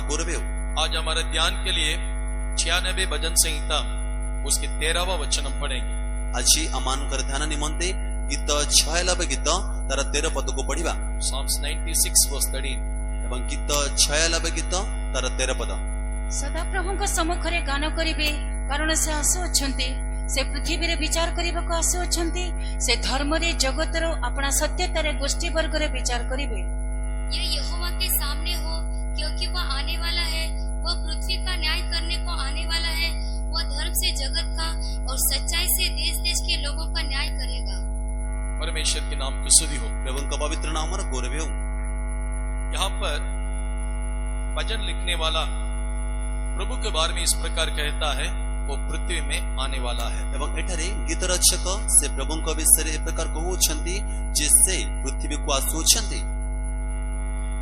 गौरवेव। आज हमारे ध्यान के लिए 96 भजन संहिता उसके 13वां वचन हम पढ़ेंगे। आज आमानकर ध्यान निमंते गीत 96 गीत तार 13 पद को पढ़िबा। Psalms 96 verse 13 एवं गीत 96 गीत तार 13 पद। सदा प्रभुଙ୍କ ସମ୍ମୁଖରେ ଗାନ କରିବେ କାରଣ ସେ ଆସୁଅଛନ୍ତି। ସେ ପୃଥିବୀରେ ବିଚାର କରିବାକୁ ଆସୁଅଛନ୍ତି। ସେ ଧର୍ମରେ ଜଗତର ଆପଣା ସତ୍ୟତାରେ ଗୋଷ୍ଠୀ ବର୍ଗରେ ବିଚାର କରିବେ। ये यहोवा के सामने हो, क्योंकि वह आने वाला है। वह पृथ्वी का न्याय करने को आने वाला है। वह धर्म से जगत का और सच्चाई से देश देश के लोगों का न्याय करेगा। परमेश्वर के नाम की स्तुति हो। प्रभु का पवित्र नाम गौरवेव। यहाँ पर भजन लिखने वाला प्रभु के बारे में इस प्रकार कहता है, वो पृथ्वी में आने वाला है। एवं एठारे गीत रचक से प्रभु का विषय ए प्रकार कहउछंती जे से पृथ्वी को आसुछंती।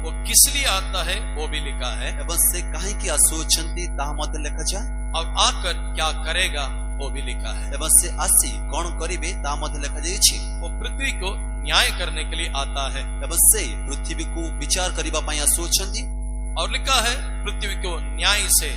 वो किस लिए आता है वो भी लिखा है, एवं से काहे की आसुछंती ताहा मते लिखा जाय। और आकर क्या करेगा वो भी लिखा है। एवं से आसी कोन करिवे ताहा मते लिखा जायछि। वो पृथ्वी को न्याय करने के लिए आता है। एवं से पृथ्वी को विचार करिबा पई आसुछंती। और लिखा है पृथ्वी को न्याय से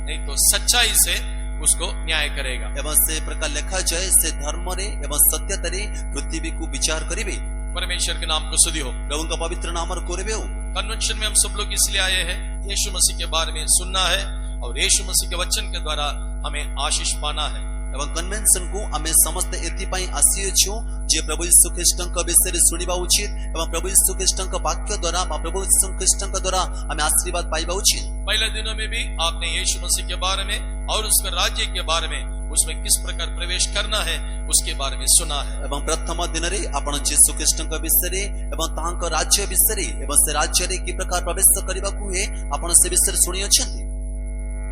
नहीं तो सच्चाई से उसको न्याय करेगा। एवं से प्रकार लिखा जाय से धर्म रे एवं सत्यता रे पृथ्वी को विचार करिवे। परमेश्वर के नाम को स्तुति हो। प्रभु का पवित्र नाम गौरवेव। कन्वेंशन में हम सब लोग इसलिए आए हैं, यीशु मसीह के बारे में सुनना है और यीशु मसीह के वचन के द्वारा हमें आशीष पाना है। एवं कन्वेंशन को आमे समस्त एथि पई आसीछु जे प्रभु यीशु ख्रीष्टन का विषय रे सुनिबा उचित एवं प्रभु यीशु ख्रीष्टन का वाक्य द्वारा प्रभु यीशु ख्रीष्टन का द्वारा हमें आशीर्वाद पाइबा उचित। पहले दिनों में भी आपने यीशु मसीह के बारे में और उसके राज्य के बारे में, उसमें किस प्रकार प्रवेश करना है उसके बारे में सुना है। एवं प्रथम दिन रे आपण यीशु ख्रीष्टन का विषय रे एवं तांका राज्य विषय रे एवं से राज्य रे की प्रकार प्रवेश करिबा को है आपण से विषय सुनि अछंती।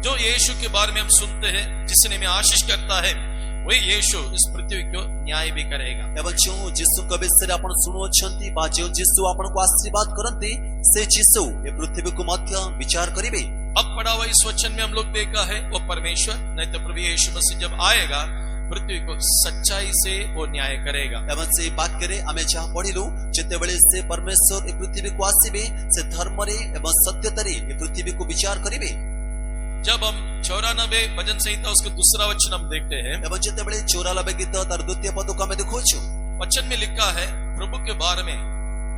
जो यीशु के बारे में हम सुनते हैं, जिसने में आशीष करता है, वही यीशु इस पृथ्वी को न्याय भी करेगा। एवं जो यीशु का विषय आपण सुनो अछंती बा जो यीशु आपण को आशीर्वाद करंती से यीशु ए पृथ्वी को मध्य विचार करिवे। अब पढ़ा हुआ इस वचन में हम लोग देखा है वो परमेश्वर नहीं तो प्रभु यीशु मसीह जब आएगा पृथ्वी को सच्चाई से वो न्याय करेगा। एवं से वाक्य रे हमें जहाँ पढ़िलु जेते बेले से परमेश्वर ए पृथ्वी को आसीबे से धर्म रे एवं सत्यता रे ए पृथ्वी को विचार करिवे। जब हम 94 भजन संहिता उसका दूसरा वचन हम देखते हैं, एवं जेते बेले 94 गीत तार द्वितीय पद को हमें देखोछु वचन में लिखा है प्रभु के बारे में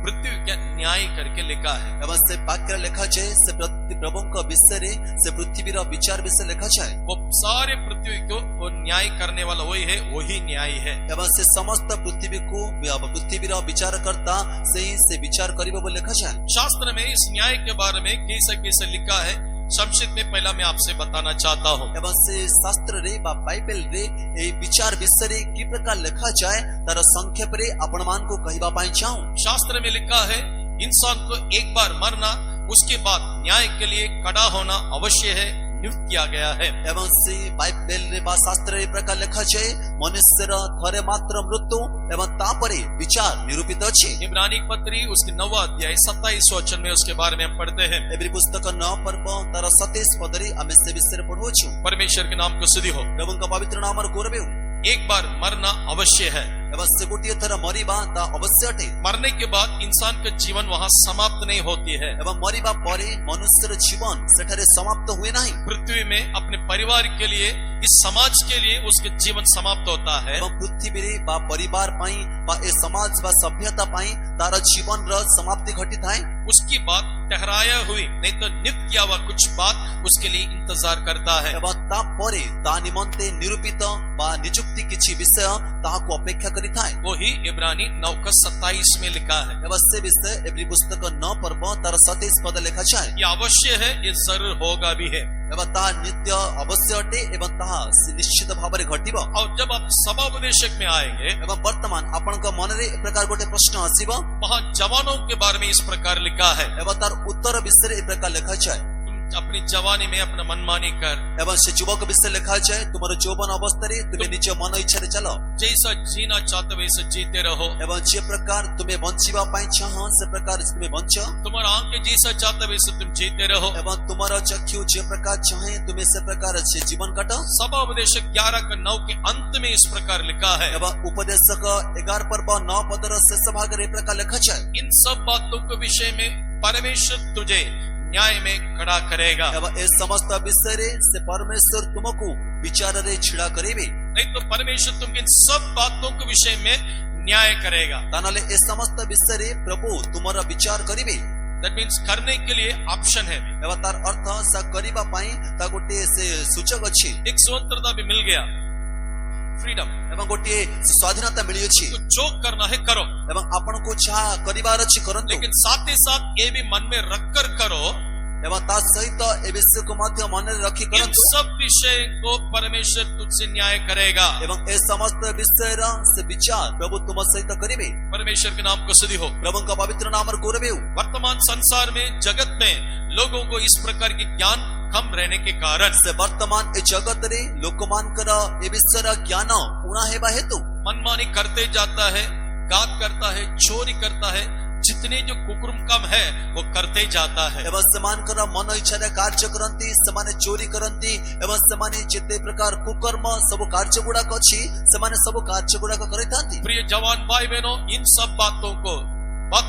पृथ्वी का न्याय करके लिखा है। एवं से वाक्य लिखा जाए से प्रभु का विषय रे से पृथ्वी रा विचार विषय लिखा जाए। वो सारे पृथ्वी को वो न्याय करने वाला वही है, वही न्याय है। एवं से समस्त पृथ्वी को पृथ्वी रा विचार करता से विचार करिबो बोले लिखा जाए। शास्त्र में इस न्याय के बारे में कैसे कैसे लिखा है संक्षिप्त में पहला मैं आपसे बताना चाहता हूँ। एवं से शास्त्र रे बा बाइबल रे ए विचार विषय रे की प्रकार लिखा जाए तार संक्षेप रे आपण मान को कहिबा पाई चाहूं। शास्त्र में लिखा है इंसान को एक बार मरना, उसके बाद न्याय के लिए खड़ा होना अवश्य है, नियुक्त किया गया है। एवं से बाइबल रे बा शास्त्र रे प्रकार लिखा जाए मनुष्यर थरे मात्र मृत्यु एवं तापरे विचार निरूपित अछि। इब्रानी पत्री उसके 9वां अध्याय 27 वचन में उसके बारे में हम पढ़ते हैं। एवरी पुस्तक 9 पर्व तार 27 पद रे हमें से विषय पढ़ोछु। परमेश्वर के नाम को स्तुति हो। प्रभु का पवित्र नाम गौरवेव। एक बार मरना अवश्य है। एवं से गोटिए थर मरिबा ता अवश्य अटे। मरने के बाद इंसान का जीवन वहाँ समाप्त नहीं होती है। एवं मरिबा परे मनुष्यर जीवन सेठारे समाप्त हुए नहीं। पृथ्वी में अपने परिवार के लिए, इस समाज के लिए उसके जीवन समाप्त होता है। एवं पृथ्वी रे बा परिवार पाई बा ए समाज बा सभ्यता पाई तार जीवन र समाप्ति घटित है। उसकी बात ठहराया हुई नहीं तो नियुक्त किया हुआ कुछ बात उसके लिए इंतजार करता है। एवं ता परे ता निमंते निरूपित बा नियुक्ति किछि विषय ताहा को अपेक्षा करिता है। वो ही इब्रानी 9:27 में लिखा है। एवं से विषय एवरी पुस्तक 9 पर्व तार 27 पद लिखा जाए। ये अवश्य है, ये जरूर होगा भी है। एवं ता नित्य अवश्य अटे एवं ताहा निश्चित भावरे घटिबो। और जब आप सभा उपदेशक में आएंगे एवं वर्तमान आपण का मन रे प्रकार गोटे प्रश्न आसीबो, वहाँ जवानों के बारे में इस प्रकार लिखा है। एवं तार उत्तर विषय ए प्रकार लिखा जाए। अपनी जवानी में अपना मनमानी कर। एवं से युवक विषय लिखा जाए तुम्हारे यौवन अवस्था रे तुम्हें निज मन इच्छा रे चलो। जैसा जीना चाहते वैसे जीते रहो। एवं जे प्रकार तुम्हें बंचिबा पाई चाहो से प्रकार तुम्हें बंचो। तुम्हारा आंखें जैसा चाहते वैसे तुम जीते रहो। एवं तुम्हारा चक्षु जे प्रकार चाहे तुम्हें से प्रकार से जीवन काटो। सभा उपदेशक 11:9 के अंत में इस प्रकार लिखा है। एवं उपदेशक 11 पर्व 9 पद शेष भाग रे प्रकार लिखा जाए। इन सब बातों के विषय में परमेश्वर तुझे न्याय में खड़ा करेगा। एवं ए समस्त विषय से परमेश्वर तुमको विचार रे छिड़ा करेबे, नहीं तो परमेश्वर तुम इन सब बातों के विषय में न्याय करेगा। तानाले ए समस्त विषय रे प्रभु तुम्हारा विचार करिबे। दैट मीन्स करने के लिए ऑप्शन है। एवं तार अर्थ सा करिबा पाई ता गोटे से सूचक अछि, एक स्वतंत्रता भी मिल गया, फ्रीडम। एवं गोटे स्वाधीनता मिली अछि। तो जो करना है करो, एवं आपण को चाह करिबार अछि करंतु, लेकिन साथ ही साथ ये भी मन में रखकर करो, एवं ता सहित ए विषय को मध्य मन रे रखी इन करंतु, सब विषय को परमेश्वर तुझसे न्याय करेगा। एवं ए समस्त विषय रा से विचार प्रभु तुम सहित करिबे। परमेश्वर के नाम को स्तुति हो। प्रभु का पवित्र नाम रे गौरवे। वर्तमान संसार में, जगत में लोगों को इस प्रकार की ज्ञान कम रहने के कारण से वर्तमान ए जगत रे लोकमानकर ए विषय रा ज्ञान उणा हेबा हेतु मनमानी करते जाता है, घात करता है, चोरी करता है, जितने जो कुकर्म काम है वो करते जाता है। एवं सेमानकर मन इच्छा रे कार्य करंती, सेमाने चोरी करंती, एवं सेमाने जेते प्रकार कुकर्म सब कार्य गुड़ाक अछि सेमाने सब कार्य गुड़ाक करितांती। प्रिय जवान भाई बहनों, इन सब बातों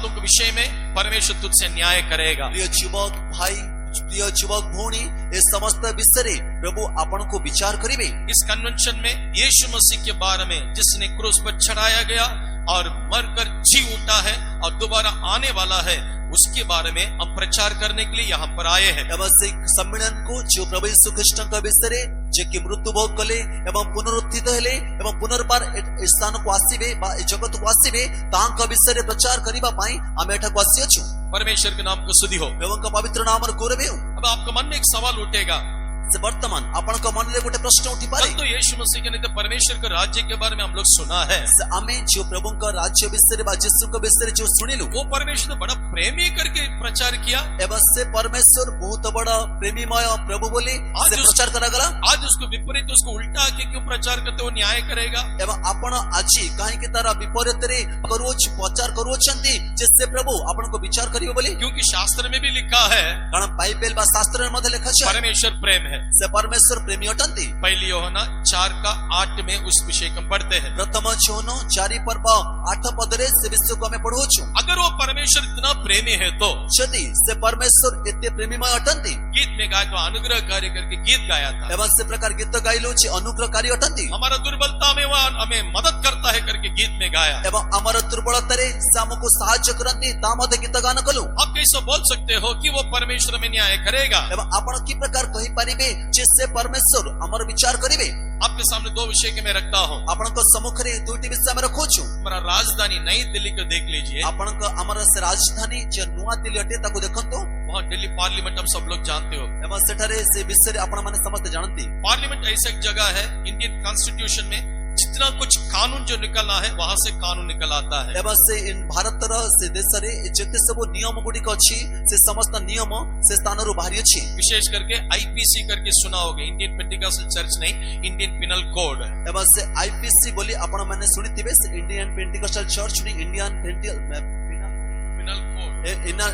के विषय में परमेश्वर तुझसे न्याय करेगा। प्रिय युवक भाई, प्रिय युवक भौणी, ए समस्त विषय रे प्रभु आपण को विचार करिबे। इस कन्वेंशन में यीशु मसीह के बारे में, जिसने क्रूस पर चढ़ाया गया और मरकर जी उठा है और दोबारा आने वाला है, उसके बारे में हम प्रचार करने के लिए यहाँ पर आए हैं। एवं से सम्मेलन को जो प्रभु यीशु ख्रिस्ट का विषय रे जे कि मृत्यु भोग कले एवं पुनरुत्थित हेले एवं पुनर्बार स्थान को आसीबे बा जगत को आसीबे तांक विषय रे प्रचार करिबा पाई आमे एठा को आसी अछु। परमेश्वर के नाम को स्तुति हो। एवं का पवित्र नाम रे गौरवे। अब आपके मन में एक सवाल उठेगा, से वर्तमान आपण का मन रे गोटे प्रश्न उठी पारे, तो यीशु मसीह के नहीं तो परमेश्वर के राज्य के बारे में हम लोग सुना है, से आमे जो प्रभु का राज्य विषय रे बा यीशु का विषय रे जो सुनिलु, वो परमेश्वर ने बड़ा प्रेमी करके प्रचार किया। एवं से परमेश्वर बहुत बड़ा प्रेमीमय प्रभु बोली आज से प्रचार करा गला। आज उसको विपरीत, उसको उल्टा के क्यों प्रचार करते हो न्याय करेगा। एवं आपण आजी काहे के तारा विपरीत रे करोच प्रचार करोचंती जिससे प्रभु आपण को विचार करियो बोली, क्योंकि शास्त्र में भी लिखा है, कारण बाइबल बा शास्त्र रे मध्ये लिखा छै परमेश्वर प्रेम है। से परमेश्वर प्रेमी अटंती। पहली यूहन्ना 4:8 में उस विषय को पढ़ते हैं। प्रथम योहन्ना 4:8 पद रे से विषय को हमें पढ़ो छु। अगर वो परमेश्वर इतना प्रेमी है तो यदि से परमेश्वर इतने प्रेमीमय अटंती, गीत में गाया तो अनुग्रह कार्य करके गीत गाया था, एवं से प्रकार गीत गाइलो छि अनुग्रहकारी अटंती। हमारा दुर्बलता में वह हमें मदद करता है करके गीत में गाया। एवं अमर दुर्बलता रे से हमको सहायता करंती ता मध्ये गीत गान कलु। आप कैसे बोल सकते हो कि वो परमेश्वर में न्याय करेगा। एवं आपण की प्रकार कहि परिबे जिससे परमेश्वर अमर विचार करिवे। आपके सामने दो विषय के मैं रखता हूँ। आपण को सम्मुख रे दुईटी विषय में रखो छु। हमारा राजधानी नई दिल्ली को देख लीजिए, आपण को अमर से राजधानी जे नुआ दिल्ली अटे ताको देखंतो। वहाँ दिल्ली पार्लियामेंट हम सब लोग जानते हो। एवं सेठारे से विषय आपण माने समस्त जानती। पार्लियामेंट ऐसा एक जगह है इंडियन कॉन्स्टिट्यूशन में, जितना कुछ कानून जो निकलना है वहां से कानून निकल आता है। एवं से इन भारत रा से देश रे जते सब नियम गुडी को अछि से समस्त नियम से स्थान रो बाहरी अछि। विशेष करके आईपीसी करके सुना होगा, इंडियन पेंटिकॉस्टल चर्च नहीं, इंडियन पिनल कोड। एवं से आईपीसी बोली आपण माने सुनिथिबे से इंडियन पेंटिकॉस्टल चर्च नी Indian penal code,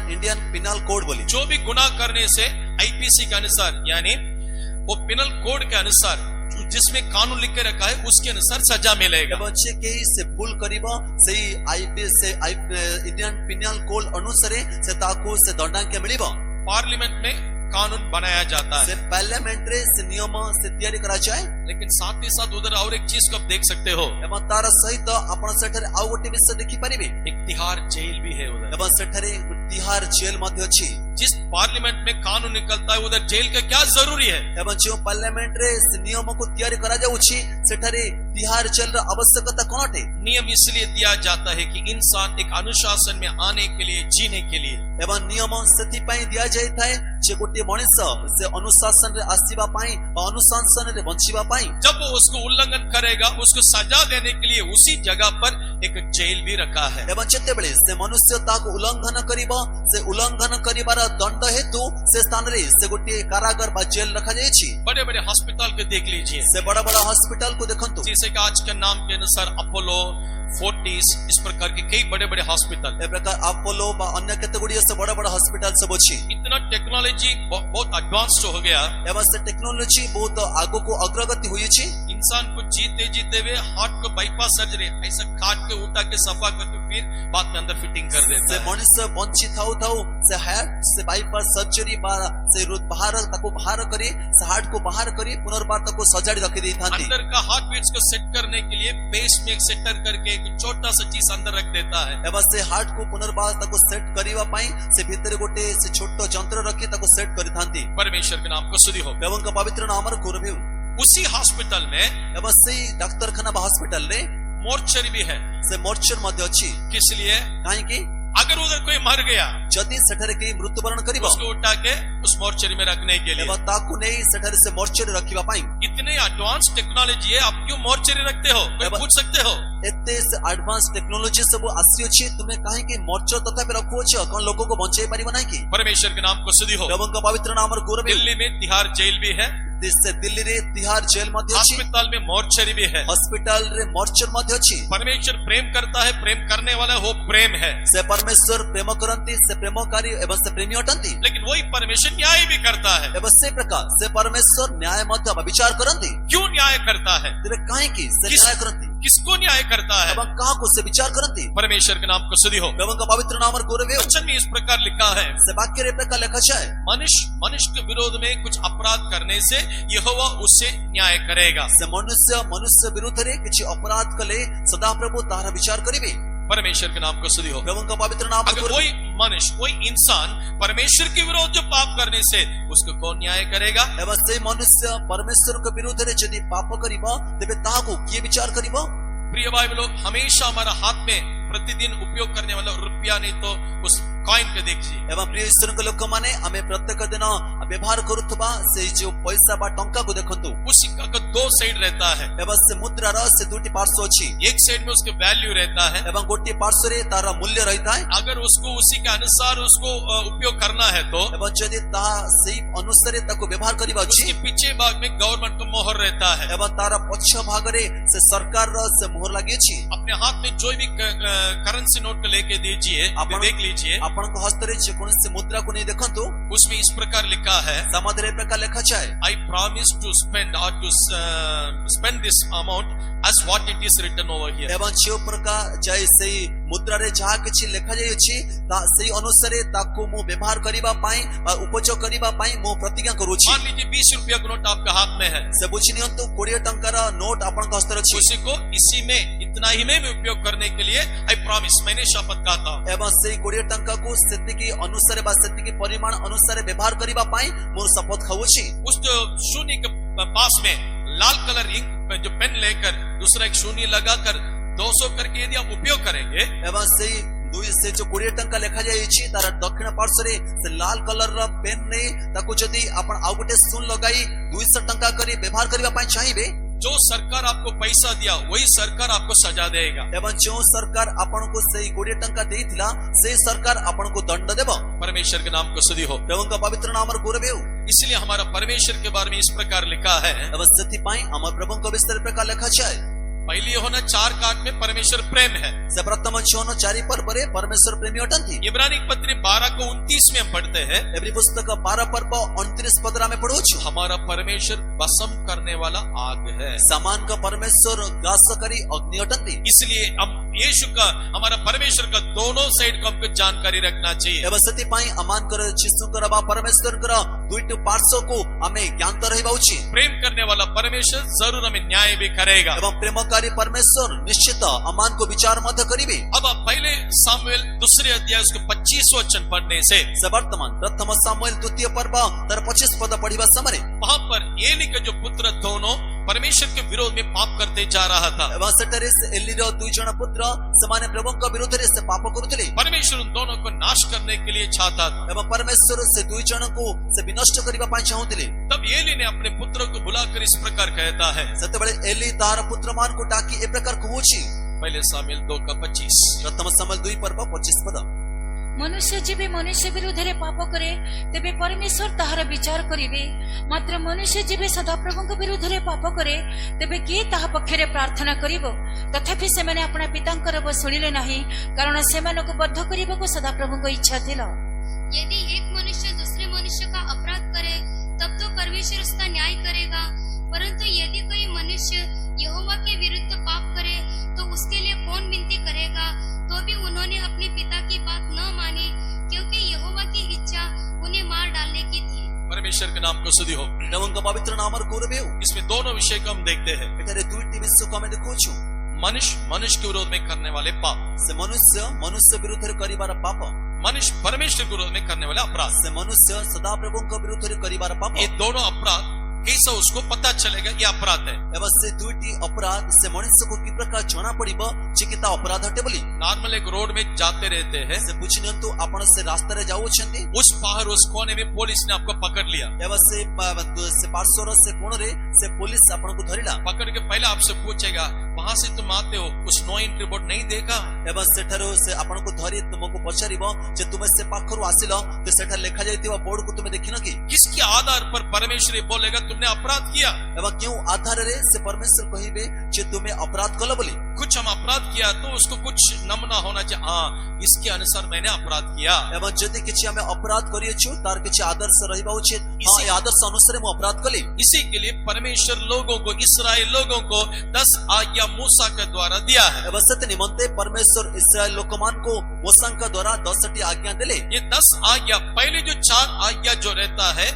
Indian penal code बोली। जो भी गुनाह करने से आईपीसी के अनुसार, यानी वो पिनल कोड के अनुसार जिसमें कानून लिख के रखा है उसके अनुसार सजा मिलेगा। बच्चे के से भूल करिबा सही आईपीसी से इंडियन पिनल कोड अनुसार से ताको से दंडांक मिलिबा। पार्लियामेंट में कानून बनाया जाता है, से पार्लियामेंट रे से नियम से तैयारी करा जाए। लेकिन साथ ही साथ उधर और एक चीज को आप देख सकते हो, एवं तार सहित आपण सेठरे आउ गोटे विषय देखि परिबे। एक तिहार जेल भी है उधर। एवं सेठरे तिहार जेल मध्ये अछि। जिस पार्लियामेंट में कानून निकलता है उधर जेल का क्या जरूरी है। एवं जो पार्लियामेंट रे नियम को तैयारी करा जाउछि सेठरे तिहार जेल रा आवश्यकता कोनटे। नियम इसलिए दिया जाता है कि इंसान एक अनुशासन में आने के लिए, जीने के लिए। एवं नियम सेति पई दिया जाय थाए जे गोटे मनुष्य से अनुशासन रे आसीबा पई अनुशासन रे बंचिबा पई। जब वो उसको उल्लंघन करेगा उसको सजा देने के लिए उसी जगह पर एक जेल भी रखा है। एवं जेते बेले से मनुष्य ताको उल्लंघन करिबा से उल्लंघन करिबार दंड हेतु से स्थान रे से गोटे कारागार बा जेल रखा जाय छी। बड़े बड़े अस्पताल को देख लीजिए, से बड़ा बड़ा हॉस्पिटल को देखंतु, जैसे कि आज के नाम के अनुसार अपोलो, फोर्टिस, इस प्रकार के कई बड़े बड़े हॉस्पिटल। ए प्रकार अपोलो बा अन्य केतेगुडी से बड़ा बड़ा हॉस्पिटल सब अछि। इतना टेक्नोलॉजी बहुत एडवांस हो गया, एवं से टेक्नोलॉजी बहुत आगो को अग्रगति हुई छी। इंसान को जीते जीते हुए हार्ट को बाईपास सर्जरी ऐसा काट के उठा के सफा करके फिर बाद में अंदर फिटिंग कर देता से है। मनुष्य बंची थाउ थाउ से हार्ट से बाइपास सर्जरी बा से बाहर ताको बाहर करी से हार्ट को बाहर करी पुनर्बार ताको सजाड़ी रखी दी थांती अंदर का हार्ट बीट्स को सेट करने के लिए पेस में एक सेटर करके एक छोटा सा चीज अंदर रख देता है। एवं से हार्ट को पुनर्बार ताको सेट करिवा पाई से भीतर गोटे से छोटो यंत्र रखी ताको सेट करी थांती। परमेश्वर के नाम को स्तुति हो। एवं का पवित्र नाम रो गुरु उसी हॉस्पिटल में एवं से डाक्तरखाना बा हॉस्पिटल रे मोर्चरी भी है। से मोर्चर मध्य अछि किस लिए? काहे कि अगर उधर कोई मर गया जदि सेठरे के मृत्युवरण करिबो उसको उठा के उस मोर्चरी में रखने के लिए। एवं ताकू नहीं सेठरे से मोर्चर रखिबा पाई इतने एडवांस टेक्नोलॉजी है, आप क्यों मोर्चरी रखते हो? कोई एवं- पूछ सकते हो? एते एडवांस टेक्नोलॉजी सब आसी अछि तुम्हें काहे कि मोर्चर तथा पे रखो छ कोन लोगों को बचाई परिबो नाही कि परमेश्वर के नाम को स्तुति हो। एवं का पवित्र नाम रो गुरु दिल्ली में तिहाड़ जेल भी है, से दिल्ली रे तिहाड़ जेल मध्य अछि हॉस्पिटल में मोर्चरी भी है। हॉस्पिटल रे मोर्चर मध्य अछि परमेश्वर प्रेम करता है, प्रेम करने वाला वो प्रेम है, से परमेश्वर प्रेम करंती से प्रेमकारी एवं से प्रेमी अटंती लेकिन वही परमेश्वर न्याय भी करता है। एवं से प्रकार से परमेश्वर न्याय मध्य विचार करंती क्यों न्याय करता है? तेरे काहे कि से किस- न्याय करंती किसको न्याय करता है? एवं कहा को से विचार करंती परमेश्वर के नाम को स्तुति हो। एवं का पवित्र नाम रो गुरु वचन में इस प्रकार लिखा है, से वाक्य रे प्रकार लिखा है मनुष्य के विरोध में कुछ अपराध करने से यहोवा उससे न्याय करेगा। से मनुष्य विरुद्ध रे किछि अपराध कले सदा प्रभु तारा विचार करिबे। परमेश्वर के नाम को स्तुति हो। प्रभु का पवित्र नाम अगर कोई मनुष्य, कोई इंसान परमेश्वर के विरोध जो पाप करने से उसको कौन न्याय करेगा? एवं से मनुष्य परमेश्वर के विरुद्ध रे यदि पाप करिबो तेबे ताहाको किए विचार करिबो। प्रिय भाई लोग, हमेशा हमारा हाथ में प्रतिदिन उपयोग करने वाला रुपया नहीं तो उस कॉइन पे देखिए। एवं प्रिय ईश्वर के लोक माने हमें प्रत्येक दिन व्यवहार करुथबा से जो पैसा बा टंका को देखंतु उस सिक्का का दो साइड रहता है। एवं से मुद्रा रा से दुटी पार्श्व अछि एक साइड में उसके वैल्यू रहता है, एवं गोटी पार्श्व रे तारा मूल्य रहता है। अगर उसको उसी के अनुसार उसको उपयोग करना है तो एवं यदि ता सही अनुसार ताको व्यवहार करिबा उसके अछि पीछे भाग में गवर्नमेंट का मोहर रहता है। एवं तारा पक्ष भाग रे से सरकार रा से मोहर लागि अछि। अपने हाथ में जो भी करेंसी नोट को लेके दीजिए, अपन- देख लीजिए, आपण को हस्त रे जे कोनसी मुद्रा को नहीं देखंतु उसमें इस प्रकार लिखा है, समाज रे प्रकार लिखा है I promise to spend or to spend this amount as what it is written over here. एवं जो प्रकार जय सही मुद्रा रे जहा किछि लिखा जाय अछि ता सही अनुसार ताको मु व्यवहार करिबा पाई उपयोग करिबा पाई मु प्रतिज्ञा करू छी। मान लीजिए 20 रुपया का नोट आपका हाथ में है, से बुझी नियंतु 20 टंका रा नोट आपण को हस्त रे अछि उसी को इसी में इतना ही में उपयोग करने के लिए आई प्रॉमिस, मैंने शपथ खाता हूँ। एवं सही 20 टंका को सेतिकी अनुसार बा सेतिकी परिमाण अनुसार व्यवहार करिबा पाई मु शपथ खाऊ छी। उस जो शून्य के पास में लाल कलर इंक जो पेन लेकर दूसरा एक शून्य लगाकर 200 करके यदि आप उपयोग करेंगे एवं सही दुई से जो 20 टंका लिखा जाय अछि तार दक्षिण पार्श्व रे से लाल कलर रा पेन ने ताको जदी आपण आ गोटे सुन लगाई 200 टंका करी व्यवहार करिबा पाई चाहिबे, जो सरकार आपको पैसा दिया वही सरकार आपको सजा देगा। एवं जो सरकार आपण को सही 20 टंका देइथिला से सरकार आपण को दंड देबो। परमेश्वर के नाम को स्तुति हो। प्रभु का पवित्र नाम रो गुरु इसलिए हमारा परमेश्वर के बारे में इस प्रकार लिखा है, एवं सेति पाई हमर प्रभु को विस्तार प्रकार लिखा छै। पहली यूहन्ना 4:8 में परमेश्वर प्रेम है। से प्रथम छोनो 4 पर परे परमेश्वर प्रेमी अटंती। इब्रानी पत्री 12:29 में हम पढ़ते हैं, एवरी पुस्तक 12 पर 29 पदरा में पढ़ो छु हमारा परमेश्वर भस्म करने वाला आग है। समान का परमेश्वर गास करी अग्नि अटंती। इसलिए हम यीशु का, हमारा परमेश्वर का दोनों साइड को हमको जानकारी रखना चाहिए। एवं सेति पाई अमान कर जिसु कर बा परमेश्वर कर दुईट पार्श्व को हमें ज्ञान तो रहिबा उची। प्रेम करने वाला परमेश्वर जरूर हमें न्याय भी करेगा। एवं प्रेमकारी परमेश्वर निश्चित अमान को विचार मध्य करिबे। अब आप पहले सामुएल 2 अध्याय उसके 25 वचन पढ़ने से से वर्तमान प्रथम सामुएल 2 पर्व तर 25 पद पढ़िबा समय वहां पर एली के जो पुत्र दोनों परमेश्वर के विरोध में पाप करते जा रहा था। एवं सेटरे से एली रो दुई जण पुत्र समाने प्रभु का विरोध रे से पाप करुतले। परमेश्वर उन दोनों को नाश करने के लिए चाहता था। एवं परमेश्वर से दुई जण को से विनष्ट करिबा पाई चाहुतिले। तब एली ने अपने पुत्र को बुलाकर इस प्रकार कहता है, सतबळे एली तार पुत्र मान को डाकी ए प्रकार कहूची। पहले सामुएल 2:25 प्रथम सामुएल 2 पर्व 25 पद मनुष्य जेबे मनुष्य विरुद्ध रे पाप करे तेबे परमेश्वर ताहार विचार करिवे, मात्र मनुष्य जेबे सदाप्रभुଙ୍କ विरुद्ध रे पाप करे तेबे किए ताहा पक्षरे प्रार्थना करिवो। तथापि सेमाने अपना पितांकर ब सुनिले नाही, कारण सेमानको बद्ध करिवको सदाप्रभुଙ୍କ इच्छा थिला। यदि एक मनुष्य दूसरे मनुष्य का अपराध करे तब तो परमेश्वर उसका न्याय करेगा, परंतु यदि कोई मनुष्य यहोवा के विरुद्ध पाप करे तो उसके लिए कौन विनती करेगा? तो भी परमेश्वर के नाम को स्तुति हो। ଦେବଙ୍କ ପବିତ୍ର ନାମର ଗୌରବ ହେଉ। इसमें दोनों विषय को हम देखते हैं। ଏଠାରେ ଦୁଇଟି ବିଷୟକୁ ଆମେ ଦେଖୁଛୁ। मनुष्य मनुष्य के विरोध में करने वाले पाप, ସେ ମନୁଷ୍ୟ ବିରୁଦ୍ଧରେ କରିବାର ପାପ, मनुष्य परमेश्वर के विरोध में करने वाले अपराध। ସେ ମନୁଷ୍ୟ ସଦାପ୍ରଭୁଙ୍କ ବିରୁଦ୍ଧରେ କରିବାର ପାପ। ये दोनों अपराध कैसे उसको पता चलेगा ये अपराध है। ଏବଂ ସେ ଦୁଇଟି ଅପରାଧ ସେ ମଣିଷକୁ କି ପ୍ରକାର ଜଣା ପଡିବ ଯେ କି ତା ଅପରାଧ ଅଟେ ବୋଲି। नॉर्मल एक रोड में जाते रहते हैं, ସେ ବୁଝି ନିଅନ୍ତୁ ଆପଣ ସେ ରାସ୍ତାରେ ଯାଉଛନ୍ତି उस बाहर उस कोने में पुलिस ने आपको पकड़ लिया। ଏବଂ ସେ ପାର୍ଶ୍ୱର ସେ କୋଣରେ ସେ ପୋଲିସ ଆପଣଙ୍କୁ ଧରିଲା। पकड़ के पहले आपसे पूछेगा वहां से तुम आते हो, उस नो एंट्री बोर्ड नहीं देखा? ଏବଂ ସେଠାରୁ ସେ ଆପଣଙ୍କୁ ଧରି ତୁମକୁ ପଚାରିବ ଯେ ତୁମେ ସେ ପାଖରୁ ଆସିଲ ତ ସେଠାରେ ଲେଖାଯାଇଥିବା ବୋର୍ଡକୁ ତୁମେ ଦେଖିନ କି? किसके आधार पर परमेश्वर ये बोलेगा तुमने अपराध किया? ଏବଂ କେଉଁ ଆଧାରରେ ସେ ପରମେଶ୍ୱର କହିବେ ଯେ ତୁମେ ଅପରାଧ କଲ ବୋଲି? कुछ हम अपराध किया तो उसको कुछ नमूना होना चाहिए, हाँ इसके अनुसार मैंने अपराध किया। ଏବଂ ଯଦି କିଛି ଆମେ ଅପରାଧ କରିଅଛୁ ତାର କିଛି ଆଦର୍ଶ ରହିବା ଉଚିତ। ହଁ, ଏ ଆଦର୍ଶ ଅନୁସାରେ ମୁଁ ଅପରାଧ କଲି। इसी के लिए परमेश्वर लोगों को, इस्राएल लोगों को 10 आज्ञा मूसा के द्वारा दिया है। ଏବଂ ସେଥି ନିମନ୍ତେ ପରମେଶ୍ୱର ଇସ୍ରାଏଲ ଲୋକମାନଙ୍କୁ ମୋଶାଙ୍କ ଦ୍ୱାରା 10ଟି ଆଜ୍ଞା ଦେଲେ। ये 10 आज्ञा, पहले जो 4 आज्ञा जो रहता है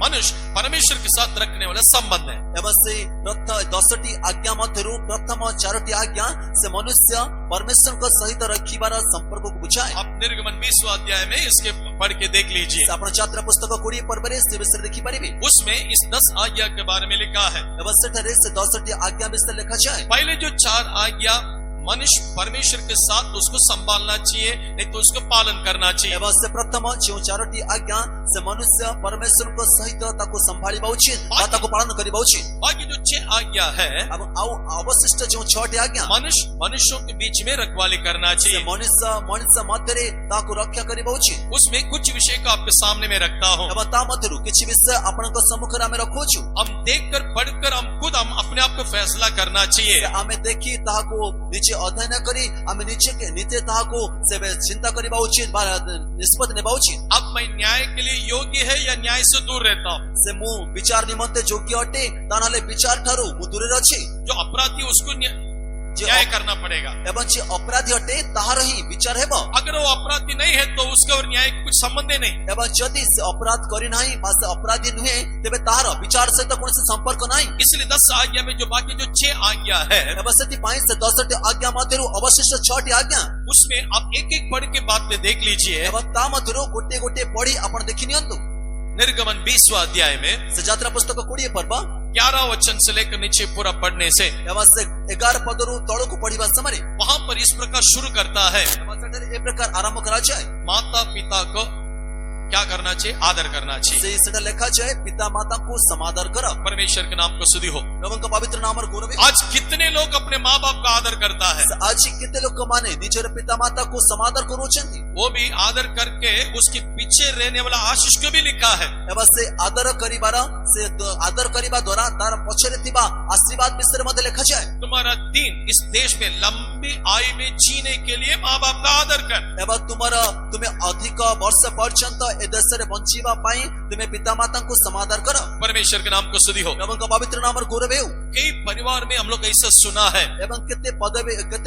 मनुष्य परमेश्वर के साथ रखने वाला संबंध है। ଏବଂ ସେଇ 10ଟି ଆଜ୍ଞା ମଧ୍ୟରୁ ପ୍ରଥମ 4ଟି ଆଜ୍ଞା ସେ ମନୁଷ୍ୟ ପରମେଶ୍ୱରଙ୍କ ସହିତ ରଖିବାର ସମ୍ପର୍କକୁ ବୁଝାଏ। आप निर्गमन 20वां अध्याय में इसके पढ़ के देख लीजिए। ଆପଣ ଯାତ୍ରା ପୁସ୍ତକ 20 ପର୍ବରେ ସେ ବିଷୟରେ ଦେଖିପାରିବେ। उसमें इस 10 आज्ञा के बारे में लिखा है। ଏବଂ ସେଠାରେ ସେ 10ଟି ଆଜ୍ଞା ବିଷୟରେ ଲେଖାଯାଏ। पहले जो 4 आज्ञा मनुष्य परमेश्वर के साथ उसको संभालना चाहिए, नहीं तो उसको पालन करना चाहिए। ଏବଂ ସେ ପ୍ରଥମ ଯେଉଁ 4ଟି ଆଜ୍ଞା ସେ ମନୁଷ୍ୟ ପରମେଶ୍ୱରଙ୍କ ସହିତ ତାକୁ ସମ୍ଭାଳିବା ଉଚିତ ବା ତାକୁ ପାଳନ କରିବା ଉଚିତ। बाकी जो 6 आज्ञा है ଏବଂ ଆଉ ଅବଶିଷ୍ଟ ଯେଉଁ 6ଟି ଆଜ୍ଞା मनुष्य मनुष्यों के बीच में रखवाली करना ସେ चाहिए। ମଣିଷ ମଧ୍ୟରେ ତାକୁ ରକ୍ଷା କରିବା ଉଚିତ। उसमें कुछ विषय को आपके सामने में रखता हूँ। ଏବଂ ତା ମଧ୍ୟରୁ କିଛି ବିଷୟ ଆପଣଙ୍କ ସମ୍ମୁଖରେ ଆମେ ରଖୁଛୁ। हम देखकर पढ़कर हम खुद हम अपने आप को फैसला करना चाहिए। ଆମେ ଦେଖି ତାହାକୁ ନିଜେ ଅଧ୍ୟୟନ କରି ଆମେ ନିଜେ ତାହାକୁ ସେବେ ଚିନ୍ତା କରିବା ଉଚିତ ବା ନିଷ୍ପତ୍ତି ନେବା ଉଚିତ। अब मैं न्याय के लिए योग्य है या न्याय से दूर रहता हूँ? ସେ ମୁଁ ବିଚାର ନିମନ୍ତେ ଯୋଗ୍ୟ ଅଟେ ତା ନହେଲେ ବିଚାର ଠାରୁ ମୁଁ ଦୂରରେ ଅଛି। जो अपराधी उसको न्याय करना पड़ेगा। ଏବଂ ଯେ ଅପରାଧୀ ଅଟେ ତାହାର ହିଁ ବିଚାର ହେବ। अगर वो अपराधी नहीं है तो उसका और न्याय कुछ संबंध ही नहीं। ଏବଂ ଯଦି ସେ ଅପରାଧ କରିନାହିଁ ବା ସେ ଅପରାଧୀ ନୁହେଁ ତେବେ ତାହାର ବିଚାର ସହିତ କୌଣସି ସମ୍ପର୍କ ନାହିଁ। इसलिए 10 आज्ञा में जो बाकी जो 6 आज्ञा है ଏବଂ ସେଥିପାଇଁ ସେ 10ଟି ଆଜ୍ଞା ମଧ୍ୟରୁ ଅବଶିଷ୍ଟ 6ଟି ଆଜ୍ଞା उसमें आप एक एक पढ़ के बातें देख लीजिए। ଏବଂ ତା ମଧ୍ୟରୁ ଗୋଟିଏ ଗୋଟିଏ ପଢି ଆପଣ ଦେଖି ନିଅନ୍ତୁ। निर्गमन 20वां अध्याय में ସେ ଯାତ୍ରା ପୁସ୍ତକ 20 ପର୍ବ 11 वचन से लेकर नीचे पूरा पढ़ने से ଏବଂ ସେ 11 ପଦରୁ ତଳକୁ ପଢିବା ସମୟରେ वहां पर इस प्रकार शुरू करता है। ଏବଂ ସେଠାରେ ଏ ପ୍ରକାର ଆରମ୍ଭ କରାଯାଏ। माता पिता को क्या करना चाहिए? आदर करना चाहिए। ସେଟା ଲେଖାଯାଏ ପିତା ମାତାଙ୍କୁ ସମାଦର କର। परमेश्वर के नाम को स्तुति हो। ପ୍ରଭୁଙ୍କ ପବିତ୍ର ନାମର ଗୌରବ। आज कितने लोग अपने माँ बाप का आदर करता है? ଆଜି କେତେ ଲୋକମାନେ ନିଜର ପିତା ମାତାକୁ ସମାଦର କରୁଛନ୍ତି। वो भी आदर करके उसके पीछे रहने वाला आशीष को भी लिखा है। ଏବଂ ସେ ଆଦର କରିବା ଦ୍ୱାରା ତାର ପଛରେ ଥିବା ଆଶୀର୍ବାଦ ବିଷୟରେ ମଧ୍ୟ ଲେଖାଯାଏ। तुम्हारा दिन इस देश में लंबी आयु में जीने के लिए माँ बाप का आदर कर। ଏବଂ ତୁମେ ଅଧିକ ବର୍ଷ ପର୍ଯ୍ୟନ୍ତ ଏ ଦେଶରେ ବଞ୍ଚିବା ପାଇଁ ତୁମେ ପିତା ମାତାଙ୍କୁ ସମାଦର କର। परमेश्वर के नाम को स्तुति हो। ପ୍ରଭୁଙ୍କ ପବିତ୍ର ନାମର ଗୌରବ ହେଉ। कई परिवार में हम लोग ऐसा सुना है, ଏବଂ କେତେ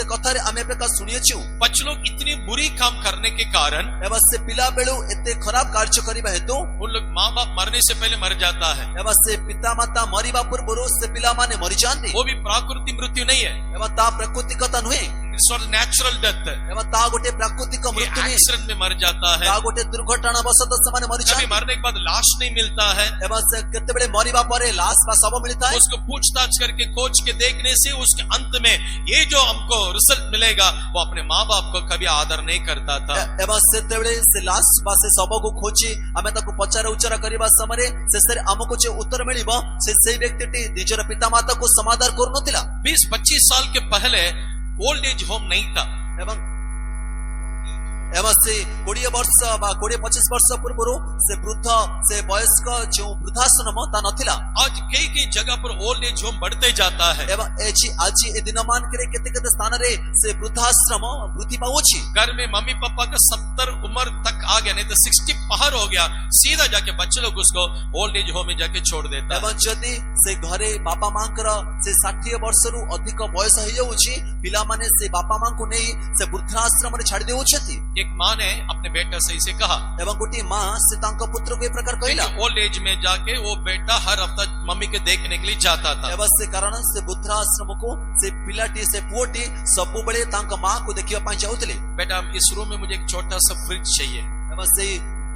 କଥାରେ ଆମେ ଏ ପ୍ରକାର ଶୁଣିଅଛୁ। बच्चे लोग इतनी बुरी काम करने के कारण ଏବଂ ସେ ପିଲା ବେଳୁ ଏତେ ଖରାପ କାର୍ଯ୍ୟ କରିବା ହେତୁ उन लोग माँ बाप मरने से पहले मर जाता है। ଏବଂ ସେ ପିତା ମାତା ମରିବା ପୂର୍ବରୁ ସେ ପିଲାମାନେ ମରିଯାଆନ୍ତି। वो भी प्राकृतिक मृत्यु नहीं है, ଏବଂ ତା ପ୍ରାକୃତିକତା ନୁହେଁ। It's not natural death. ଏବଂ ତା ଗୋଟେ ପ୍ରାକୃତିକ ମୃତ୍ୟୁ ନୁହେଁ। एक्सीडेंट में मर जाता है। ତା ଗୋଟେ ଦୁର୍ଘଟଣା ବଶତଃ ସେମାନେ कभी ମରିଯାଆନ୍ତି। मरने के बाद लाश नहीं मिलता है। ଏବଂ ସେ କେତେବେଳେ ମରିବା ପରେ ଲାଶ ବା ଶବ ମିଳିଥାଏ। उसको पूछताछ करके खोज के देखने से उसके अंत में ये जो हमको रिजल्ट मिलेगा, वो अपने माँ बाप को कभी आदर नहीं करता था। ଏବଂ ସେତେବେଳେ ସେ ଲାଶ ବା ସେ ଶବକୁ ଖୋଜି ଆମେ ତାକୁ ପଚାର ଉଚ୍ଚାର କରିବା ସମୟରେ ଶେଷରେ ଆମକୁ ଯେ ଉତ୍ତର ମିଳିବ ସେଇ ବ୍ୟକ୍ତିଟି ନିଜର ପିତା ମାତାକୁ ସମାଦର କରୁନଥିଲା। 20-25 साल के पहले ओल्ड एज होम नहीं था। ଏବଂ ସେ 20 ବର୍ଷ ବା 20-25 ବର୍ଷ ପୂର୍ବରୁ ସେ ବୟସ୍କ ଯେଉଁ ବୃଦ୍ଧାଶ୍ରମ ତା ନଥିଲା। आज कई कई जगह पर ओल्ड एज होम बढ़ते जाता है। ଏବଂ ଆଜି ଏ ଦିନ ମାନଙ୍କରେ କେତେ ସ୍ଥାନରେ ସେ ବୃଦ୍ଧାଶ୍ରମ ବୃଦ୍ଧି ପାଉଅଛି। घर में मम्मी पापा का 70 उम्र तक आ गया, नहीं तो 60 पार हो गया, सीधा जाके बच्चे लोग उसको ओल्ड एज होम में जाके छोड़ देता है। ଏବଂ ଯଦି ସେ ଘରେ ବାପା ମାଙ୍କର ସେ 60 ବର୍ଷରୁ ଅଧିକ ବୟସ ହେଇଯାଉଛି ପିଲାମାନେ ସେ ବାପା ମାଙ୍କୁ ନେଇ ସେ ବୃଦ୍ଧାଶ୍ରମରେ ଛାଡି ଦେଉଛନ୍ତି। ये एक माँ ने अपने बेटा से इसे कहा, ଏବଂ ଗୋଟିଏ ମା ସେ ତାଙ୍କ ପୁତ୍ରକୁ ଏ ପ୍ରକାର କହିଲା। ओल्ड एज में जाके वो बेटा हर हफ्ता मम्मी के देखने के लिए जाता था। ଏବଂ ସେ କାରଣ ସେ ବୃଦ୍ଧାଶ୍ରମକୁ ସେ ପିଲାଟି ସେ ପୁଅଟି ସବୁବେଳେ ତାଙ୍କ ମାକୁ ଦେଖିବା ପାଇଁ ଯାଉଥିଲେ। बेटा इस रूम में मुझे एक छोटा सा फ्रिज चाहिए, ଏବଂ ସେଇ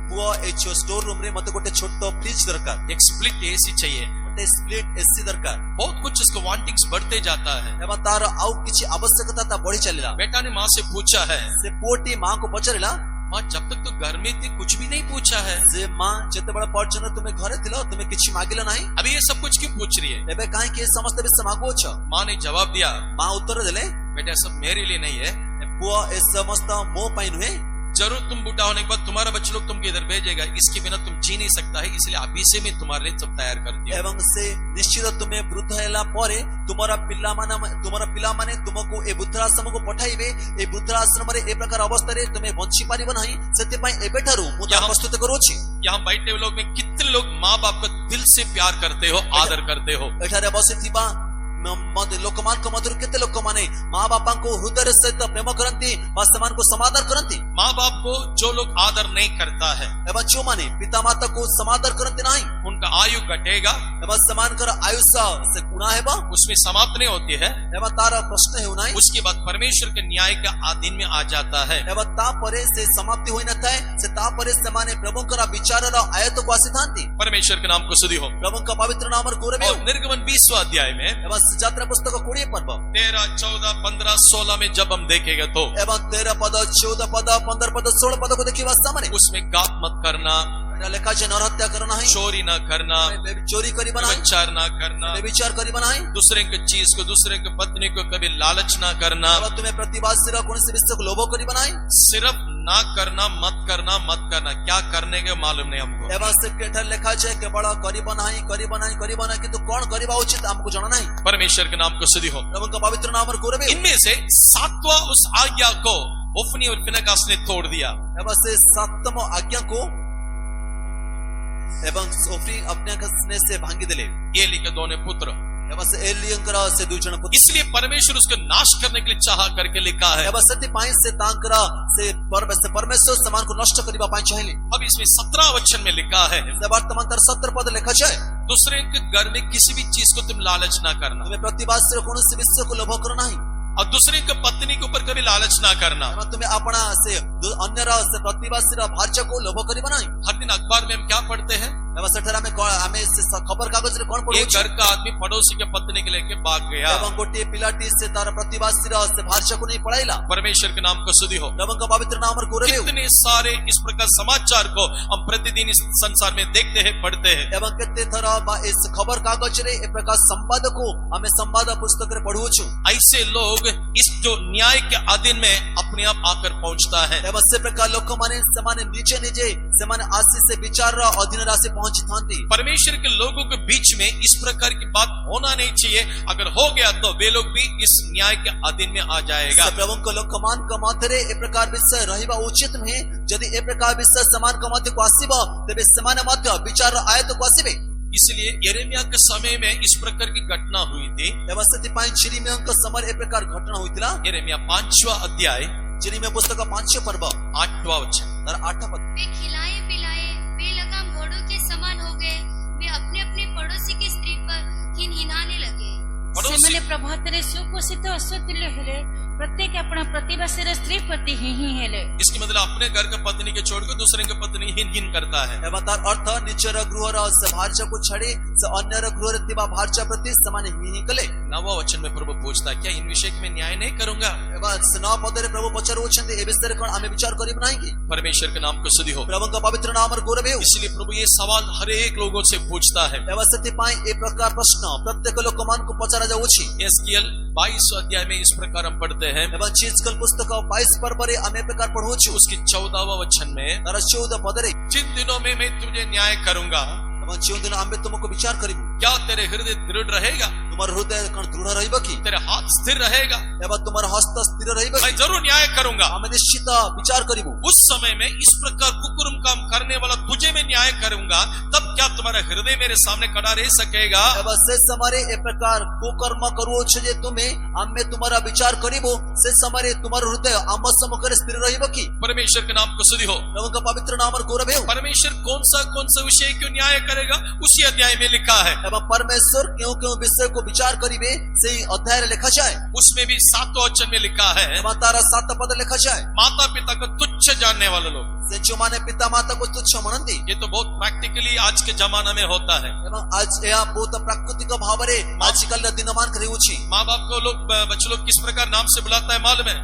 ପୁଅ ଏ ଷ୍ଟୋର ରୁମ ରେ ମତେ ଗୋଟେ ଛୋଟ ଫ୍ରିଜ ଦରକାର, एक स्प्लिट एसी चाहिए। ଗୋଟେ ସ୍ପ୍ଲିଟ ଏସି ଦରକାର। बहुत कुछ इसको वांटिंग्स बढ़ते जाता है। ଏବଂ ତାର ଆଉ କିଛି ଆବଶ୍ୟକତା ତା ବଢି ଚାଲିଲା। बेटा ने माँ से पूछा है, ସେ ପୁଅଟି ମାଙ୍କୁ ପଚାରିଲା, माँ जब तक तू घर में थी कुछ भी नहीं पूछा है, ସେ ମା ଯେତେବେଳେ ପର୍ଯ୍ୟନ୍ତ ତୁମେ ଘରେ ଥିଲ ତୁମେ କିଛି ମାଗିଲ ନାହିଁ, अभी ये सब कुछ क्यों पूछ रही है? ଏବେ କାହିଁକି ଏ ସମସ୍ତ ବିଷୟ ମାଗୁଅଛ? माँ ने जवाब दिया, ମା ଉତ୍ତର ଦେଲେ, बेटा सब मेरे लिए नहीं है, ପୁଅ ଏ ସମସ୍ତ ମୋ ପାଇଁ ନୁହେଁ, जरूर तुम बूढ़ा होने के बाद तुम्हारा बच्चे लोग तुमको इधर भेजेगा, इसके बिना तुम जी नहीं सकता है, इसलिए अभी से मैं तुम्हारे लिए सब तैयार कर दिया। ଏବଂ ସେ ନିଶ୍ଚିତ ତୁମେ ବୃଦ୍ଧ ହେଲା ପରେ ତୁମର ପିଲାମାନେ ତୁମକୁ ଏ ବୃଦ୍ଧାଶ୍ରମକୁ ପଠାଇବେ। ଏ ବୃଦ୍ଧାଶ୍ରମରେ ଏ ପ୍ରକାର ଅବସ୍ଥାରେ ତୁମେ ବଞ୍ଚି ପାରିବ ନାହିଁ, ସେଥିପାଇଁ ଏବେଠାରୁ ମୁଁ ତାହା ପ୍ରସ୍ତୁତ କରୁଅଛି। यहाँ बैठे हुए लोग में कितने लोग माँ बाप का दिल से प्यार करते हो, आदर करते हो? ଏଠାରେ ବସିଥିବା ଲୋକମାନଙ୍କ ମଧ୍ୟରୁ କେତେ ଲୋକମାନେ ମା ବାପାଙ୍କୁ ହୃଦୟ ସହିତ ପ୍ରେମ କରନ୍ତି ବା ସେମାନଙ୍କୁ ସମାଦର କରନ୍ତି? माँ बाप को जो लोग आदर नहीं करता है, ଏବଂ ଯେଉଁମାନେ ପିତାମାତାକୁ ସମାଦର କରନ୍ତି ନାହିଁ उनका आयु घटेगा, ଏବଂ ସେମାନଙ୍କର ଆୟୁଷ ସେ କୁଣା ହେବ उसमें समाप्त नहीं होती है। ଏବଂ ତାର ପ୍ରଶ୍ନ ହେଉନାହିଁ। उसके बाद परमेश्वर के न्याय का आधीन में आ जाता है। ଏବଂ ତାପରେ ସେ ସମାପ୍ତି ହୋଇନଥାଏ, ସେ ତାପରେ ସେମାନେ ପ୍ରଭୁଙ୍କର ବିଚାରର ଆୟତକୁ ଆସିଥାନ୍ତି। परमेश्वर के नाम को स्तुति हो। ପ୍ରଭୁଙ୍କ ପବିତ୍ର ନାମର ଗୌରବ और ହେଉ। निर्गमन 20वां अध्याय में ଏବଂ ଯାତ୍ରା ପୁସ୍ତକ 20 ପର୍ବ 13, 14, 15, 16 में जब हम देखेंगे तो ଏବଂ 13 ପଦ 14 ପଦ 15 ପଦ 16 ପଦକୁ ଦେଖିବା ସମୟରେ उसमें गात मत करना, ଏଟା ଲେଖା ଅଛି ନରହତ୍ୟା କର ନାହିଁ, चोरी ना करना, ଚୋରି କରିବା ନାହିଁ, व्यभिचार ना करना, ବ୍ୟଭିଚାର କରିବା ନାହିଁ, दूसरे की चीज को, दूसरे की पत्नी को कभी लालच ना करना, ଏବଂ ତୁମେ ପ୍ରତିବାସୀର କୌଣସି ବିଷୟକୁ ଲୋଭ କରିବା ନାହିଁ। सिर्फ ना करना, मत करना, मत करना। क्या करने के मालूम नहीं हमको। ଏବଂ ସେ ଏଠାରେ ଲେଖା ଅଛି କେବଳ କରିବ ନାହିଁ, କରିବ ନାହିଁ, କରିବ ନାହିଁ, କିନ୍ତୁ କଣ କରିବା ଉଚିତ ଆମକୁ ଜଣା ନାହିଁ। परमेश्वर के नाम को स्तुति हो। ପ୍ରଭୁଙ୍କ ପବିତ୍ର ନାମର ଗୌରବ ହେଉ। इनमें से 7वां उस आज्ञा को ओफनी और फिनगास ने तोड़ दिया। ଏବଂ ସେ 7ମ ଆଜ୍ଞାକୁ ଏବଂ ଓଫ୍ନି ଅଫ୍ନିହାସ ସେ ଭାଙ୍ଗିଦେଲେ। एली के दोनों पुत्र। ଏବଂ ସେ ଏଲିଙ୍କର ସେ ଦୁଇ ଜଣ ପୁତ୍ର। इसलिए परमेश्वर उसको नाश करने के लिए चाह करके लिखा है। ଏବଂ ସେଥିପାଇଁ ସେ ତାଙ୍କର ସେ ପରମେଶ୍ୱର ସେମାନଙ୍କୁ ନଷ୍ଟ କରିବା ପାଇଁ ଚାହିଁଲେ। अब इसमें 17 वचन में लिखा है, ସେ ବର୍ତ୍ତମାନ ତାର 17 ପଦ ଲେଖାଯାଏ, दूसरे के घर में किसी भी चीज को तुम लालच ना करना, ତୁମେ ପ୍ରତିବାସୀର କୌଣସି ବିଷୟକୁ ଲୋଭ କର ନାହିଁ। और दूसरे के पत्नी के ऊपर कभी लालच ना करना। ଏବଂ ତୁମେ ଆପଣା ସେ ଅନ୍ୟର ସେ ପ୍ରତିବାସୀର ଭାର୍ଯ୍ୟକୁ ଲୋଭ କରିବ ନାହିଁ। हर दिन अखबार में हम क्या पढ़ते हैं? ଏବଂ ସେଠାରେ ଆମେ ସେ ଖବର କାଗଜରେ କଣ एक ପଢୁଛୁ? घर का आदमी पड़ोसी के पत्नी के लेके भाग गया। ଏବଂ ଗୋଟିଏ ପିଲାଟି ସେ ତାର ପ୍ରତିବାସୀର ସେ ଭାର୍ଯ୍ୟକୁ ନେଇ ପଳାଇଲା। परमेश्वर के नाम को स्तुति हो। ପ୍ରଭୁଙ୍କ ପବିତ୍ର ନାମର ଗୌରବ ହେଉ। कितने सारे इस प्रकार समाचार को हम प्रतिदिन इस संसार में देखते हैं, पढ़ते हैं। ଏବଂ କେତେ ଥର ବା ଏ ଖବର କାଗଜରେ ଏ ପ୍ରକାର ସମ୍ବାଦକୁ ଆମେ ସମ୍ବାଦ ପୁସ୍ତକରେ ପଢୁଛୁ। ऐसे लोग इस जो न्याय के अधीन में अपने आप आकर पहुंचता है। ଏବଂ ସେ ପ୍ରକାର ଲୋକମାନେ ସେମାନେ ନିଜେ ନିଜେ ସେମାନେ ଆସି ସେ ବିଚାରର ଅଧୀନରେ ଆସି ପହଞ୍ଚିଥାନ୍ତି। परमेश्वर के लोगों के बीच में इस प्रकार की बात होना नहीं चाहिए। अगर हो गया तो वे लोग भी इस न्याय के अधीन में आ जाएगा। ସେ ପ୍ରଭୁଙ୍କ ଲୋକମାନଙ୍କ ମଧ୍ୟରେ ଏ ପ୍ରକାର ବିଷୟ ରହିବା ଉଚିତ ନୁହେଁ। ଯଦି ଏ ପ୍ରକାର ବିଷୟ ସେମାନଙ୍କ ମଧ୍ୟକୁ ଆସିବ ତେବେ ସେମାନେ ମଧ୍ୟ ବିଚାରର ଆୟତକୁ ଆସିବେ। इसलिए यिर्मयाह के समय में इस प्रकार की घटना हुई थी। ଏବଂ ସେଥିପାଇଁ ଚିରିମିୟଙ୍କ ସମୟରେ ଏ ପ୍ରକାର ଘଟଣା ହୋଇଥିଲା। यिर्मयाह 5वां अध्याय ଚିରିମିୟ पुस्तक 5 पर्व 8वां वचन। ତାର 8 ପଦ। वे खिलाए पिलाए बेलगाम घोड़ों के समान हो गए, वे अपने अपने पड़ोसी की स्त्री पर हिनहिनाने लगे। ସେମାନେ ପ୍ରଭାତରେ ସୁପୋଷିତ ଅଶ୍ୱତୁଲ୍ୟ ହେଲେ, प्रत्येक अपना प्रतिवासीर स्त्री प्रति ही हेले। इसकी मतलब अपने घर का पत्नी के छोड़कर दूसरे के पत्नी हिन हिन करता है। एवं तार अर्थ निजर गृहर से भार्य को छाड़ी से अन्यर गृहरे थिबा भार्य प्रति समान हिन कले। 9वां वचन में प्रभु पूछता है, क्या इन विषय में न्याय नहीं करूंगा? एवं 9 पदरे प्रभु पचारुछन्ते ए विषय कोन आमे विचार करिब नाही कि? परमेश्वर के नाम को स्तुति हो। प्रभु का पवित्र नाम और गौरव हो। इसलिए प्रभु ये सवाल हर एक लोगों से पूछता है। एवं सत्य पाई ए प्रकार प्रश्न प्रत्येक लोकमान को पचारा जाउछि। एस्कियल 22 अध्याय में इस प्रकार हम पढ़ते हैं। एवं चीजकल पुस्तक 22 पर्वरे आमे प्रकार पढुछु। उसकी 14वां वचन में, तर 14 पदरे, जिन दिनों में मैं तुझे न्याय करूंगा, एवं 14 दिन आमे तुमको विचार करिबु, क्या तेरे हृदय दृढ़ रहेगा? तुमार हृदय कण दृढ़ रहिब कि तेरा हाथ स्थिर रहेगा, एवं तुमार हस्त स्थिर रहिब मैं कि जरूर न्याय करूंगा। आमे निश्चित विचार करिबु। उस समय में इस प्रकार कुकुरुम काम करने वाला तुझे मैं न्याय करूंगा, तब क्या तुम्हारा हृदय मेरे सामने खड़ा रह सकेगा? एवं से समारे ए प्रकार कुकर्म करूओ छ जे तुमे आमे तुम्हारा विचार करिबो, से समारे तुमार हृदय आम सम्मुख स्थिर रहिब कि? परमेश्वर के नाम को स्तुति हो। प्रभु का पवित्र नाम गौरव हो। परमेश्वर कौन सा विषय क्यों न्याय करेगा, उसी अध्याय में लिखा है। एवं परमेश्वर क्यों क्यों विषय को विचार करिबे से अध्याय रे लिखा जाए। उसमें भी 7 वचन में लिखा है, एवं तारा 7 पद लिखा जाए। माता पिता को तुच्छ जानने वाले लोग। से जो माने पिता माता को तुच्छ मनंती। ये तो बहुत प्रैक्टिकली आज के जमाना में होता है। एवं आज यह बहुत प्राकृतिक भाव रे आजकल दिनमान करे उची। माँ बाप को लोग बच्चे लोग किस प्रकार नाम से बुलाता है मालूम है?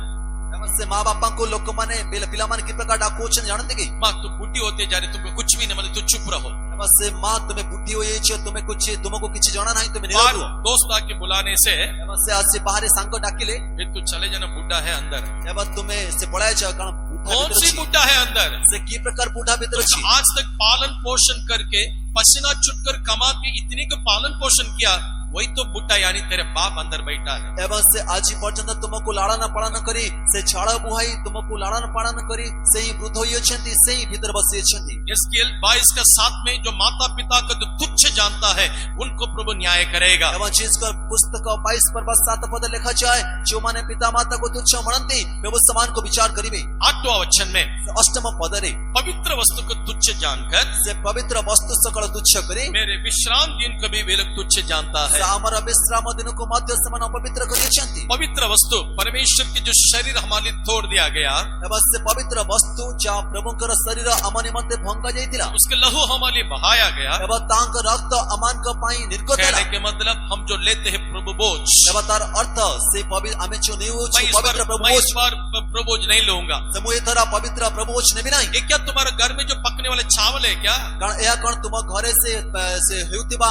से माँ बापा को लोग माने पिला माने की प्रकार डाकोचन जानते की? माँ तुम बुढ़ी होते जा रही, तुमको कुछ भी नहीं मतलब, तू चुप रहो। से माँ तुम्हें बुद्धि हुई छे, तुम्हें कुछ तुमको किसी जाना नहीं, तुम्हें बाहर निरोग हो। दोस्त आके बुलाने से से आज से बाहर सांग डाकिले फिर तू चले जाना, बुढ़ा है अंदर। एवं तुम्हें से पढ़ाया जा कारण कौन सी बुढ़ा है अंदर? से की प्रकार बूढ़ा भीतर छी। आज तक पालन पोषण करके पसीना छुटकर कमा के इतने को पालन पोषण किया, वही तो बुढ़ा यानी तेरे बाप अंदर बैठा है। एवं से आज पर्यंत तुमको लाड़न पालन करी से झाड़ बुहाई तुमको लाड़न पालन करी से ही वृद्ध होई अछंती, से ही भीतर बसी अछंती। यस्केल 22 का 7 में जो माता पिता को जो तुच्छ जानता है उनको प्रभु न्याय करेगा। एवं चीज का पुस्तक 22 पर 7 पद लिखा जाए, जो माने पिता माता को तुच्छ मनंती प्रभु समान को विचार करिबे। 8वां वचन में अष्टम पद रे पवित्र वस्तु को तुच्छ जानकर से पवित्र वस्तु सकल तुच्छ करी मेरे विश्राम दिन को भी वे लोग तुच्छ जानता है। हमारा विश्राम दिन को मध्य समान पवित्र करियछंती। पवित्र वस्तु परमेश्वर के जो शरीर हमारे तोड़ दिया गया, एवं से पवित्र वस्तु जहाँ प्रभुकर शरीर अम निमंते भंगा जाइतिला, उसके लहू हमारे बहाया गया। एवं तांक रक्त अमान का पाई निर्गत होला। कहने के मतलब हम जो लेते हैं प्रभु बोझ, एवं तार अर्थ से पवित्र आमे जो नहीं हो मैं पवित्र प्रभु इस बार प्रभु बोझ नहीं लूंगा। समूह थरा पवित्र प्रभु ने भी नहीं। ये क्या तुम्हारे घर में जो पकने वाले चावल है क्या? कारण यह कौन तुम घरे से हेउतिबा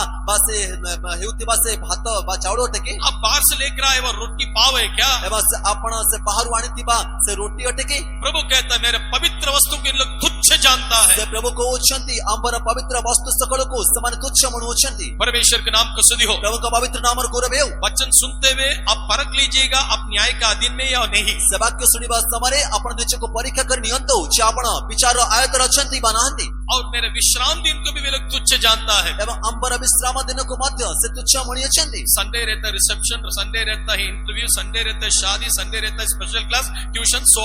से भात बा चावल टेकी आप बाहर से लेकर आए वो रोटी पाव है क्या? एवं से आपण से बाहर आनीतिबा से रोटी अटेकी। प्रभु कहता है मेरे पवित्र वस्तु के लोग तुच्छ जानता है। से प्रभु को उच्चंती अंबर पवित्र वस्तु सकल को समान तुच्छ मनु उच्चंती। परमेश्वर के नाम को स्तुति हो। प्रभु का पवित्र नाम और गौरव हो। वचन सुनते हुए आप परख लीजिएगा आप न्याय का अधीन में या नहीं। से वाक्य सुनिबा समरे आपण निज को परीक्षा कर नियंतो जे आपण विचार आयत रचंती बनाहंती। और मेरे विश्राम दिन को भी वे लोग तुच्छ जानता है। एवं अंबर विश्राम दिन को मध्य से तुच्छ मणि अछंती। संडे रहता है रिसेप्शन, संडे रहता है इंटरव्यू, संडे रहता है शादी, संडे रहता है स्पेशल क्लास, ट्यूशन, सो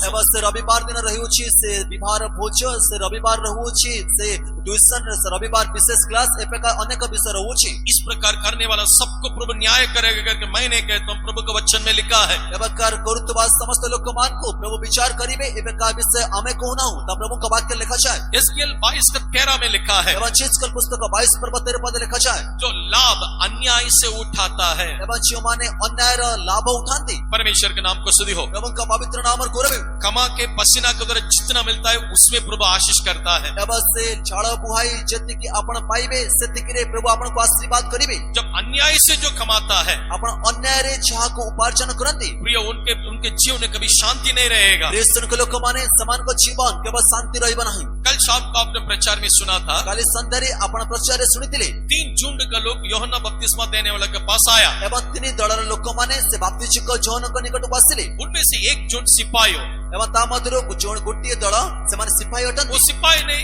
एवं से रविवार दिन रहुछि से विवाह भोज, से रविवार रहुछि से ट्यूशन, से रविवार विशेष क्लास, ए प्रकार अनेक विषय रहुछि। इस प्रकार करने वाला सबको प्रभु न्याय करेगा करके मैं नहीं कहता हूं, प्रभु के वचन में लिखा है। एवं कर गुरुत्वाद समस्त लोग मान को प्रभु विचार करिबे ए प्रकार विषय आमे को ना हो ता प्रभु का वाक्य लिखा जाए। यस्केल 22 का 13 में लिखा है, एवं चीज पुस्तक 22 पर 13 पद लिखा जाए, जो लाभ अन्याय से उठाता है एवं जो माने अन्याय रा लाभ उठाती। परमेश्वर के नाम को स्तुति हो। प्रभु का पवित्र नाम और गौरव। कमा के पसीना के द्वारा जितना मिलता है उसमें प्रभु आशीष करता है। एवं से झाड़ बुहाई जति की आपण पाइबे सेतिकरे प्रभु आपण को आशीर्वाद करिबे। जब अन्याय से जो कमाता है आपण अन्याय रे जहा को उपार्जन करंती प्रिय उनके जीवन में कभी शांति नहीं रहेगा। क्रिश्चियन के लोग माने समान को जीवन केवल शांति रहिबा नहीं। कल शाम को आपने प्रचार में सुना था, काली संध्यारे आपण प्रचार सुनितिले 3 झुंड का लोग यूहन्ना बपतिस्मा देने वाला के पास आया। एवं तीन दलर लोक माने से बाप्तिस्म को जोहन को निकट उपस्थिले। उनमें से एक झुंड सिपाहियों, एवं ता मधुरो जोन गोटिए दल से माने सिपाही अटन। वो सिपाही ने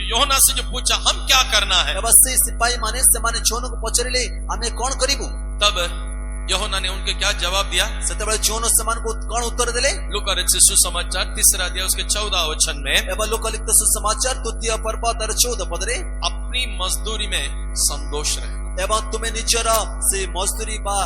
यूहन्ना से जो पूछा हम क्या करना है, एवं से सिपाही माने से माने जोन को पचरिले हमें कौन करिबु। तब यूहन्ना ने उनके क्या जवाब दिया? सेतबे जोन समान को कौन उत्तर दिले? लूका रचित सुसमाचार 3 अध्याय उसके 14 वचन में, एवं लूका लिखित सुसमाचार 2 पर्व 14 पद रे अपनी मजदूरी में संतोष रहे। एवं तुम्हें निजर से मजदूरी बा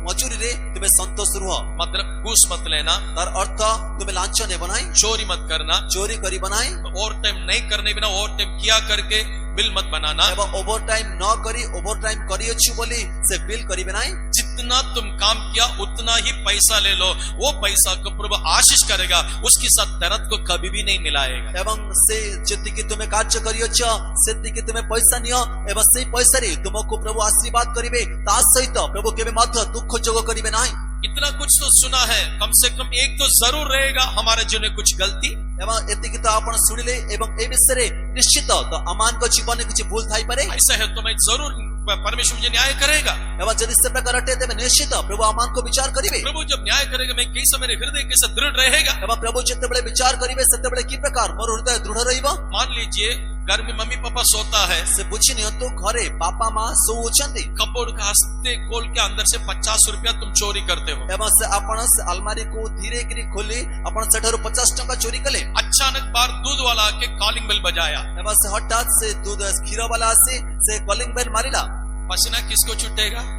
मजूरी रे तुम्हें संतोष रुह। मतलब घूस मत लेना, तार अर्थ तुम्हें लांछन ने बनाई, चोरी मत करना, चोरी करी बनाई, ओवर टाइम नहीं करने बिना ओवर टाइम किया करके बिल मत बनाना, एवं ओवर टाइम न करी ओवर टाइम करी अच्छी बोली से बिल करी बनाई। जितना तुम काम किया उतना ही पैसा ले लो, वो पैसा को प्रभु आशीष करेगा, उसके साथ दर्द को कभी भी नहीं मिलाएगा। एवं से जितनी की तुम्हें कार्य करियो छ सेती की तुम्हें पैसा नियो, एवं से पैसा रे तुमको प्रभु आशीर्वाद करिवे, ता सहित प्रभु केबे मात्र दुख जोग करिवे नाही। इतना कुछ तो सुना है, कम से कम एक तो जरूर रहेगा हमारे जीवन में कुछ गलती। एवं एतिकी तो आपण सुनिले एवं ए विषय रे निश्चित तो अमान को जीवन में कुछ भूल थाई पारे। ऐसा है तो मैं जरूर परमेश्वर मुझे न्याय करेगा। एवं जदि से प्रकार अटे तेबे निश्चित प्रभु आमान को विचार करिवे प्रभु जब न्याय करेगा मैं कैसे मेरे हृदय कैसे दृढ़ रहेगा। एवं प्रभु जेतेबेले विचार करिवे सेतेबेले की प्रकार मोर हृदय दृढ़ रहिबो। मान लीजिए घर में मम्मी पापा सोता है, से बुझी नियंतु घरे पापा मां सोउछंती कपबोर्ड का हस्ते खोल के अंदर से 50 रुपया तुम चोरी करते हो। एवं से आपण से अलमारी को धीरे गिरी खोली आपण सेठारु 50 टका चोरी कले। अचानक बार दूध वाला आके कॉलिंग बेल बजाया, एवं से हठात से दूध खीर वाला आसी से कॉलिंग बेल मारिला। पसीना किसको छूटेगा?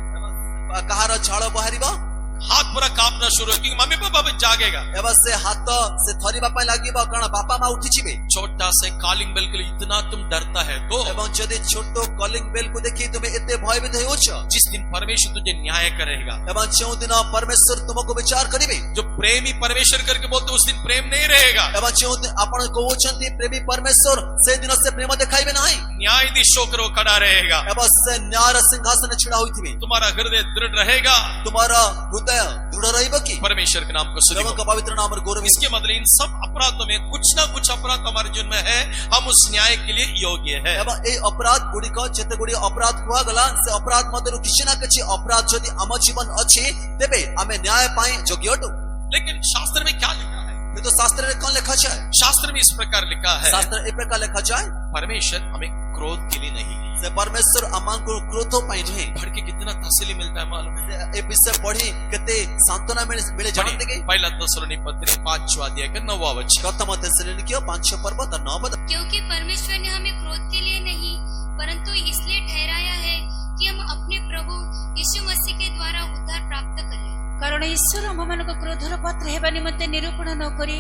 कहार झाड़ बहारिबा, हाथ पूरा कांपना शुरू हो क्योंकि मम्मी पापा भी जागेगा। एवं से हाथ से थरीबा पय लागिबा कारण बापा मां उठी छिबे। छोटा से कॉलिंग बेल के लिए इतना तुम डरता है तो एवं जदि छोटो कॉलिंग बेल को देखि तुमे एते भयभीत होउछ। जिस दिन परमेश्वर तुझे न्याय करेगा, एवं जो दिन परमेश्वर तुमको विचार करिवे, जो प्रेमी परमेश्वर करके बोलते उस दिन प्रेम नहीं रहेगा। एवं जो आपण कहउछंती प्रेमी परमेश्वर से दिन से प्रेम देखाइबे नाही। न्यायाधीश होकर वो खड़ा रहेगा, एवं से न्याय सिंहासन छिड़ा होइथिबे। तुम्हारा हृदय दृढ़ रहेगा। तुम्हारा हृदय दृढ़ रहिबो की परमेश्वर के नाम को स्तुति एवं हो। का पवित्र नाम और गौरव। इसके मतलब इन सब अपराधों में कुछ ना कुछ अपराध हमारे जीवन में है, हम उस न्याय के लिए योग्य है। एवं ए अपराध गुडी को जेते गुडी अपराध कुआ गला से अपराध मधुर किछि ना किछि अपराध जदि हम जीवन अछि तेबे हमें न्याय पाए योग्य अटु। लेकिन शास्त्र में क्या लिखा है? ये तो शास्त्र में कौन लिखा जाए? शास्त्र में इस प्रकार लिखा है, शास्त्र ए प्रकार लिखा जाए, परमेश्वर हमें क्रोध के लिए नहीं से परमेश्वर अमान को क्रोधो पाई नहीं। पढ़ के कितना तसल्ली मिलता है मालूम है? ए विषय पढ़ी केते सांत्वना मिले जानते के। पहला थिस्सलुनीकी पत्री 5वां अध्याय का 9वां वचन। प्रथम थिस्सलुनीकी 5 पर्वत 9 पद। क्योंकि परमेश्वर ने हमें क्रोध के लिए नहीं परंतु इसलिए ठहराया है कि हम अपने प्रभु यीशु मसीह के द्वारा उद्धार प्राप्त करें। कारण ईश्वर आमମାନଙ୍କୁ କ୍ରୋଧର ପାତ୍ର ହେବା ନିମନ୍ତେ ନିରୂପଣ ନ କରି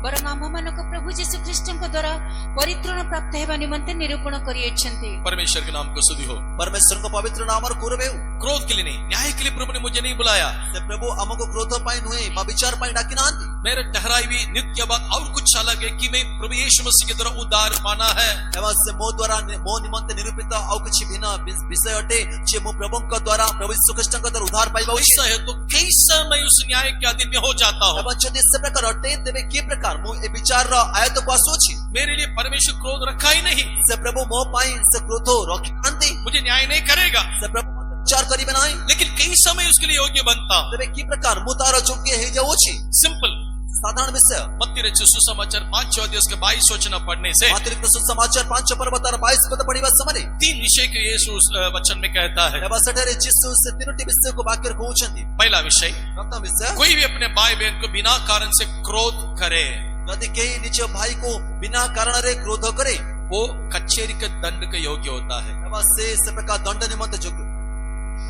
ବରଂ ଆମମାନଙ୍କ ପ୍ରଭୁ ଯୀଶୁ ଖ୍ରୀଷ୍ଟଙ୍କ ଦ୍ୱାରା ପରିତ୍ରାଣ ପ୍ରାପ୍ତ ହେବା ନିମନ୍ତେ ନିରୂପଣ କରିଅଛନ୍ତି। परमेश्वर के नाम को स्तुति हो। परमेश्वर को पवित्र नाम और गौरव। क्रोध के लिए नहीं, न्याय के लिए प्रभु ने मुझे नहीं बुलाया। से प्रभु हमको क्रोध पाई नहीं बा विचार पाई डाकी नांती। मेरे ठहराई हुई नित्य बात और कुछ अलग है कि मैं प्रभु यीशु मसीह के द्वारा उद्धार पाना है। एवं से मो द्वारा मो निमंते निरूपित और कुछ भिन्न विषय अटे जे मो प्रभुଙ୍କ द्वारा प्रभु यीशु ख्रीष्टଙ୍କ द्वारा उद्धार पाइबा ऐसा है तो कैसा मैं उस न्याय के अधीन में हो जाता हूँ? एवं जदि से प्रकार अटे तेबे के प्रकार मो ए विचार रो आयत को आसोछि। मेरे लिए परमेश्वर क्रोध रखा ही नहीं, से प्रभु मो पाई से क्रोधो रखि नांती। मुझे न्याय नहीं करेगा, से प्रभु विचार करिबे नाही। लेकिन कैसा मैं उसके लिए योग्य बनता हूँ? तेबे की प्रकार मो तारो योग्य हे जाउछि। सिंपल साधारण विषय मत्ती रचित सुसमाचार 5वां अध्याय उसके 22 वचन पढ़ने से अतिरिक्त सुसमाचार 5 पर्वत 22 पद पढ़िबा समय 3 विषय के यीशु उस वचन में कहता है। एवं सठरे यीशु से तीनोटी विषय को वाक्य कहउछंती। पहला विषय, प्रथम विषय, कोई भी अपने भाई बहन को बिना कारण से क्रोध करे, यदि केही निज भाई को बिना कारण रे क्रोध करे वो कचेरी के दंड के योग्य होता है। एवं से प्रकार दंड निमंत योग्य,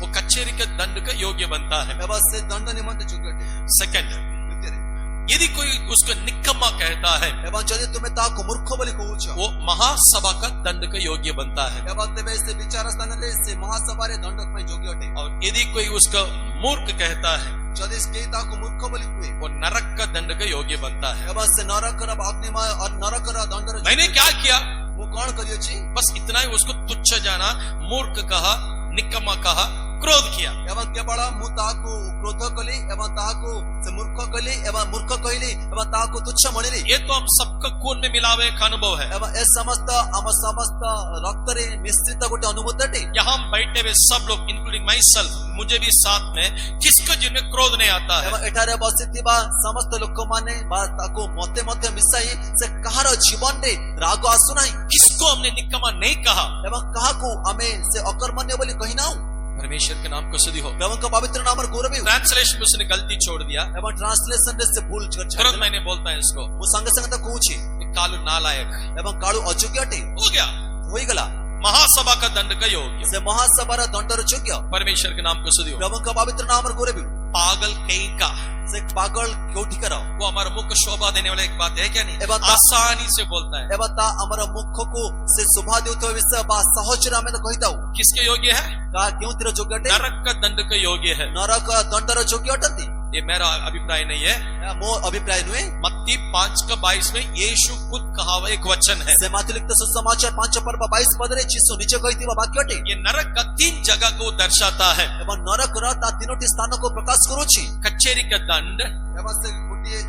वो कचेरी के दंड का योग्य बनता है। एवं से दंड निमंत योग्य। सेकंड, यदि कोई उसको निकम्मा कहता है एवं जदि तुमे ताको मूर्ख बोली कहउछ वो महासभा का दंड का योग्य बनता है। एवं तेबे से विचार स्थान रे से महासभा रे दंड में योग्य अटे। और यदि कोई उसका मूर्ख कहता है जदि के ताको मूर्ख बोली कुए वो नरक का दंड का योग्य बनता है। एवं से नरक रा अग्निमय और नरक रा दंड रे मैंने क्या किया? मु कोन करियो छी? बस इतना ही उसको तुच्छ जाना, मूर्ख कहा, निकम्मा कहा, क्रोध किया। एवं केवल मु ताको क्रोध कली एवं ताको से मूर्ख कली एवं मूर्ख कहली एवं ताको तुच्छ मणिली। ये तो हम सबका खून में मिलावे एक अनुभव है। एवं ए समस्त रक्त रे मिश्रित गोटे अनुभूति अटे। यहाँ बैठे हुए सब लोग इंक्लूडिंग माई सेल्फ, मुझे भी साथ में, किसको जिन्हें क्रोध नहीं आता है? एवं एठारे बसिथिबा समस्त लोक माने बा ताको मते मते मिसाई से कहार जीवन रे राग आसु नाही। किसको हमने निकम्मा नहीं कहा एवं काहाको हमें से अकर्मण्य बोली कहि नाउ। परमेश्वर के नाम को स्तुति हो। प्रभु का पवित्र नाम और गौरव। ट्रांसलेशन में उसने गलती छोड़ दिया, एवं ट्रांसलेशन रे से भूल कर तुरंत मैंने बोलता है इसको, वो संग संग तो कहूची कालू नालायक एवं काळू अयोग्य अटे। हो गया, होई गला महासभा का दंड का योग्य। से महासभा रा दंड रे योग्य। परमेश्वर के नाम को स्तुति हो। प्रभु का पवित्र नाम और गौरव। पागल कहीं का से पागल कोठी करो वो हमारा मुख शोभा देने वाला एक बात है क्या नहीं? एवं आसानी से बोलता है। एवं ता हमारा मुख को से शोभा देउतो विषय बा सहज रा में तो कहिताऊ। किसके योग्य है? का क्यों तेरा योग्य अटे? नरक का दंड का योग्य है। नरक दंड रा योग्य अटंती। ये मेरा अभिप्राय नहीं है, मो अभिप्राय नुए। मत्ती 5:22 में यीशु खुद कहा हुआ एक वचन है। से माथि लिखित सुसमाचार 5:22 पद रे यीशु नीचे कहितिबा वाक्य अटे। ये नरक का 3 जगह को दर्शाता है। एवं नरक रा ता तीनोटी स्थान को प्रकाश करूची। कचेरी का दंड, एवं से गोटिए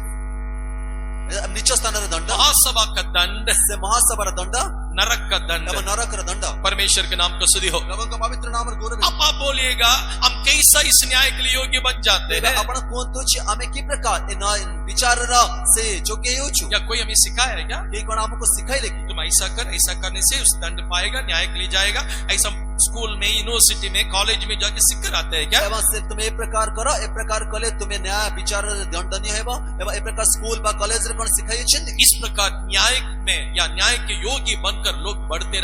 नीच स्थान रे दंड, महासभा का दंड, से महासभा रा दंड, नरक का दंड। एवं नरकर दंड परमेश्वर के नाम को स्तुति हो। प्रभुଙ୍କ पवित्र नाम गौरव अब आप बोलिएगा हम कैसा इस न्याय के लिए योग्य बन जाते हैं? आपण कोणतो छि आमे की प्रकार ए विचारर से योग्य होछु या कोई हमें सिखाया है क्या? के कोण हमको सिखाइले कि तुम ऐसा कर, ऐसा करने से उस दंड पाएगा, न्याय के लिए जाएगा। ऐसा स्कूल में, यूनिवर्सिटी में, कॉलेज में जाके सीख कर आते हैं क्या? एवं से तुम ए प्रकार करो, ए प्रकार कले तुम्हें न्याय विचार दंडनीय हेबो एवं ए प्रकार स्कूल बा कॉलेज रे कोन सिखाइ छथि। इस प्रकार न्याय में या न्याय के योग्य बनकर लोग बढ़ते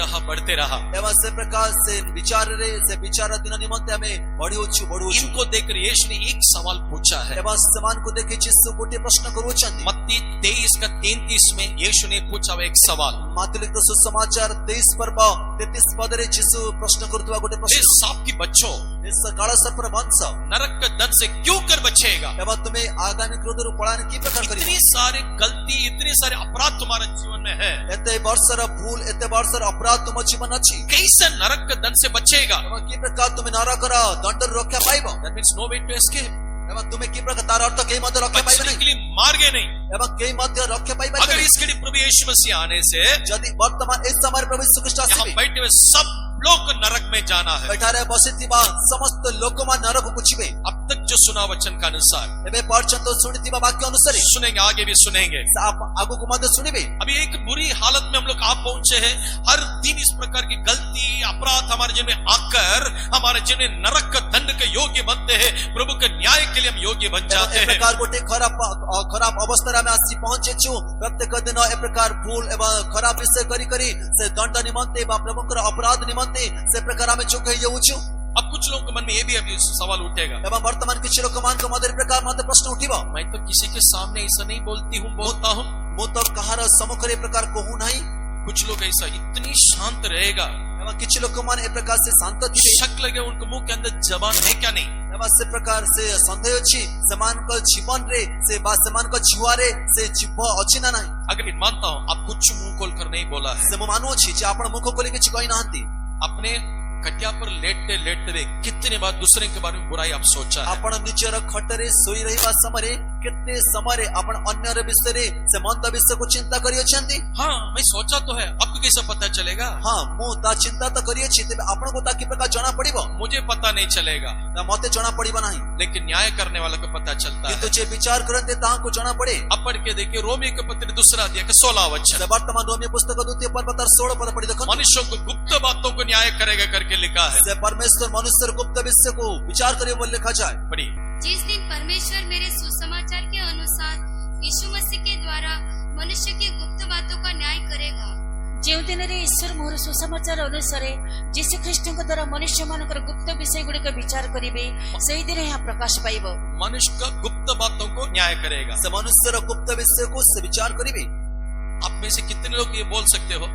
रहा। एवं से प्रकार से विचार दिन निमंते हमें बढ़ियोछु। इनको देखकर यीशु ने एक सवाल पूछा है। एवं समान को देखे यीशु गोटे प्रश्न करूछथि। मत्ती 23 का 33 में यीशु ने पूछा हुआ एक सवाल। मत्ती लिखित सुसमाचार 23 पर्व 33 पद रे यीशु प्रश्न करतुवा गोटे ये प्रश्न। सांप की बच्चों, इस काला सर्प वंश नरक के दंड से क्यों कर बचेगा? एवं तुम्हें आगामी क्रोध रू पलायन की प्रकार करी। इतनी सारे गलती, इतने सारे अपराध तुम्हारे जीवन में है, एते वर्षर भूल, एते वर्षर अपराध तुम जीवन अछि। कैसे नरक के दंड से बचेगा? एवं की प्रकार तुम्हें नरकर दंड रक्षा पाइबो। That means no way to escape। एवं तुम्हें की प्रकार तार अर्थ के मध्य रक्षा पाइबो बचने नहीं के लिए मार्ग नहीं। एवं के मध्य रक्षा पाइबो। अगर इसके लिए प्रभु यीशु मसीह आने से यदि वर्तमान इस समय प्रभु यीशु ख्रीष्ट यहाँ आसीबे बैठे हुए सब लोग को नरक में जाना है। बैठारे बसिथिबा समस्त लोकमा नरक पुछिबे। अब तक जो सुना वचन का अनुसार एबे पर्यंत सुनिथिबा वाक्य अनुसार सुनेंगे, आगे भी सुनेंगे। आप आगु को मध्य सुनिबे। अभी एक बुरी हालत में हम लोग आप पहुंचे हैं। हर दिन इस प्रकार की गलती, अपराध हमारे जीवन में आकर हमारे जीवन में नरक का दंड के योग्य बनते हैं। प्रभु के न्याय के लिए हम योग्य बन जाते ए हैं। प्रकार गोटे खराब अवस्था रे आसी पहुंचे छु। प्रत्येक दिन ए प्रकार भूल एवं खराब विषय करी से दंड निमंते बा प्रभुकर अपराध निमंते से प्रकार हमें चुक हेउछु। अब कुछ लोगों के मन में ये भी अभी सवाल उठेगा, एवं वर्तमान किछि लोक मान को मधुर प्रकार मत प्रश्न उठिबो। मैं तो किसी के सामने ऐसा नहीं बोलता हूँ। मो तो कहार सम्मुख रे प्रकार कहू नहीं। कुछ लोग ऐसा इतनी शांत रहेगा, एवं किछि लोक मान ए प्रकार से शांत थिबे। शक लगे उनके मुंह के अंदर जबान है क्या नहीं। एवं से प्रकार से संदेह अछि समान को जीवन रे से बा समान को छुआरे से जीव अछि ना नहीं। अगर मानता हूँ आप कुछ मुंह खोल कर नहीं बोला है। से मो मानु अछि जे आपण मुख खोली किछि कहि नाहंती। अपने खटिया पर लेटते कितने बार दूसरे के बारे में बुराई आप सोचा है? आपण निजर खटरे सोई रहिबा समय कितने समय आपण अन्य रे विषय रे से मंत विषय को चिंता करी अछंती। हाँ, मैं सोचा तो है, आपको कैसे पता चलेगा? हाँ, मो ता चिंता तो करी अछि तबे आपण को ताकि प्रकार जना पड़िबो। मुझे पता नहीं चलेगा, ता मते जना पड़िबो नहीं, लेकिन न्याय करने वाले को पता चलता है। किंतु जे विचार करते ता को जना पड़े। अब पढ़ के देखिए रोमी के पत्र 2 अध्याय के 16 वचन। वर्तमान रोमी पुस्तक 2 पर्व 16 पद पढ़ी देखो। मनुष्यों को गुप्त बातों को न्याय करेगा करके लिखा है। से परमेश्वर मनुष्य गुप्त विषय को विचार करे बोल लिखा जाए। पढ़ी। जिस दिन परमेश्वर मेरे सुसमाचार के अनुसार यीशु मसीह के द्वारा मनुष्य की गुप्त बातों का न्याय करेगा। ଯେଉଁ ଦିନରେ ଈଶ୍ୱର ମୋର ସୁସମାଚାର ଅନୁସାରେ ଯୀଶୁ ଖ୍ରୀଷ୍ଟଙ୍କ ଦ୍ୱାରା ମନୁଷ୍ୟ ମାନଙ୍କର ଗୁପ୍ତ ବିଷୟ ଗୁଡିକ ବିଚାର କରିବେ, ସେହି ଦିନ ଏହା ପ୍ରକାଶ ପାଇବ। मनुष्य का गुप्त बातों को न्याय करेगा। से मनुष्य गुप्त विषय को से विचार करिवे। आप में से कितने लोग ये बोल सकते हो?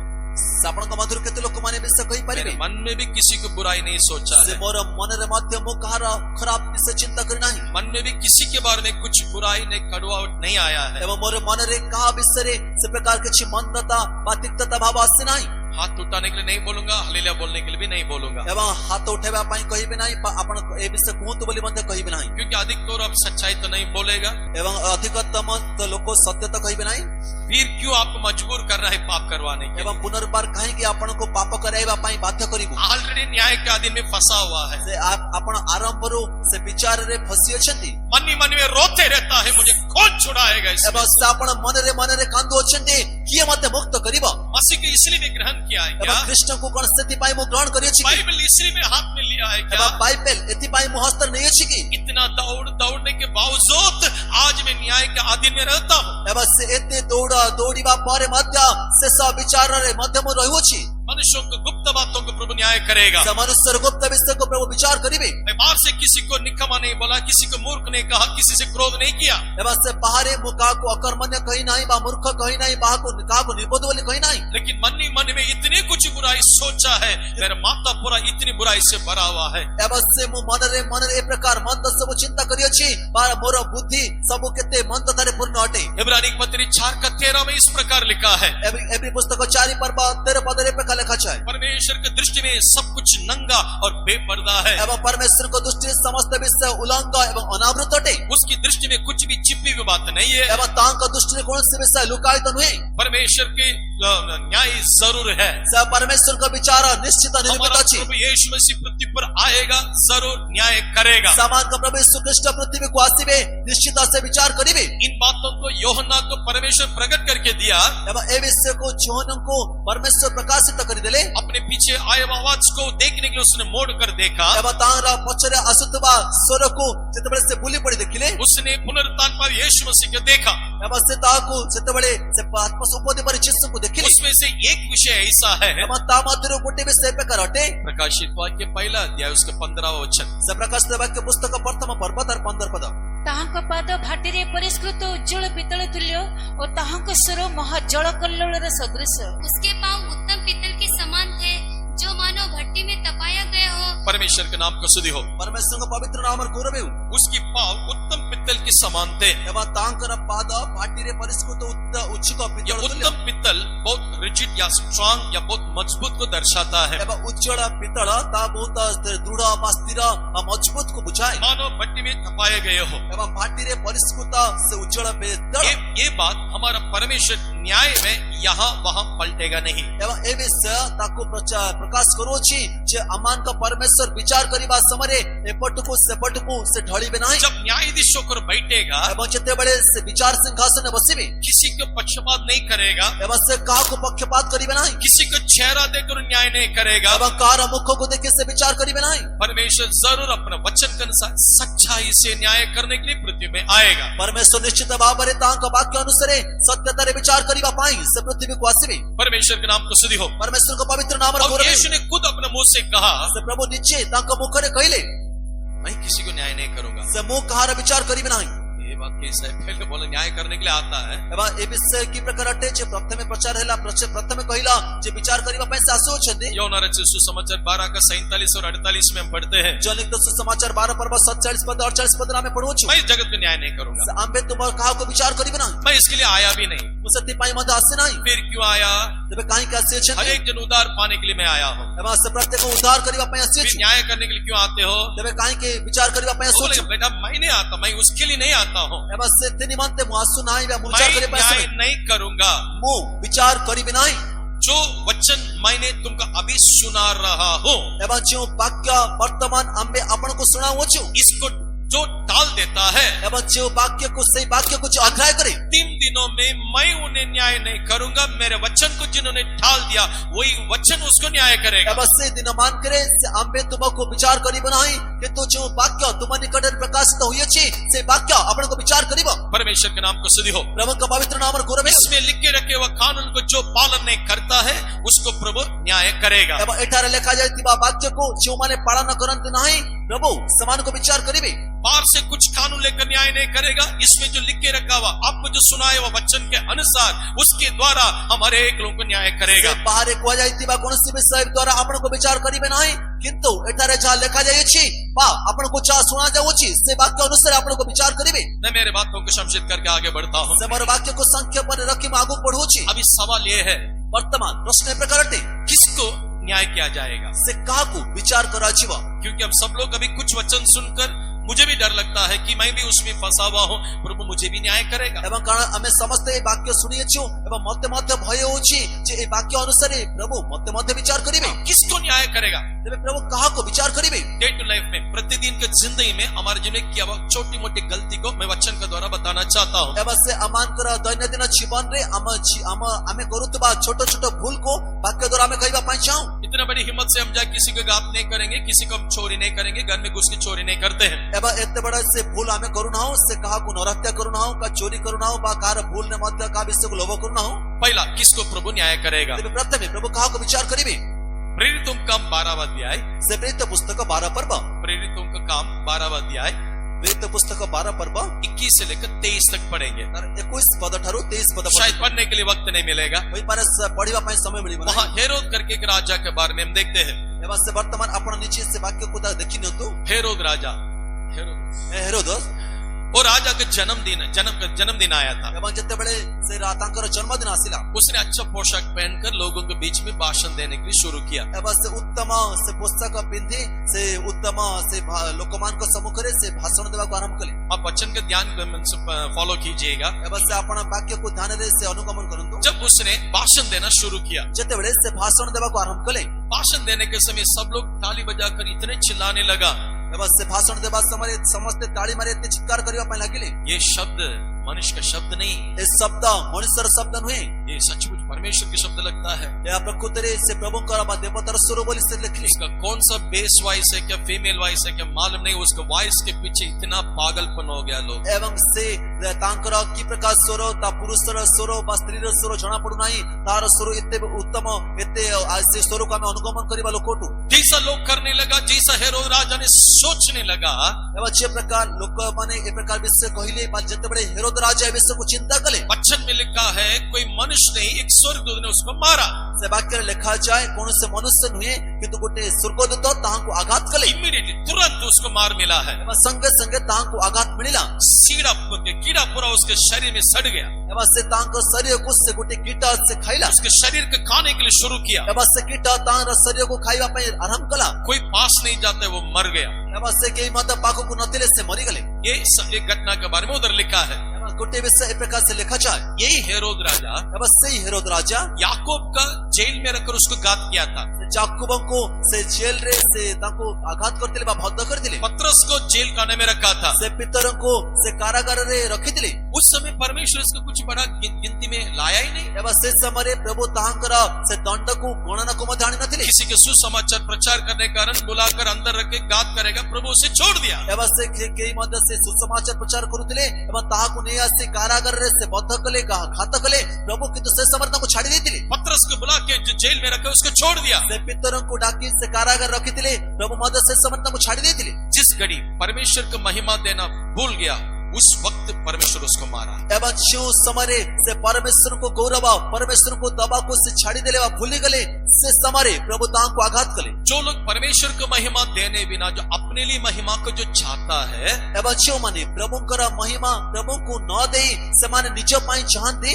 आपण को मधुर केते लोक माने विषय कहि मेरे परिबे। मन में भी किसी को बुराई नहीं सोचा से है। मोर मन रे मध्य मो कहार खराब विषय चिंता करी नाही। मन में भी किसी के बारे में कुछ बुराई नहीं, कड़वाहट नहीं आया है। एवं मोर मन रे कहा विषय रे से प्रकार किछि मंदता बा तिक्तता भाव आसे नाही। हाथ उठाने के लिए नहीं बोलूंगा, हालेलुया बोलने के लिए भी नहीं बोलूंगा, एवं हाथ उठेबा पई कहिबे नाही। आपण ए विषय कहूत बोली मते कहिबे नाही। क्योंकि अधिकतर अब सच्चाई तो नहीं बोलेगा। एवं अधिकतम तो लोक सत्य तो कहिबे नाही। फिर क्यों आपको मजबूर कर रहा है पाप करवाने के? एवं पुनर्बार कहीं कि आपण को पाप कराइबा पई बाध्य करिबो। ऑलरेडी न्याय के अधीन में फंसा हुआ है। से आपण आरंभ रो से विचार रे फसी अछंती। मन में रोते रहता है, मुझे कौन छुड़ाएगा इसमें? एवं से आपण मन रे कांदो अछंती किए मते मुक्त करिबो। मसीह के इसलिए भी ग्रहण किया है क्या? एवं कृष्ण को कोन स्थिति पाई मो ग्रहण करियो छी। बाइबल इसलिए में हाथ में लिया है क्या? एवं बाइबल एति पाई मो हस्त नहीं अछि की। इतना दौड़ने के बावजूद आज मैं न्याय के अधीन में रहता हूँ। एवं से एते दौड़ीबा परे मध्य से सब विचार रे मध्य मो रहू छी। मनुष्यों को गुप्त बातों को प्रभु न्याय करेगा। मनुष्य गुप्त विषय को प्रभु विचार करिवे। मैं बाहर से किसी को निकम्मा नहीं बोला, किसी को मूर्ख नहीं कहा, किसी से क्रोध नहीं किया। एवं से बाहरे मुका को अकर्मण्य कही नहीं बा मूर्ख कही नहीं बा को कहा को निर्बोध बोली कही नहीं। लेकिन मन में इतने कुछ बुराई सोचा है, मेरा माता पूरा इतनी बुराई से भरा हुआ है। एवं से मु मन रे प्रकार मन सब चिंता करियो छी। बार मोर बुद्धि सब केते मन तारे पूर्ण हटे। इब्रानी पत्री 4:13 में इस प्रकार लिखा है। एवरी पुस्तक 4 पर्व 13 पद रे प्रकार लिखा है। परमेश्वर की दृष्टि में सब कुछ नंगा और बेपर्दा है। एवं परमेश्वर को दृष्टि समस्त विषय उलंग एवं अनावृत हटे। उसकी दृष्टि में कुछ भी छिपी हुई बात नहीं है। एवं तांका दृष्टि कौन से विषय लुकायित नहीं। परमेश्वर के न्याय जरूर है। ସେ परमेश्वर का विचार निश्चित निर्मित हमारा अछि। प्रभु यीशु मसीह पृथ्वी पर आएगा, जरूर न्याय करेगा। समान का प्रभु यीशु ख्रीष्ट पृथ्वी को आसीबे, निश्चित से विचार करिबे। इन बातों को यूहन्ना को परमेश्वर प्रकट करके दिया। एवं ए विषय को यूहन्ना को परमेश्वर प्रकाशित करि देले। अपने पीछे आए आवाज को देखने के लिए उसने मोड़ कर देखा। एवं तारा पछरे आसुतबा स्वर को जेतेबेले से बुली पड़ी देखिले। उसने पुनरुत्थान पर यीशु मसीह को देखा। एवं से ताकू जेतेबेले से आत्मा सुपोदि पर यीशु को देखिले। उसमें से एक विषय ऐसा है, एवं ता मध्यरु गोटे विषय पे करटे। प्रकाशित वाक्य पहला अध्याय उसका 15वां वचन। से प्रकाशित वाक्य पुस्तक प्रथम पर्व तार 15 पद। ତାହାଙ୍କ ପାଦ ଭାଟିରେ ପରିଷ୍କୃତ ଉଜ୍ଜଳ ପିତ୍ତଳ ତୁଲ୍ୟ ଓ ତାହାଙ୍କ ସ୍ୱର ମହା ଜଳ କଲ୍ଲୋଳର ସଦୃଶ। उसके पाँव उत्तम पीतल के समान थे, जो मानो भट्टी में तपाया गया हो। परमेश्वर के नाम को स्तुति हो। परमेश्वर का पवित्र नाम गौरव। उसकी पाँव उत्तम पित्तल के समान थे। एवं तांकर पाद भाटीरे परिष्कृत उच्चक ये पित्तल तुल्य। उत्तम पित्तल बहुत रिजिड या स्ट्रांग या बहुत मजबूत को दर्शाता है। एवं उज्जवल पित्तल ता बहुत दृढ़ व स्थिर और मजबूत को बुझाए। मानो भट्टी में तपाए गए हो। एवं भाटीरे परिष्कृत से उज्जवल पित्तल। ये बात हमारा परमेश्वर न्याय में यहाँ वहाँ पलटेगा नहीं। एवं ए विषय ताको प्रकाश करूची जे अमान का परमेश्वर विचार करिबा समय एपटको सेपटको से ढळीबे नाही। जब न्यायाधीश होकर बैठेगा, एवं जते बड़े से विचार सिंहासन में बसिबे। किसी को पक्षपात नहीं करेगा, एवं से काह को पक्षपात करिबे नाही। किसी को चेहरा देकर न्याय नहीं करेगा। एवं कार मुख को देखे से विचार करिबे नाही। परमेश्वर जरूर अपना वचन के अनुसार सच्चाई से न्याय करने के लिए पृथ्वी में आएगा। परमेश्वर निश्चित भावरे तांक वाक्य अनुसार सत्यतारे विचार करिबा पाई से पृथ्वी को आसीबे। परमेश्वर के नाम को स्तुति हो। परमेश्वर का पवित्र नाम और यीशु ने खुद अपने मुंह से कहा, से प्रभु निश्चय तांक मुखरे कहिले मैं किसी को न्याय नहीं करूंगा। से मुख कहार विचार करिबे नाही। ये बात कैसा है? पहले बोले न्याय करने के लिए आता है। एवं ए विषय की प्रकार अटे जे प्रथमे प्रचार हैला प्रथमे कहिला जे विचार करिबा पई से आसो छथि। यूहन्ना रचित सुसमाचार 12 का 47 और 48 में हम पढ़ते हैं, जो लिखित सुसमाचार 12 पर्व 47 पद और 48 पद में पढो छु। मैं जगत में न्याय नहीं करूंगा। से आंबे तुम कहा को विचार करिबे नाही। मैं इसके लिए आया भी नहीं। उसति पाई मत आसे नाही। फिर क्यों आया? तबे काई का आसे हर छथि। एक जन उद्धार पाने के लिए मैं आया हूँ। एवं से प्रत्येक को उद्धार करिबा पई आसे फिर छु। न्याय करने के लिए क्यों आते हो? तबे काई के विचार करिबा पई आसे बोले, छु। बेटा मैं नहीं आता, मैं उसके लिए नहीं आता हूँ। एवं से तिनि मानते मुआसु नाही व विचार मैं करिबा पई न्याय आसे नहीं करूंगा। मु विचार करिबे नाही। जो वचन मैंने तुमको अभी सुना रहा हूँ, एवं जो वाक्य वर्तमान आंबे आपण को सुनाओ छु। इसको जो टाल देता है, एवं जो वाक्य को सही वाक्य को जो अग्राह्य करे 3 दिनों में मैं उन्हें न्याय नहीं करूंगा। मेरे वचन को जिन्होंने टाल दिया वही वचन उसको न्याय करेगा। एवं से दिन मान करे से आंबे तुमको विचार करिबे नाही किंतु जो वाक्य तुम निकट प्रकाशित होई अछि से वाक्य आपण को विचार करिबो। परमेश्वर के नाम को स्तुति हो। प्रभु का पवित्र नाम गौरव। इसमें लिख के रखे हुए कानून को जो पालन नहीं करता है उसको प्रभु न्याय करेगा। एवं एठारे लिखा जायतिबा वाक्य को जो माने पालन करंत नाही प्रभु समान को विचार करिबे। बाहर से कुछ कानून लेकर न्याय नहीं करेगा। इसमें जो लिख के रखा हुआ आपको जो सुनाए हुआ वचन के अनुसार उसके द्वारा हमारे एक लोगों को न्याय करेगा। बाहर को जायतिबा कोनसी विषय द्वारा आपण को विचार करिबे नाही किंतु एठारे जा लिखा जाय अछि बा आपण को जा सुना जाउ अछि से वाक्य अनुसार आपण को विचार करिबे। मैं मेरे बातों को संक्षिप्त करके आगे बढ़ता हूँ। से मोर वाक्य को संक्षेप में रखि आगु पढो छी। अभी सवाल ये है, वर्तमान प्रश्न प्रकारते किसको न्याय किया जाएगा? से काहू विचार करा जीवा। क्योंकि हम सब लोग अभी कुछ वचन सुनकर मुझे भी डर लगता है कि मैं भी उसमें फंसा हुआ हूँ, प्रभु मुझे भी न्याय करेगा। एवं कारण हमें समस्त ए वाक्य सुनिए छु एवं मते मते भय होछि जे ए वाक्य अनुसार प्रभु मते मते विचार करिबे। किसको न्याय करेगा? तबे प्रभु कहा को विचार करिबे। डे टू लाइफ में प्रतिदिन के जिंदगी में हमारे जीवन में किया हुआ छोटी मोटी गलती को मैं वचन के द्वारा बताना चाहता हूँ। एवं से अमान कर दैनंदिन जीवन रे आमे करूतबा छोटो छोटो भूल को वाक्य द्वारा हमें कहिबा पाई चाहूं। इतना बड़ी हिम्मत से हम जाए किसी को घात नहीं करेंगे, किसी को हम चोरी नहीं करेंगे, घर में घुस के चोरी नहीं करते हैं। एवं एते बड़ा से भूल हमें करू ना हो से कहा को नरहत्या करू ना हो का चोरी करू ना हो बा कार भूल ने मध्य का विषय को लोभ करू ना हो। पहला किसको प्रभु न्याय करेगा? तबे प्रथमे प्रभु कहा को विचार करिबे। प्रेरितों का काम 12वां अध्याय, से प्रेरित पुस्तक 12 पर्व। प्रेरितों का काम 12वां अध्याय प्रेरित पुस्तक 12 पर्व 21 से लेकर 23 तक पढ़ेंगे। 21 पद ठारू 23 पद शायद पढ़ने के लिए वक्त नहीं मिलेगा। वही पर पढ़िबा पई समय मिलिबा। वहाँ हेरोद करके एक राजा के बारे में हम देखते हैं। एवं से वर्तमान आपण नीचे से वाक्य को देखि नियंतु। हेरोद राजा, हेरोद वो राजा का जन्मदिन आया था। ଏବଂ ଯେତେବେଳେ ସେ ତାଙ୍କର ଜନ୍ମଦିନ ଆସିଲା उसने अच्छा पोशाक पहनकर लोगों के बीच में भाषण देने के लिए शुरू किया। ଏବଂ ସେ ଉତ୍ତମ ସେ ପୋଷାକ ପିନ୍ଧି ସେ ଉତ୍ତମ ସେ ଲୋକମାନଙ୍କ ସମ୍ମୁଖରେ ସେ ଭାଷଣ ଦେବାକୁ ଆରମ୍ଭ କଲେ। आप वचन के ध्यान फॉलो कीजिएगा। ଏବଂ ସେ ଆପଣ ବାକ୍ୟକୁ ଧ୍ୟାନରେ ସେ ଅନୁଗମନ କରନ୍ତୁ। जब उसने भाषण देना शुरू किया, ଯେତେବେଳେ ସେ ଭାଷଣ ଦେବାକୁ ଆରମ୍ଭ କଲେ भाषण देने के समय सब लोग ताली बजाकर इतने चिल्लाने लगा। ଏବଂ ସେ ଭାଷଣ ଦେବା ସମୟରେ ସମସ୍ତେ ତାଳି ମାରି ଏତେ ଚିତ୍କାର କରିବା ପାଇଁ ଲାଗିଲେ। ये शब्द मनुष्य का शब्द नहीं, ଏ ଶବ୍ଦ ମଣିଷର ଶବ୍ଦ ନୁହେଁ, ये सचमुच परमेश्वर की शब्द लगता है। ଏହା ପ୍ରକୃତରେ ସେ ପ୍ରଭୁଙ୍କର ବା ଦେବତାର ସ୍ୱର ବୋଲି ସେ ଲେଖିଲେ। इसका कौन सा बेस वॉइस है, क्या फीमेल वॉइस है, क्या मालूम नहीं। उसका वॉइस के पीछे इतना पागलपन हो गया लोग। ଏବଂ ସେ ତାଙ୍କର କି ପ୍ରକାର ସ୍ୱର, ତା ପୁରୁଷର ସ୍ୱର ବା ସ୍ତ୍ରୀର ସ୍ୱର ଜଣା ପଡୁନାହିଁ। ତାର ସ୍ୱର ଏତେ ଉତ୍ତମ, ଏତେ ସେ ସ୍ୱରକୁ ଆମେ ଅନୁଗମନ କରିବା ଲୋକଠୁ। जैसा लोग करने लगा, जैसा हेरोद राजा ने सोचने लगा, ଏବଂ ଯେ ପ୍ରକାର ଲୋକମାନେ ଏ ପ୍ରକାର ବିଷୟ କହିଲେ ବା ଯେତେବେଳେ ହେରୋଦ ରାଜା ଏ ବିଷୟକୁ ଚିନ୍ତା କଲେ वचन में लिखा है कोई मनुष्य नहीं, एक स्वर्गदूत ने उसको मारा। ସେ ବାକ୍ୟରେ ଲେଖାଯାଏ କୌଣସି ମନୁଷ୍ୟ ନୁହେଁ କିନ୍ତୁ ଗୋଟେ ସ୍ୱର୍ଗଦୂତ ତାହାଙ୍କୁ ଆଘାତ କଲେ इमीडिएटली तुरंत उसको मार मिला है। ଏବଂ ସଙ୍ଗେ ସଙ୍ଗେ ତାହାଙ୍କୁ ଆଘାତ ମିଳିଲା कीड़ा पूरा उसके शरीर में सड़ गया। ଏବଂ ସେ ତାଙ୍କ ଶରୀରକୁ ସେ ଗୋଟେ କୀଟ ସେ ଖାଇଲା उसके शरीर को खाने के लिए शुरू किया। ଏବଂ ସେ କୀଟ ତାର ଶରୀରକୁ ଖାଇବା ପାଇଁ ଆରମ୍ଭ कला कोई पास नहीं जाता, वो मर गया। ଏବଂ ସେ କେହି ମଧ୍ୟ ପାଖକୁ नथिले से मरिगले। ये एक घटना के बारे में उधर लिखा है। ଏବଂ ଗୋଟେ ବିଷୟ ଏ ପ୍ରକାର से ଲେଖାଯାଏ यही हेरोद राजा ଏବଂ ସେଇ ହେରୋଦ ରାଜା याकूब का जेल में रखकर उसको घात किया था। ଯାକୁବଙ୍କୁ ସେ ଜେଲ ରେ ସେ ତାଙ୍କୁ ଆଘାତ କରିଥିଲେ ବା ଭଦ୍ଦ କରିଥିଲେ। पतरस को जेल खाने में रखा था। ସେ ପିତରଙ୍କୁ ସେ କାରାଗାରରେ ରଖିଥିଲେ। उस समय परमेश्वर इसको कुछ बड़ा गिनती में लाया ही नहीं। ଏବଂ ସେ ସମୟରେ ପ୍ରଭୁ ତାହାଙ୍କର ସେ ଦଣ୍ଡକୁ ଗଣନାକୁ ମଧ୍ୟ ଆଣି ନଥିଲେ। किसी के सुसमाचार प्रचार करने के कारण बुलाकर अंदर रख के घात करेगा, प्रभु उसे छोड़ दिया। ଏବଂ ସେ କେହି ମଧ୍ୟ ସେ ସୁସମାଚାର ପ୍ରଚାର କରୁଥିଲେ ଏବଂ ତାହାକୁ ନେଇ ଆସି କାରାଗାରରେ ସେ ବଦ୍ଧ କଲେ, ଘାତ କଲେ। ପ୍ରଭୁ କିନ୍ତୁ ସେ ସମୟରେ ତାଙ୍କୁ ଛାଡି ଦେଇଥିଲେ। पतरस को बुला के जो जेल में रखे उसको छोड़ दिया। ସେ ପିତରଙ୍କୁ ଡାକି ସେ କାରାଗାର ରଖିଥିଲେ। ପ୍ରଭୁ ମଧ୍ୟ ସେ ସମୟରେ ତାଙ୍କୁ ଛାଡି ଦେଇଥିଲେ। जिस घड़ी परमेश्वर को महिमा देना भूल गया, उस वक्त परमेश्वर उसको मारा। ଏବଂ ଯେଉଁ ସମୟରେ ସେ ପରମେଶ୍ୱରଙ୍କୁ ଗୌରବ, ପରମେଶ୍ୱରଙ୍କୁ ଦବାକୁ ସେ ଛାଡିଦେଲେ ବା ଭୁଲିଗଲେ, ସେ ସମୟରେ ପ୍ରଭୁ ତାହାଙ୍କୁ ଆଘାତ କଲେ। जो लोग परमेश्वर को महिमा देने बिना जो अपने लिए महिमा को जो चाहता है, ଏବଂ ଯେଉଁମାନେ ପ୍ରଭୁଙ୍କର ମହିମା ପ୍ରଭୁଙ୍କୁ ନ ଦେଇ ସେମାନେ ନିଜ ପାଇଁ ଚାହାନ୍ତି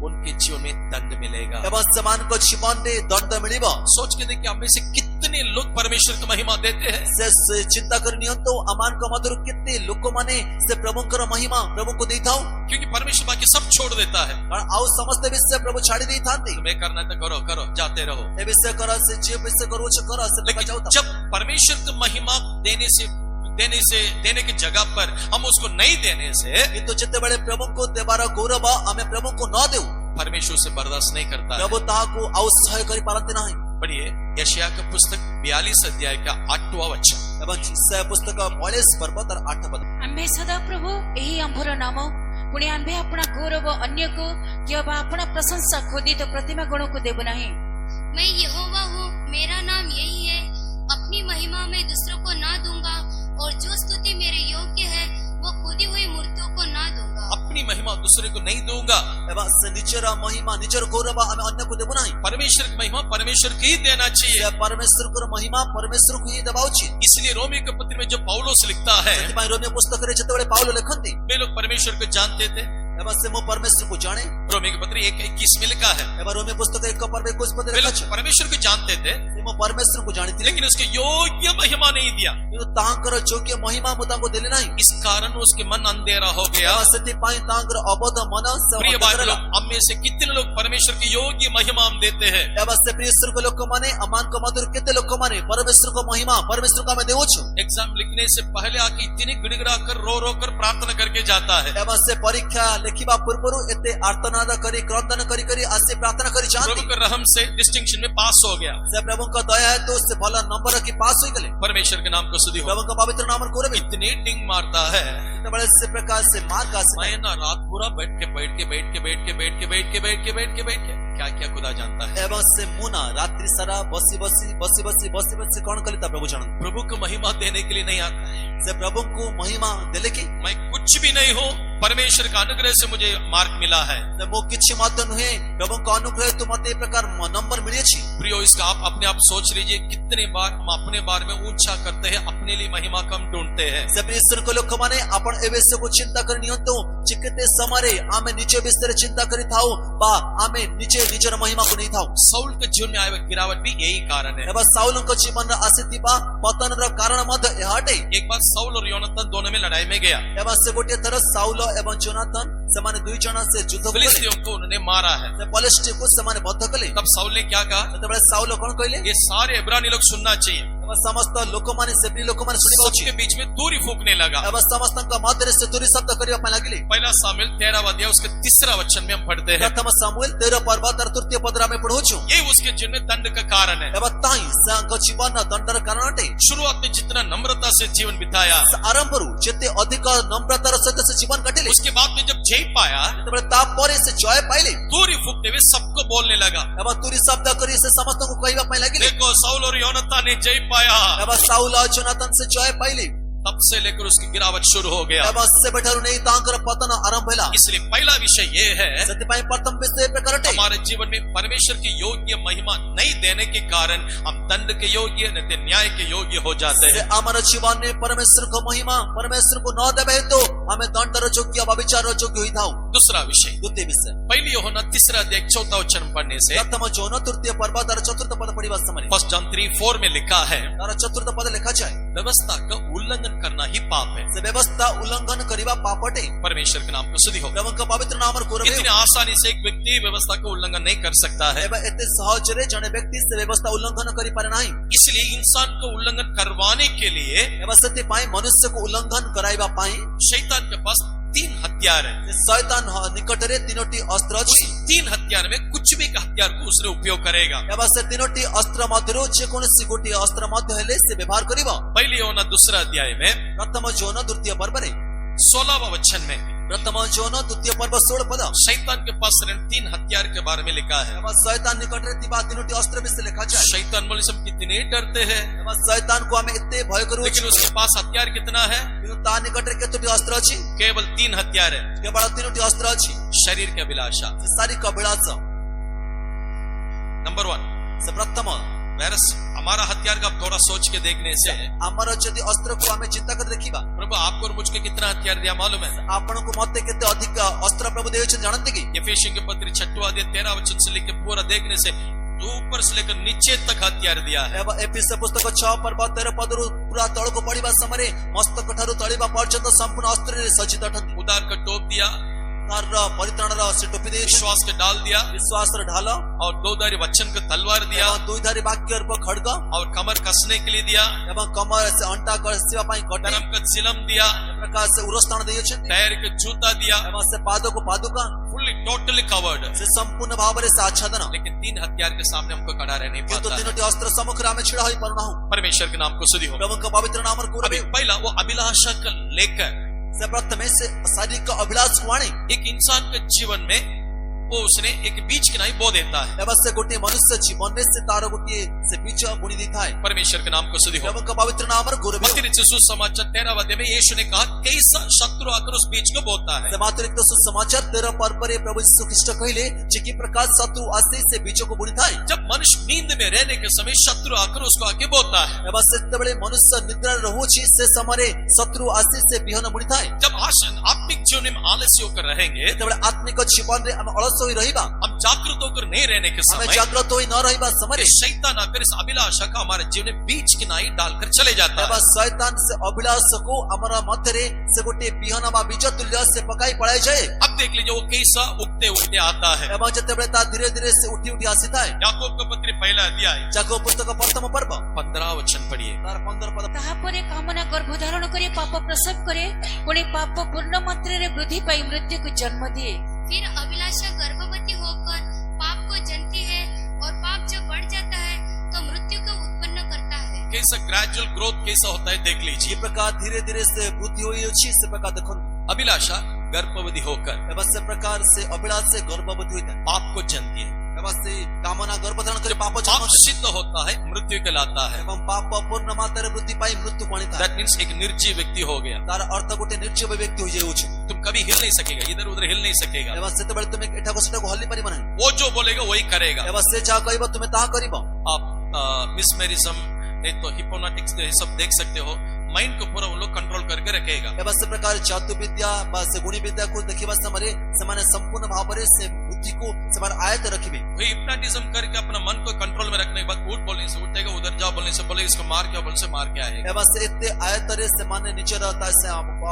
उनके जीवन में दंड मिलेगा। ଏବଂ ସେମାନଙ୍କ ଜୀବନରେ ଦଣ୍ଡ ମିଳିବ। सोच के देखिए, आप में से कितने लोग परमेश्वर को महिमा देते हैं। ସେ ଚିନ୍ତା କରି ନିଅନ୍ତୁ ଆମମାନଙ୍କ ମଧ୍ୟରୁ କେତେ ଲୋକମାନେ ସେ ପ୍ରଭୁଙ୍କର ମହିମା ପ୍ରଭୁଙ୍କୁ ଦେଇଥାଉ। क्योंकि परमेश्वर बाकी सब छोड़ देता है। କାରଣ ଆଉ ସମସ୍ତେ ବିଷୟ ପ୍ରଭୁ ଛାଡି ଦେଇଥାନ୍ତି। तुम्हें करना है तो करो, करो, जाते रहो। ଏ ବିଷୟ କର, ସେ ଯିଏ ବିଷୟ କରୁଛ କର, ସେ लेकिन ଯାଉଥାଉ। जब परमेश्वर को महिमा देने की जगह पर हम उसको नहीं देने से କିନ୍ତୁ ଯେତେବେଳେ ପ୍ରଭୁଙ୍କୁ ଦେବାର ଗୌରବ ଆମେ ପ୍ରଭୁଙ୍କୁ ନ ଦେଉ, परमेश्वर से बर्दाश्त नहीं करता है। ପ୍ରଭୁ ତାହାକୁ ଆଉ ସହ୍ୟ କରିପାରନ୍ତି ନାହିଁ। पढ़िए यशायाह का पुस्तक 42 अध्याय का 8वां वचन। ଏବଂ ସେ ପୁସ୍ତକ 42 ପର୍ବ ତାର 8 ପଦ। ଆମ୍ଭେ ସଦାପ୍ରଭୁ ଏହି ଆମ୍ଭର ନାମ, ପୁଣି ଆମ୍ଭେ ଆପଣା ଗୌରବ ଅନ୍ୟକୁ କିମ୍ବା ଆପଣା ପ୍ରଶଂସା ଖୋଦିତ ପ୍ରତିମା ଗୁଣକୁ ଦେବୁ ନାହିଁ। मैं यहोवा हूँ, मेरा नाम यही है। अपनी महिमा मैं दूसरों को ना दूंगा, और जो स्तुति मेरे योग्य है वो खुदी हुई मूर्तियों को ना दूंगा। अपनी महिमा दूसरे को नहीं दूंगा। ଏବଂ ସେ ନିଜର ମହିମା ନିଜର ଗୌରବ ଆମେ ଅନ୍ୟକୁ ଦେବୁ ନାହିଁ। परमेश्वर की महिमा परमेश्वर की ही देना चाहिए। ସେ ପରମେଶ୍ୱରଙ୍କର ମହିମା ପରମେଶ୍ୱରକୁ ହିଁ ଦେବା ଉଚିତ। इसलिए रोमी के पत्र में जो पौलुस लिखता है, ସେଥିପାଇଁ ରୋମିଓ ପୁସ୍ତକରେ ଯେତେବେଳେ ପାଉଲ ଲେଖନ୍ତି वे लोग परमेश्वर को जानते थे। ଏବଂ ସେ ମୁଁ ପରମେଶ୍ୱରକୁ ଜାଣେ। रोमी के पत्र 1:21 में लिखा है, ଏବଂ ରୋମିଓ ପୁସ୍ତକ 1 ପର୍ବ 21 ପଦରେ वे लोग ଲେଖାଛି परमेश्वर को जानते थे, ସେ ମୁଁ ପରମେଶ୍ୱରକୁ ଜାଣିଥିଲି लेकिन उसके योग्य महिमा नहीं दिया। କିନ୍ତୁ ତାହାଙ୍କର ଯୋଗ୍ୟ ମହିମା ମୁଁ ତାଙ୍କୁ ଦେଲି ନାହିଁ। इस कारण उसके मन अंधेरा हो गया। ଏବଂ ସେଥିପାଇଁ ତାଙ୍କର ଅବୋଧ ମନ ସେ प्रिय ଅନ୍ଧ भाई କରିଲା। लोग, हम में से कितने लोग परमेश्वर की योग्य महिमा हम देते हैं। ଏବଂ ସେ ପ୍ରିୟଶ୍ୱରଙ୍କ ଲୋକମାନେ ଆମମାନଙ୍କ ମଧ୍ୟରୁ କେତେ ଲୋକମାନେ ପରମେଶ୍ୱରଙ୍କ ମହିମା ପରମେଶ୍ୱରକୁ ଆମେ ଦେଉଛୁ। एग्जाम लिखने से पहले आके इतनी गिड़गिड़ा कर रो कर प्रार्थना करके जाता है। ଏବଂ ସେ ପରୀକ୍ଷା ଲେଖିବା ପୂର୍ବରୁ ଏତେ ଆର୍ତ୍ତନାଦ କରି କ୍ରନ୍ଦନ କରି କରି ଆସି ପ୍ରାର୍ଥନା କରି ଯାଆନ୍ତି। प्रभु के रहम से डिस्टिंक्शन में पास हो गया। ସେ ପ୍ରଭୁଙ୍କ ଦୟା ହେତୁ ସେ ଭଲ ନମ୍ବର ରଖି ପାସ୍ ହୋଇଗଲେ। परमेश्वर के नाम को स्तुति हो। ପ୍ରଭୁଙ୍କ ପବିତ୍ର ନାମରେ ଗୌରବ। इतनी डिंग मारता है, ଯେତେବେଳେ ସେ ପ୍ରକାର ସେ ମାର୍କ ଆସେ मैं ना रात पूरा बैठ के क्या क्या खुदा जानता है। ଏବଂ ସେ ମୁଁ ନା ରାତ୍ରି ସାରା ବସି ବସି କଣ କଲି ତା ପ୍ରଭୁ ଜାଣନ୍ତି। प्रभु को महिमा देने के लिए नहीं आता है। ସେ ପ୍ରଭୁଙ୍କୁ ମହିମା ଦେଲେ କି मैं कुछ भी नहीं हूँ, परमेश्वर का अनुग्रह से मुझे मार्क मिला है। मो किछि मात्र नुहे प्रभुଙ୍କ अनुग्रह तो मते ए प्रकार नंबर मिले छी। प्रियो, इसका आप अपने आप सोच लीजिए, कितने बार हम अपने बारे में ऊंचा करते हैं, अपने लिए महिमा कम ढूंढते हैं। से ईश्वर को लोक माने आपण ए विषय को चिंता कर नियंतो चिकते समरे आमे निजे विषय चिंता करी थाओ बा आमे निजे निजर महिमा को नहीं थाओ। साउल के जीवन में आए गिरावट भी यही कारण है। एबा साउलଙ୍କ जीवन रा आसितिबा पतन रा कारण मध्य एहाटे। एक बार साउल और योनातान दोनों में लड़ाई में गया। एबा से गोटे थर साउल एवं जोनाथन समाने दुई जना से युद्ध कले। फिलिस्तीयों को उन्होंने मारा है। से पलिश्ती को समाने बद्ध कले। तब साउल ने क्या कहा? तबले साउल कोन कहले ये सारे इब्रानी लोग सुनना चाहिए। एबा समस्त लोक माने सेब्री लोक माने सुनिबा सबके बीच में दूरी फूकने लगा। एबा समस्तन का मध्य से तुरी शब्द करिया पा लागिले। पहला सामुएल 13वां अध्याय उसके 3रा वचन में हम पढ़ते हैं। प्रथम सामुएल 13 पर्व तर तृतीय पदरा में पढ़ो छु। ये उसके जीवन में दंड का कारण है। एबा ताई सांग जीवन दंडर कारण अटे। शुरुआत में जितना नम्रता से जीवन बिताया, आरंभरू जेते अधिक नम्रतार सहित से जीवन कटिले। उसके बाद में जब जय पाया, तबले ताप परे से जय पाइले। दूरी फूकते हुए सबको बोलने लगा। एबा तुरी शब्द करी से समस्त को कहबा पा लागिले। देखो, साउल और योनातान ने जय पाया। एबा साउल और जोनाथन से जय पाइले। तब से लेकर उसकी गिरावट शुरू हो गया। एबा से बेठरू नहीं तांकर पतन आरंभ होला। इसलिए पहला विषय ये है, सत्यपाई प्रथम विषय प्रकार अटे। हमारे जीवन में परमेश्वर की योग्य महिमा नहीं देने के कारण हम दंड के योग्य नहीं न्याय के योग्य हो जाते हैं। हमारे जीवन में परमेश्वर को महिमा परमेश्वर को न देबे तो हमें दंडर योग्य व्यभिचार योग्य होई थाओ। दूसरा विषय, द्वितीय विषय, पहली यूहन्ना 3रा अध्याय 4वां वचन पढ़ने से प्रथम जोन तृतीय पर्व तर चतुर्थ पद पढ़िबा समय 1 जॉन 3:4 में लिखा है, तर चतुर्थ पद लिखा जाए व्यवस्था का उल्लंघन करना ही पाप है। से व्यवस्था उल्लंघन करिबा पाप अटे। परमेश्वर के नाम को स्तुति हो। प्रभु का पवित्र नाम और कोरबे। इतने आसानी से एक व्यक्ति व्यवस्था का उल्लंघन नहीं कर सकता है। एबा एते सहज रे जने व्यक्ति से व्यवस्था उल्लंघन करि पारे नाही। इसलिए इंसान को उल्लंघन करवाने के लिए एबा सत्य पाई मनुष्य को उल्लंघन कराइबा पाई शैतान के पास 3 हथियार है। शैतान निकट रे तीनोटी अस्त्र उस अछि। 3 हथियार में कुछ भी का हथियार को उसने उपयोग करेगा। एबा से तीनोटी अस्त्र मध्यरो जे कोनसी गोटी अस्त्र मध्य हेले से व्यवहार करिबा। पहली यूहन्ना 2रा अध्याय में प्रथम जोन द्वितीय पर्व रे 16वां वचन में प्रथम जोन द्वितीय पर्व 16 पद शैतान के पास 3 हथियार के बारे में लिखा है। एबा शैतान निकट रे तिबा तीनोटी अस्त्र विषय लिखा जाए। शैतान बोले सब कितने डरते हैं, एबा शैतान को हमें इतने भय करू लेकिन उसके पास हथियार कितना है? किंतु ता निकट रे केतोटी अस्त्र अछि। केवल 3 हथियार है। केवल तीनोटी अस्त्र अछि। शरीर की अभिलाषा, शारीरिक अभिलाष नंबर 1। से प्रथम वैरस हमारा हथियार का थोड़ा सोच के देखने से हमर यदि अस्त्र को हमें चिंता कर देखिबा। प्रभु आपको और मुझको कितना हथियार दिया मालूम है? आपण को मते केते अधिक अस्त्र प्रभु देव छ जानते की? एफेसियों के पत्र 6वां अध्याय 13 वचन से लेकर पूरा देखने से ऊपर से लेकर नीचे तक हथियार दिया है। एबा एफएस पुस्तक 6 पर्व 13 पदरु पूरा तळ को पढिबा समय मस्तक ठारू तळिबा पर्यंत संपूर्ण अस्त्र रे सज्जित अटंती। उदार का टोप दिया, तार परित्राण रा से टोपी दे, विश्वास के डाल दिया, विश्वास र ढाल और 2धारी वचन का तलवार दिया, एवं दुईधारी वाक्य पर खड्ग और कमर कसने के लिए दिया, एवं कमर से अंटा कसिबा पाई कटन धर्म का जिलम दिया, प्रकार से उरस्थान दिए छ। पैर के जूता दिया, एवं से पादों को पादुका फुल्ली टोटली कवर्ड। से संपूर्ण भाव रे से आच्छादन। लेकिन 3 हथियार के सामने हमको खड़ा रह नहीं किंतु पाता है। तीनोटी अस्त्र सम्मुख रे हमें छिड़ा होई परनाहु। परमेश्वर के नाम को स्तुति हो। प्रभु का पवित्र नाम और अभी कोरबे। पहला वो अभिलाषा का लेकर से प्रथम से शारीरिक अभिलाष वाणी एक इंसान के जीवन में वो उसने एक बीज की नहीं बो देता है। एवं से गोटे मनुष्य जीवन में से तारो गोटे से बीज बुनी दी था। परमेश्वर के नाम को स्तुति हो। प्रभु का पवित्र नाम और कोरबे। मत्ती रचित सुसमाचार 13वां अध्याय में यीशु ने कहा कैसा शत्रु आकर उस बीज को बोता है। समाचार सुसमाचार 13 पर्व रे प्रभु यीशु ख्रीष्ट कहले जे कि प्रकार शत्रु आसे से बीजों को बुनी था। जब मनुष्य नींद में रहने के समय शत्रु आकर उसको आगे बोता है। एवं से तबले मनुष्य निद्रा रहुछि से समय शत्रु आसे से बिहन बुनी था। जब आत्मिक जीवन में आलस्य होकर रहेंगे, तबले आत्मिक जीवन रे हम अलस होई रहिबा। हम जागृत होकर नहीं रहने के हमें समय जागृत होई न रहिबा समय शैतान आकर इस अभिलाषा का हमारे जीवन में बीज की नाई डालकर चले जाता है। एवं शैतान से अभिलाष को हमारा मध्य रे से गोटे बिहन बा बीज तुल्य से पकाई पड़ाई जाए। अब देख लीजिए वो कैसा उगते उगते आता है। एवं जतबले ता धीरे धीरे से उठी उठी आसीता है। याकूब का पत्र पहला अध्याय याकूब पुस्तक प्रथम पर्व 15 वचन पढ़िए। तार 15 पद ତାହାପରେ କାମନା ଗର୍ଭଧାରଣ କରି ପାପ ପ୍ରସବ କରେ, ପୁଣି ପାପ ପୂର୍ଣ୍ଣ ମାତ୍ରାରେ ବୃଦ୍ଧି ପାଇ ମୃତ୍ୟୁକୁ ଜନ୍ମ ଦିଏ। फिर अभिलाषा गर्भवती होकर पाप को जनती है और पाप जब बढ़ जाता है तो मृत्यु को उत्पन्न करता है। कैसा ग्रेजुअल ग्रोथ कैसा होता है देख ये लीजिए। प्रकार धीरे धीरे से बुद्धि हुई अच्छी से प्रकार देखो। अभिलाषा गर्भवती होकर एवं से प्रकार से अभिलाष से गर्भवती हुई पाप को जनती है। ଏବଂ ସେ କାମନା ଗର୍ଭଧାରଣ କରି ପାପ पाप ଜନ୍ମ सिद्ध होता है, मृत्यु कहलाता है। ଏବଂ ପାପ ପୂର୍ଣ୍ଣ ମାତ୍ରାରେ ବୃଦ୍ଧି ପାଇ ମୃତ୍ୟୁ ଆଣିଥାଏ। दैट मीन्स एक निर्जीव व्यक्ति हो गया। ତାର ଅର୍ଥ ଗୋଟେ ନିର୍ଜୀବ ବ୍ୟକ୍ତି ହୋଇଯାଉଛି तुम कभी हिल नहीं सकेगा, इधर उधर हिल नहीं सकेगा। ଏବଂ ସେତେବେଳେ ତୁମେ ଏଠାକୁ ସେଠାକୁ ହଲି ପାରିବ ନାହିଁ। वो जो बोलेगा वही करेगा। ଏବଂ ସେ ଯାହା କହିବ ତୁମେ ତାହା କରିବ। आप मिसमेरिज्म, नहीं तो हिप्नोटिक्स ये सब देख सकते हो। माइंड को पूरा उन लोग कंट्रोल करके रखेगा। ଏବଂ ସେ प्रकार जादू विद्या ବା ସେ ଗୁଣି ବିଦ୍ୟାକୁ ଦେଖିବା ସମୟରେ ସେମାନେ ସମ୍ପୂର୍ଣ୍ଣ ଭାବରେ ସେ ବୁଦ୍ଧିକୁ ସେମାନେ ଆୟତ୍ତ ରଖିବେ। वही हिप्नोटिज्म करके अपना मन को कंट्रोल में रखने के बाद उठ बोलने से उठेगा, उधर जाओ बोलने से बोलेगा, इसको मार के बोलने से मार के आएगा। ଏବଂ ସେ ଏତେ ଆୟତ୍ତରେ ସେମାନେ ନିଜର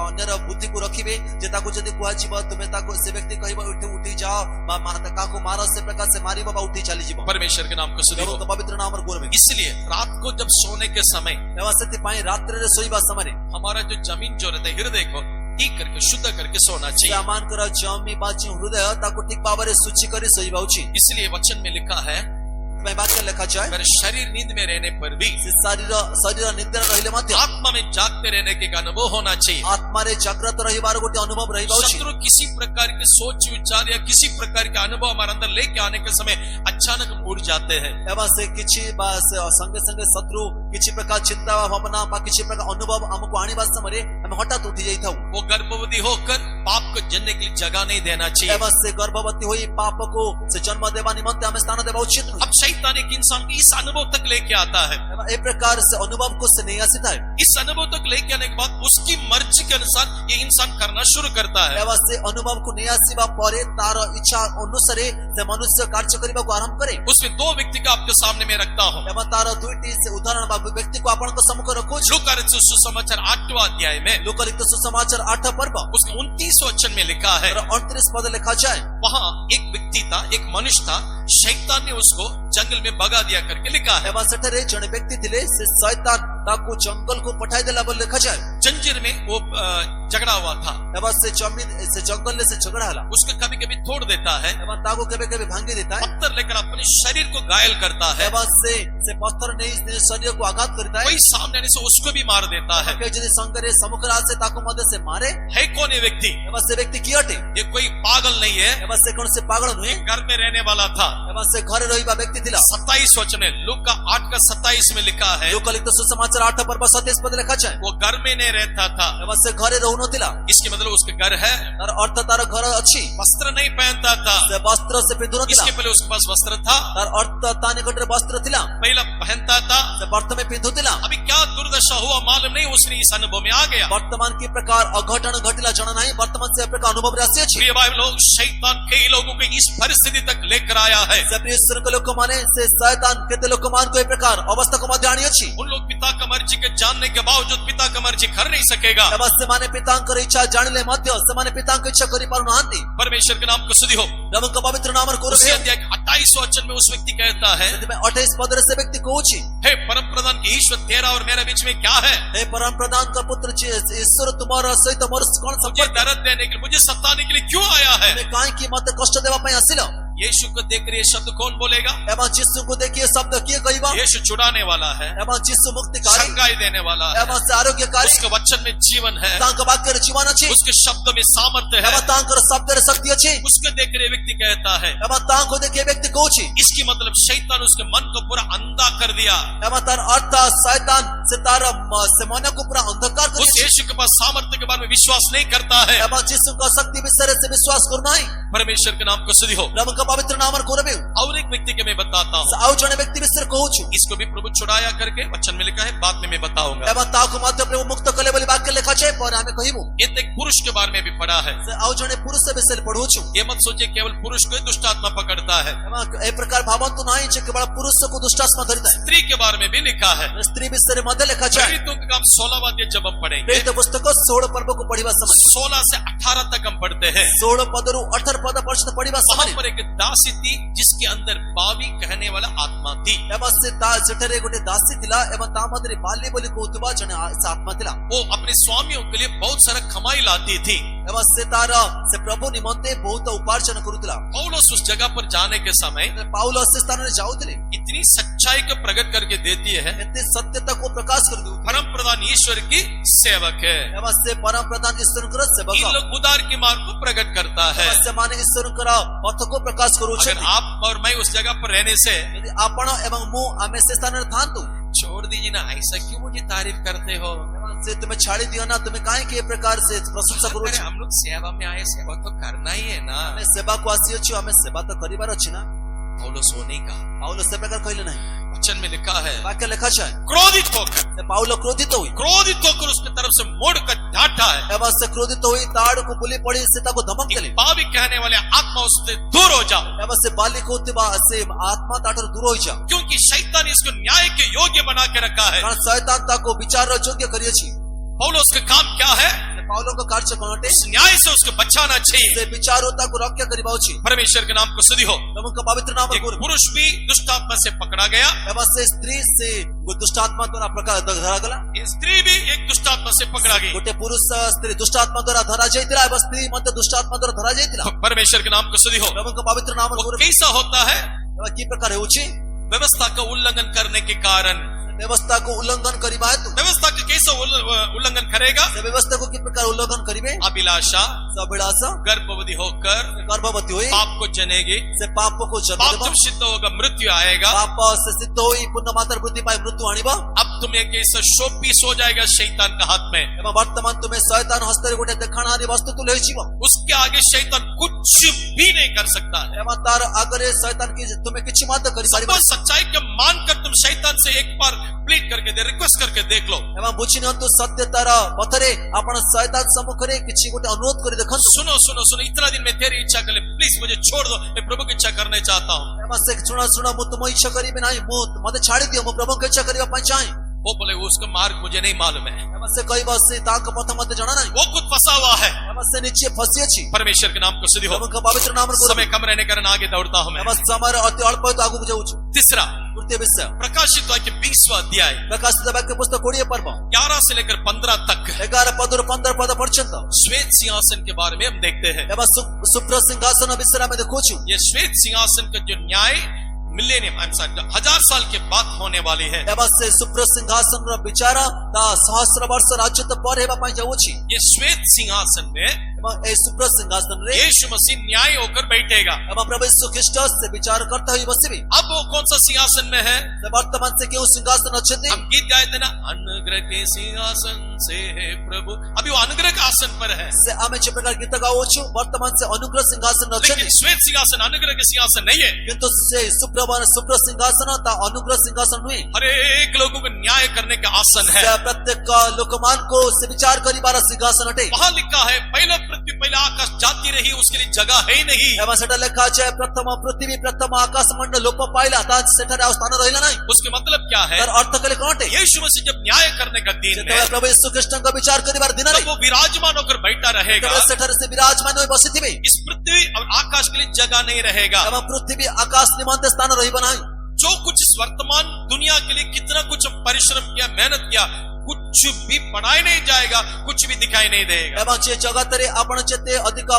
ଅନ୍ୟର ବୁଦ୍ଧିକୁ ରଖିବେ ଯେ ତାକୁ ଯଦି କୁହାଯିବ ତୁମେ ତାକୁ ସେ ବ୍ୟକ୍ତି କହିବ ଉଠି ଯାଅ ବା କାହାକୁ ମାର, ସେ ପ୍ରକାର ସେ ମାରିବ ବା ଉଠି ଚାଲିଯିବ। परमेश्वर के नाम को स्तुति हो। ପ୍ରଭୁଙ୍କ ପବିତ୍ର ନାମର ଗୌରବ। इसलिए रात को जब सोने के समय ଏବଂ ସେଥିପାଇଁ ରାତ୍ରିରେ ଶୋଇବା ସମୟରେ हमारा जो जमीन जो रहता है हृदय को ठीक करके शुद्ध करके सोना ସେ चाहिए। ଆମମାନଙ୍କର ଜମି ବା ଯେଉଁ ହୃଦୟ ତାକୁ ଠିକ ଭାବରେ ଶୁଚି କରି ଶୋଇବା ଉଚିତ। इसलिए वचन में लिखा है, ସେଥିପାଇଁ ବାକ୍ୟ ଲେଖାଯାଏ अगर शरीर नींद में रहने पर भी ସେ ଶରୀର ନିଦ୍ରା ରହିଲେ ମଧ୍ୟ आत्मा में जागते रहने के एक अनुभव होना चाहिए। ଆତ୍ମାରେ ଜାଗ୍ରତ ରହିବାର ଗୋଟେ ଅନୁଭବ ରହିବା ଉଚିତ। शत्रु किसी प्रकार के सोच विचार या किसी प्रकार के अनुभव हमारे अंदर लेके आने के समय अचानक हम उड़ जाते हैं। ଏବଂ ସେ କିଛି ବା ସେ ସଙ୍ଗେ ସଙ୍ଗେ ଶତ୍ରୁ କିଛି ପ୍ରକାର ଚିନ୍ତା ବା ଭାବନା ବା କିଛି ପ୍ରକାର ଅନୁଭବ ଆମକୁ ଆଣିବା ସମୟରେ ଆମେ ହଠାତ୍ ଉଠି ଯାଇଥାଉ। वो गर्भवती होकर पाप को जन्ने के लिए जगह नहीं देना चाहिए। ଏବଂ ସେ ଗର୍ଭବତୀ ହୋଇ ପାପକୁ ସେ ଜନ୍ମ ଦେବା ନିମନ୍ତେ ଆମେ ସ୍ଥାନ ଦେବା ଉଚିତ ନୁହେଁ। अब शैतान एक इंसान को इस अनुभव तक लेके आता है। ଏବଂ ଏ ପ୍ରକାର ସେ ଅନୁଭବକୁ ସେ ନେଇ ଆସିଥାଏ। इस अनुभव तक लेके आने के बाद उसकी मर्जी के अनुसार ये इंसान करना शुरू करता है। ଏବଂ ସେ ଅନୁଭବକୁ ନେଇ ଆସିବା ପରେ ତାର ଇଚ୍ଛା ଅନୁସାରେ ସେ ମନୁଷ୍ୟ କାର୍ଯ୍ୟ କରିବାକୁ ଆରମ୍ଭ କରେ। उसमें दो व्यक्ति को आपके सामने में रखता हूँ। ଏବଂ ତାର ଦୁଇଟି ସେ ଉଦାହରଣ ବା ବ୍ୟକ୍ତିକୁ ଆପଣଙ୍କ ସମ୍ମୁଖରେ ରଖୁଛି। लूका रचित सुसमाचार 8वां अध्याय में ଲୋକଲିଖିତ ସୁସମାଚାର 8 ପର୍ବ उसका 29 वचन में लिखा है, 29 ପଦ ଲେଖାଯାଏ। वहां एक व्यक्ति था, एक मनुष्य था, शैतान ने उसको जंगल में भगा दिया करके लिखा है। ଏବଂ ସେଠାରେ ଜଣେ ବ୍ୟକ୍ତି ଥିଲେ, ସେ ଶୈତାନ ତାକୁ ଜଙ୍ଗଲକୁ ପଠାଇ ଦେଲା ବୋଲି ଲେଖାଯାଏ। जंजीर में वो झगड़ा हुआ था। ଏବଂ ସେ ଜଙ୍ଗଲରେ ସେ ଝଗଡ଼ା ହେଲା उसको कभी कभी तोड़ देता है, ଏବଂ ତାକୁ କେବେ କେବେ ଭାଙ୍ଗି ଦେଇଥାଏ। पत्थर लेकर अपने शरीर को घायल करता है। ଏବଂ ସେ ପଥର ନେଇ ନିଜ ଶରୀରକୁ ଆଘାତ କରିଥାଏ। कोई सामने आने से उसको भी मार देता है। କେହି ଯଦି ସଙ୍ଗରେ ସମ୍ମୁଖରେ ଆସେ ତାକୁ ମଧ୍ୟ ସେ ମାରେ। है कौन ये व्यक्ति? ଏବଂ ସେ ବ୍ୟକ୍ତି କିଏ ଅଟେ? ये कोई पागल नहीं है, ଏବଂ ସେ କୌଣସି ପାଗଳ ନୁହେଁ। घर में रहने वाला था। ଏବଂ ସେ ଘରେ ରହିବା ବ୍ୟକ୍ତି ଥିଲା। 27 वचन है, लूका 8 का 27 में लिखा है, ଲୋକଲିଖିତ ସୁସମାଚାର 8 ପର୍ବ 27 ପଦ ଲେଖାଯାଏ। वो घर में नहीं रहता था। ଏବଂ ସେ ଘରେ ରହୁନଥିଲା। इसके मतलब उसके घर है, ତାର ଅର୍ଥ ତାର ଘର ଅଛି। वस्त्र नहीं पहनता था। ସେ ବସ୍ତ୍ର ସେ ପିନ୍ଧୁନଥିଲା। इसके पहले उसके पास वस्त्र था, ତାର ଅର୍ଥ ତା ନିକଟରେ ବସ୍ତ୍ର ଥିଲା। पहला पहनता था। ସେ ପ୍ରଥମେ ପିନ୍ଧୁଥିଲା। अभी क्या दुर्दशा हुआ मालूम नहीं, उसने इस अनुभव में आ गया। ବର୍ତ୍ତମାନ କି ପ୍ରକାର ଅଘଟଣ ଘଟିଲା ଜଣା ନାହିଁ। ବର୍ତ୍ତମାନ ସେ ପ୍ରକାର ଅନୁଭବରେ ଆସିଅଛି। प्रिय भाई लोग, शैतान कई लोगों को इस परिस्थिति तक लेकर आया है। ସେ ପ୍ରିୟ ଈଶ୍ୱରଙ୍କ ଲୋକମାନେ ସେ ଶୈତାନ କେତେ ଲୋକମାନଙ୍କୁ ଏ ପ୍ରକାର ଅବସ୍ଥାକୁ ମଧ୍ୟ ଆଣିଅଛି। उन लोग पिता का मर्जी के जानने के बावजूद पिता का मर्जी कर नहीं सकेगा। ଏବଂ ସେମାନେ ପିତାଙ୍କର ଇଚ୍ଛା ଜାଣିଲେ ମଧ୍ୟ ସେମାନେ ପିତାଙ୍କ ଇଚ୍ଛା କରିପାରୁନାହାନ୍ତି। परमेश्वर के नाम को स्तुति हो। ପ୍ରଭୁଙ୍କ ପବିତ୍ର ନାମର ଗୌରବ उसी ହେଉ। अध्याय 28 वचन में उस व्यक्ति कहता है, ସେଥିପାଇଁ 28 ପଦରେ ସେ ବ୍ୟକ୍ତି କହୁଛି, हे परम प्रधान के ईश्वर, तेरा और मेरा बीच में क्या है? हे परम प्रधानଙ୍କ पुत्र ଈଶ୍ୱର ତୁମର ସହିତ ମୋର କଣ मुझे ସମ୍ପର୍କ? दर्द देने के लिए, मुझे सताने के लिए क्यों आया है? ତୁମେ କାହିଁକି ମତେ କଷ୍ଟ ଦେବା ପାଇଁ ଆସିଲ? यीशु को देखकर ये शब्द कौन बोलेगा? ଏବଂ ଯୀଶୁଙ୍କୁ ଦେଖି ଏ ଶବ୍ଦ କିଏ କହିବ? यीशु छुड़ाने वाला है, ଏବଂ ଯୀଶୁ ମୁକ୍ତିକାରୀ संगाई देने वाला है, ଏବଂ ସେ ଆରୋଗ୍ୟକାରୀ। उसके वचन में जीवन है, ତାଙ୍କ ବାକ୍ୟରେ ଜୀବନ ଅଛି उसके शब्द में सामर्थ्य है। ଏବଂ ତାଙ୍କର ଶବ୍ଦରେ ଶକ୍ତି ଅଛି। उसको देखकर ये व्यक्ति कहता है, ଏବଂ ତାଙ୍କୁ ଦେଖି ଏ ବ୍ୟକ୍ତି କହୁଛି, इसकी मतलब शैतान उसके मन को पूरा अंधा कर दिया। ଏବଂ ତାର ଅର୍ଥ ଶୈତାନ ସେ ତାର ସେ ମନକୁ ପୁରା ଅନ୍ଧକାର उस କରିଛି। यीशु के पास सामर्थ्य के बारे में विश्वास नहीं करता है। ଏବଂ ଯୀଶୁଙ୍କ ଶକ୍ତି ବିଷୟରେ ସେ ବିଶ୍ୱାସ କରୁନାହିଁ। परमेश्वर के नाम को स्तुति हो। ପ୍ରଭୁଙ୍କ ପବିତ୍ର ନାମର ଗୌରବ ହେଉ। और एक व्यक्ति के मैं बताता हूँ, ଆଉ ଜଣେ ବ୍ୟକ୍ତି ବିଷୟରେ କହୁଛୁ। इसको भी प्रभु छुड़ाया करके वचन में लिखा है, बाद में मैं बताऊंगा। ଏବଂ ତାକୁ ମଧ୍ୟ ପ୍ରଭୁ ମୁକ୍ତ କଲେ ବୋଲି ବାକ୍ୟ ଲେଖାଯାଏ, ପରେ ଆମେ କହିବୁ। ये तो एक पुरुष के बारे में भी पढ़ा है। ସେ ଆଉ ଜଣେ ପୁରୁଷ ବିଷୟରେ ପଢୁଛୁ। ये मत सोचिए केवल पुरुष को ही दुष्ट आत्मा पकड़ता है। ଏବଂ ଏ ପ୍ରକାର ଭାବନ୍ତୁ ନାହିଁ ଯେ କେବଳ ପୁରୁଷକୁ ଦୁଷ୍ଟାତ୍ମା ଧରିଥାଏ। स्त्री के बारे में भी लिखा है। ସ୍ତ୍ରୀ ବିଷୟରେ ମଧ୍ୟ ଲେଖାଯାଏ। प्रेरितों का काम 16वां अध्याय जब हम पढ़ेंगे, ପ୍ରେରିତ ପୁସ୍ତକ 16 ପର୍ବକୁ ପଢିବା ସମୟ 16 से 18 तक हम पढ़ते हैं। 16 ପଦରୁ 18 ପଦ ପର୍ଯ୍ୟନ୍ତ ପଢିବା वहां ସମୟରେ पर एक दासी थी जिसके अंदर बावी कहने वाला आत्मा थी। ଏବଂ ସେଠାରେ ଗୋଟେ ଦାସୀ ଥିଲା ଏବଂ ତା ମଧ୍ୟରେ ବାଲି ବୋଲି କହୁଥିବା ଜଣେ ସେ ଆତ୍ମା ଥିଲା। वो अपने स्वामियों के लिए बहुत सारा कमाई लाती थी। ଏବଂ ସେ ତାର ସେ ପ୍ରଭୁ ନିମନ୍ତେ ବହୁତ ଉପାର୍ଜନ କରୁଥିଲା। पौलुस उस जगह पर जाने के समय ପାଉଲ ସେ ସ୍ଥାନରେ ଯାଉଥିଲେ, इतनी सच्चाई को प्रकट करके देती है। ଏତେ ସତ୍ୟତାକୁ ପ୍ରକାଶ କରିଦେଉ परम प्रधान ईश्वर की सेवक है। ଏବଂ ସେ ପରମ ପ୍ରଧାନ ଈଶ୍ୱରଙ୍କର ସେବକ। इन लोग उदार की मार्ग को प्रकट करता है। ଏବଂ ସେମାନେ ଈଶ୍ୱରଙ୍କର ପଥକୁ ପ୍ରକାଶ अगर କରୁଛନ୍ତି। आप और मैं उस जगह पर रहने से ଯଦି ଆପଣ ଏବଂ ମୁଁ ଆମେ ସେ ସ୍ଥାନରେ ଥାନ୍ତୁ, छोड़ दीजिए ना, ऐसा क्यों मुझे तारीफ करते हो? ସେ ତୁମେ ଛାଡି ଦିଅ ନା, ତୁମେ କାହିଁକି ଏ ପ୍ରକାର ସେ ପ୍ରଶଂସା अरे କରୁଛ? हम लोग सेवा में आए, सेवा तो करना ही है ना। ଆମେ ସେବାକୁ ଆସିଅଛୁ, ଆମେ ସେବା ତ କରିବାର ଅଛି ନା। पौलुस होने का ପାଉଲ ସେ ପ୍ରକାର କହିଲେ ନାହିଁ। वचन में लिखा है, ବାକ୍ୟ ଲେଖା ଅଛି, क्रोधित होकर ସେ ପାଉଲ କ୍ରୋଧିତ उसकी तरफ से मोड़ कर डांटा है। ଏବଂ ସେ କ୍ରୋଧିତ ହୋଇ ତା ଆଡକୁ ବୁଲି ପଡି ସେ ତାକୁ ଧମକ ଦେଲେ। पापी कहने वाले आत्मा उससे दूर हो जाओ, ଏବଂ ସେ ବାଲି କହୁଥିବା ସେ ଆତ୍ମା ତାଠାରୁ ଦୂର ହୋଇଯାଅ, क्योंकि शैतान इसको न्याय के योग्य बना के रखा है। କାରଣ ଶୈତାନ ତାକୁ ବିଚାରର ଯୋଗ୍ୟ କରିଅଛି। पौलुस का काम क्या है? ପାଉଲଙ୍କ କାର୍ଯ୍ୟ କଣ ଅଟେ? इस न्याय से उसको बचाना चाहिए। ସେ ବିଚାରରୁ ତାକୁ ରକ୍ଷା କରିବା ଉଚିତ। परमेश्वर के नाम को स्तुति हो। ପ୍ରଭୁଙ୍କ ପବିତ୍ର ନାମ एक पुरुष भी दुष्ट आत्मा से पकड़ा गया, ଏବଂ ସେ ସ୍ତ୍ରୀ ସେ ଦୁଷ୍ଟ ଆତ୍ମା ଦ୍ୱାରା ଧରାଗଲା। ये स्त्री भी एक दुष्ट आत्मा से पकड़ा गई। ଗୋଟେ ପୁରୁଷ ସ୍ତ୍ରୀ ଦୁଷ୍ଟ ଆତ୍ମା ଦ୍ୱାରା ଧରା ଯାଇଥିଲା ଏବଂ ସ୍ତ୍ରୀ ମଧ୍ୟ ଦୁଷ୍ଟ ଆତ୍ମା ଦ୍ୱାରା ଧରା ଯାଇଥିଲା। परमेश्वर के नाम को स्तुति हो। ପ୍ରଭୁଙ୍କ ପବିତ୍ର ନାମ वो कैसा होता है? କି ପ୍ରକାର ହେଉଛି? व्यवस्था का उल्लंघन करने के कारण। ବ୍ୟବସ୍ଥାକୁ ଉଲ୍ଲଂଘନ କରିବା ହେତୁ व्यवस्था का कैसा उल्लंघन करेगा? ସେ ବ୍ୟବସ୍ଥାକୁ କି ପ୍ରକାର ଉଲ୍ଲଂଘନ କରିବେ? अभिलाषा ଅଭିଳାଷ गर्भवती होकर ଗର୍ଭବତୀ ହୋଇ पाप को जनेगी। ସେ ପାପକୁ ଜନ୍ମ पाप ଦେବ। जब सिद्ध होगा मृत्यु आएगा। ପାପ ସେ ସିଦ୍ଧ ହୋଇ ପୂର୍ଣ୍ଣ ମାତ୍ରାରେ ବୃଦ୍ଧି ପାଇ ମୃତ୍ୟୁ ଆଣିବ। अब तुम एक ऐसा शो पीस हो जाएगा शैतान का हाथ में। ଏବଂ ବର୍ତ୍ତମାନ ତୁମେ ଶୟତାନ ହସ୍ତରେ ଗୋଟେ ଦେଖାଣାରୀ ବସ୍ତୁ ତୁଲେ ହୋଇଯିବ। उसके आगे शैतान कुछ भी नहीं कर सकता है। ଏବଂ ତାର ଆଗରେ ଶୟତାନ କି ତୁମେ କିଛି ମଧ୍ୟ କରିପାରିବ सबको सच्चाई के मानकर तुम शैतान से एक बार प्लीड करके दे, रिक्वेस्ट करके देख लो। ଏବଂ ବୁଝି ନିଅନ୍ତୁ ସତ୍ୟତାର ପଥରେ ଆପଣ ଶୟତାନ ସମ୍ମୁଖରେ କିଛି ଗୋଟେ ଅନୁରୋଧ କରି ଦେଖନ୍ତୁ। सुनो सुनो सुनो, इतना दिन मैं तेरी इच्छा कर ले, प्लीज मुझे छोड़ दो, मैं प्रभु की इच्छा करने चाहता हूँ। ଏବଂ ସେ ଶୁଣ ଶୁଣ ମୁଁ ତୁମ ଇଚ୍ଛା କରିବି ନାହିଁ, ମୁଁ ମତେ ଛାଡି ଦିଅ, ମୁଁ ପ୍ରଭୁଙ୍କ ଇଚ୍ଛା କରିବା ପାଇଁ ଚାହେଁ। वो बोले उसका मार्ग मुझे नहीं मालूम है, ଏବଂ ସେ କହିବ ସେ ତାଙ୍କ ପଥ ମତେ ଜଣା ନାହିଁ। वो खुद फंसा हुआ है। ଏବଂ ସେ ନିଜେ ଫସିଅଛି। परमेश्वर के नाम को स्तुति हो। ପ୍ରଭୁଙ୍କ ପବିତ୍ର ନାମରେ समय कम रहने के कारण आगे दौड़ता हूँ मैं। ଏବଂ ସମୟର ଅତି ଅଳ୍ପ ହେତୁ ଆଗକୁ ଯାଉଛୁ। तीसरा, ତୃତୀୟ ବିଷୟ प्रकाशित वाक्य 20वां अध्याय ପ୍ରକାଶିତ ବାକ୍ୟ ପୁସ୍ତକ 20 ପର୍ବ 11 से लेकर 15 तक 11 ପଦରୁ 15 ପଦ ପର୍ଯ୍ୟନ୍ତ श्वेत सिंहासन के बारे में हम देखते हैं। ଏବଂ ଶୁଭ୍ର ସିଂହାସନ ବିଷୟରେ ଆମେ ଦେଖୁଛୁ। ये श्वेत सिंहासन का जो न्याय मिलेनियम 1000 साल के बाद होने वाली है। ଏବଂ ସେ ଶୁଭ୍ର ସିଂହାସନର ବିଚାର ତା ସହସ୍ର ବର୍ଷ ରାଜତ୍ୱ ପରେ ହେବା ପାଇଁ ଯାଉଛି। ये श्वेत सिंहासन में ଏବଂ ଏହି ଶୁଭ୍ର ସିଂହାସନରେ यीशु मसीह न्याय होकर बैठेगा। ଏବଂ ପ୍ରଭୁ ଯୀଶୁ ଖ୍ରୀଷ୍ଟ ସେ ବିଚାରକର୍ତ୍ତା ହୋଇ ବସିବେ। अब वो कौन सा सिंहासन में है? ସେ ବର୍ତ୍ତମାନ ସେ କେଉଁ ସିଂହାସନ ଅଛନ୍ତି? हम गीत गाए थे ना, अनुग्रह के सिंहासन से है प्रभु। अभी वो अनुग्रह के आसन पर है, ସେ ଆମେ ଯେ ପ୍ରକାର ଗୀତ ଗାଉଛୁ ବର୍ତ୍ତମାନ ସେ ଅନୁଗ୍ରହ ସିଂହାସନ लेकिन ଅଛନ୍ତି। श्वेत सिंहासन अनुग्रह के सिंहासन नहीं है। କିନ୍ତୁ ସେ ଶୁଭ୍ର ସିଂହାସନ ତା ଅନୁଗ୍ରହ ସିଂହାସନ ନୁହେଁ। हर एक लोगों को न्याय करने का आसन है। ସେ ପ୍ରତ୍ୟେକ ଲୋକମାନଙ୍କୁ ସେ ବିଚାର କରିବାର ସିଂହାସନ ଅଟେ। वहां लिखा है, पहला पृथ्वी पहला आकाश जाती रही, उसके लिए जगह है ही नहीं। ଏବଂ ସେଟା ଲେଖା ଅଛି ପ୍ରଥମ ପୃଥିବୀ ପ୍ରଥମ ଆକାଶ ମଣ୍ଡଳ ଲୋପ ପାଇଲା, ତା ସେଠାରେ ଆଉ ସ୍ଥାନ ରହିଲା ନାହିଁ। उसके मतलब क्या है? ତାର ଅର୍ଥ କଲେ କଣ ଅଟେ? यीशु मसीह जब न्याय करने का दिन है, ଯେତେବେଳେ ପ୍ରଭୁ ଯୀଶୁ ଖ୍ରୀଷ୍ଟଙ୍କ ବିଚାର କରିବାର ଦିନରେ तब वो विराजमान होकर बैठा रहेगा। ଯେତେବେଳେ ସେଠାରେ ସେ ବିରାଜମାନ ହୋଇ ବସିଥିବେ इस पृथ्वी और आकाश के लिए जगह नहीं रहेगा। ଏବଂ ପୃଥିବୀ ଆକାଶ ନିମନ୍ତେ ସ୍ଥାନ ରହିବ ନାହିଁ। जो कुछ इस वर्तमान दुनिया के लिए कितना कुछ परिश्रम किया, मेहनत किया, कुछ भी पढ़ाई नहीं जाएगा, कुछ भी दिखाई नहीं देगा। ଏବଂ ସେ ଜଗତରେ ଆପଣ ଯେତେ ଅଧିକ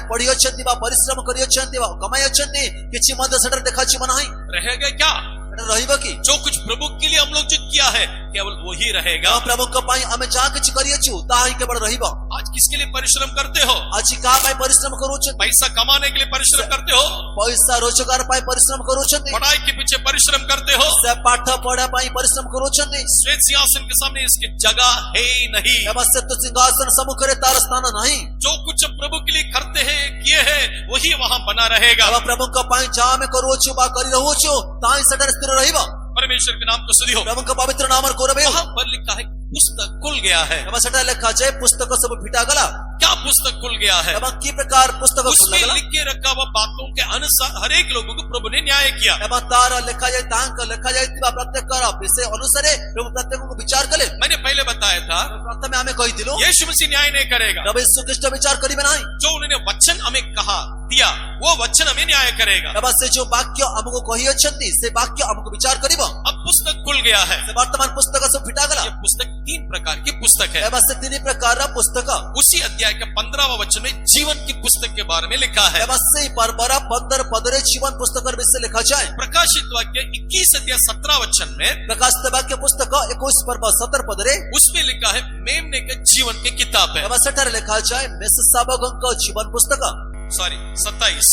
ପଢିଅଛନ୍ତି ବା ପରିଶ୍ରମ କରିଅଛନ୍ତି ବା କମାଇ ଅଛନ୍ତି କିଛି ମଧ୍ୟ ସେଠାରେ ଦେଖାଯିବ ନାହିଁ। रहेगा क्या? ସେଠାରେ ରହିବ କି? जो कुछ प्रभु के लिए हम लोग जो किया है केवल वही रहेगा। ଏବଂ ପ୍ରଭୁଙ୍କ ପାଇଁ ଆମେ ଯାହା କିଛି କରିଅଛୁ ତାହା ହିଁ କେବଳ ରହିବ। आज किसके लिए परिश्रम करते हो? ଆଜି କାହା ପାଇଁ ପରିଶ୍ରମ କରୁଛନ୍ତି? पैसा कमाने के लिए परिश्रम करते हो? ପଇସା ରୋଜଗାର ପାଇଁ ପରିଶ୍ରମ କରୁଛନ୍ତି? पढ़ाई के पीछे परिश्रम करते हो? ସେ ପାଠ ପଢା ପାଇଁ ପରିଶ୍ରମ କରୁଛନ୍ତି? श्वेत सिंहासन के सामने इसकी जगह है ही नहीं। ଏବଂ ଶ୍ଵେତ ସିଂହାସନ ସମ୍ମୁଖରେ ତାର ସ୍ଥାନ ନାହିଁ। जो कुछ हम प्रभु के लिए करते हैं, किए हैं, वही वहां बना रहेगा। ଏବଂ ପ୍ରଭୁଙ୍କ ପାଇଁ ଯାହା ଆମେ କରୁଅଛୁ ବା କରି ରହୁଅଛୁ ତାହା ହିଁ ସେଠାରେ ସ୍ଥିର ରହିବ। परमेश्वर के नाम को स्तुति हो। ପ୍ରଭୁଙ୍କ ପବିତ୍ର ନାମରେ ଗୌରବ ହେଉ। वहां पर लिखा है पुस्तक खुल गया है। ଏବଂ ସେଠାରେ ଲେଖା ଅଛି ପୁସ୍ତକ ସବୁ ଫିଟା ଗଲା। क्या पुस्तक खुल गया है? ଏବଂ କି ପ୍ରକାର ପୁସ୍ତକ उसमें ଖୋଲାଗଲା? लिख के रखा हुआ बातों के अनुसार हर एक लोगों को प्रभु ने न्याय किया। ଏବଂ ତାର ଲେଖାଯାଇଥିବା ପ୍ରତ୍ୟେକର ବିଷୟ ଅନୁସାରେ ପ୍ରଭୁ ପ୍ରତ୍ୟେକଙ୍କୁ ବିଚାର କଲେ। मैंने पहले बताया था, ପ୍ରଥମେ ଆମେ କହିଥିଲୁ यीशु मसीह न्याय नहीं करेगा। ପ୍ରଭୁ ଯୀଶୁ ଖ୍ରୀଷ୍ଟ ବିଚାର କରିବେ ନାହିଁ। जो उन्होंने वचन हमें कहा, दिया वो वचन हमें न्याय करेगा। एवं से जो वाक्य हमको कही अछंती से वाक्य हमको विचार करिबो। अब पुस्तक खुल गया है। से वर्तमान पुस्तक सब फिटा गला। ये पुस्तक 3 प्रकार की पुस्तक है। एवं से 3 प्रकार रा पुस्तक उसी अध्याय के 15वां वचन में जीवन की पुस्तक के बारे में लिखा है। एवं से परबरा 15 पदरे जीवन पुस्तक र विषय लिखा जाए। प्रकाशित वाक्य 21 अध्याय 17 वचन में प्रकाशित वाक्य पुस्तक 21 पर्व 17 पदरे उसमें लिखा है मेमने के जीवन की किताब है। एवं सटर लिखा जाए मेससाबगं का जीवन पुस्तक सॉरी 27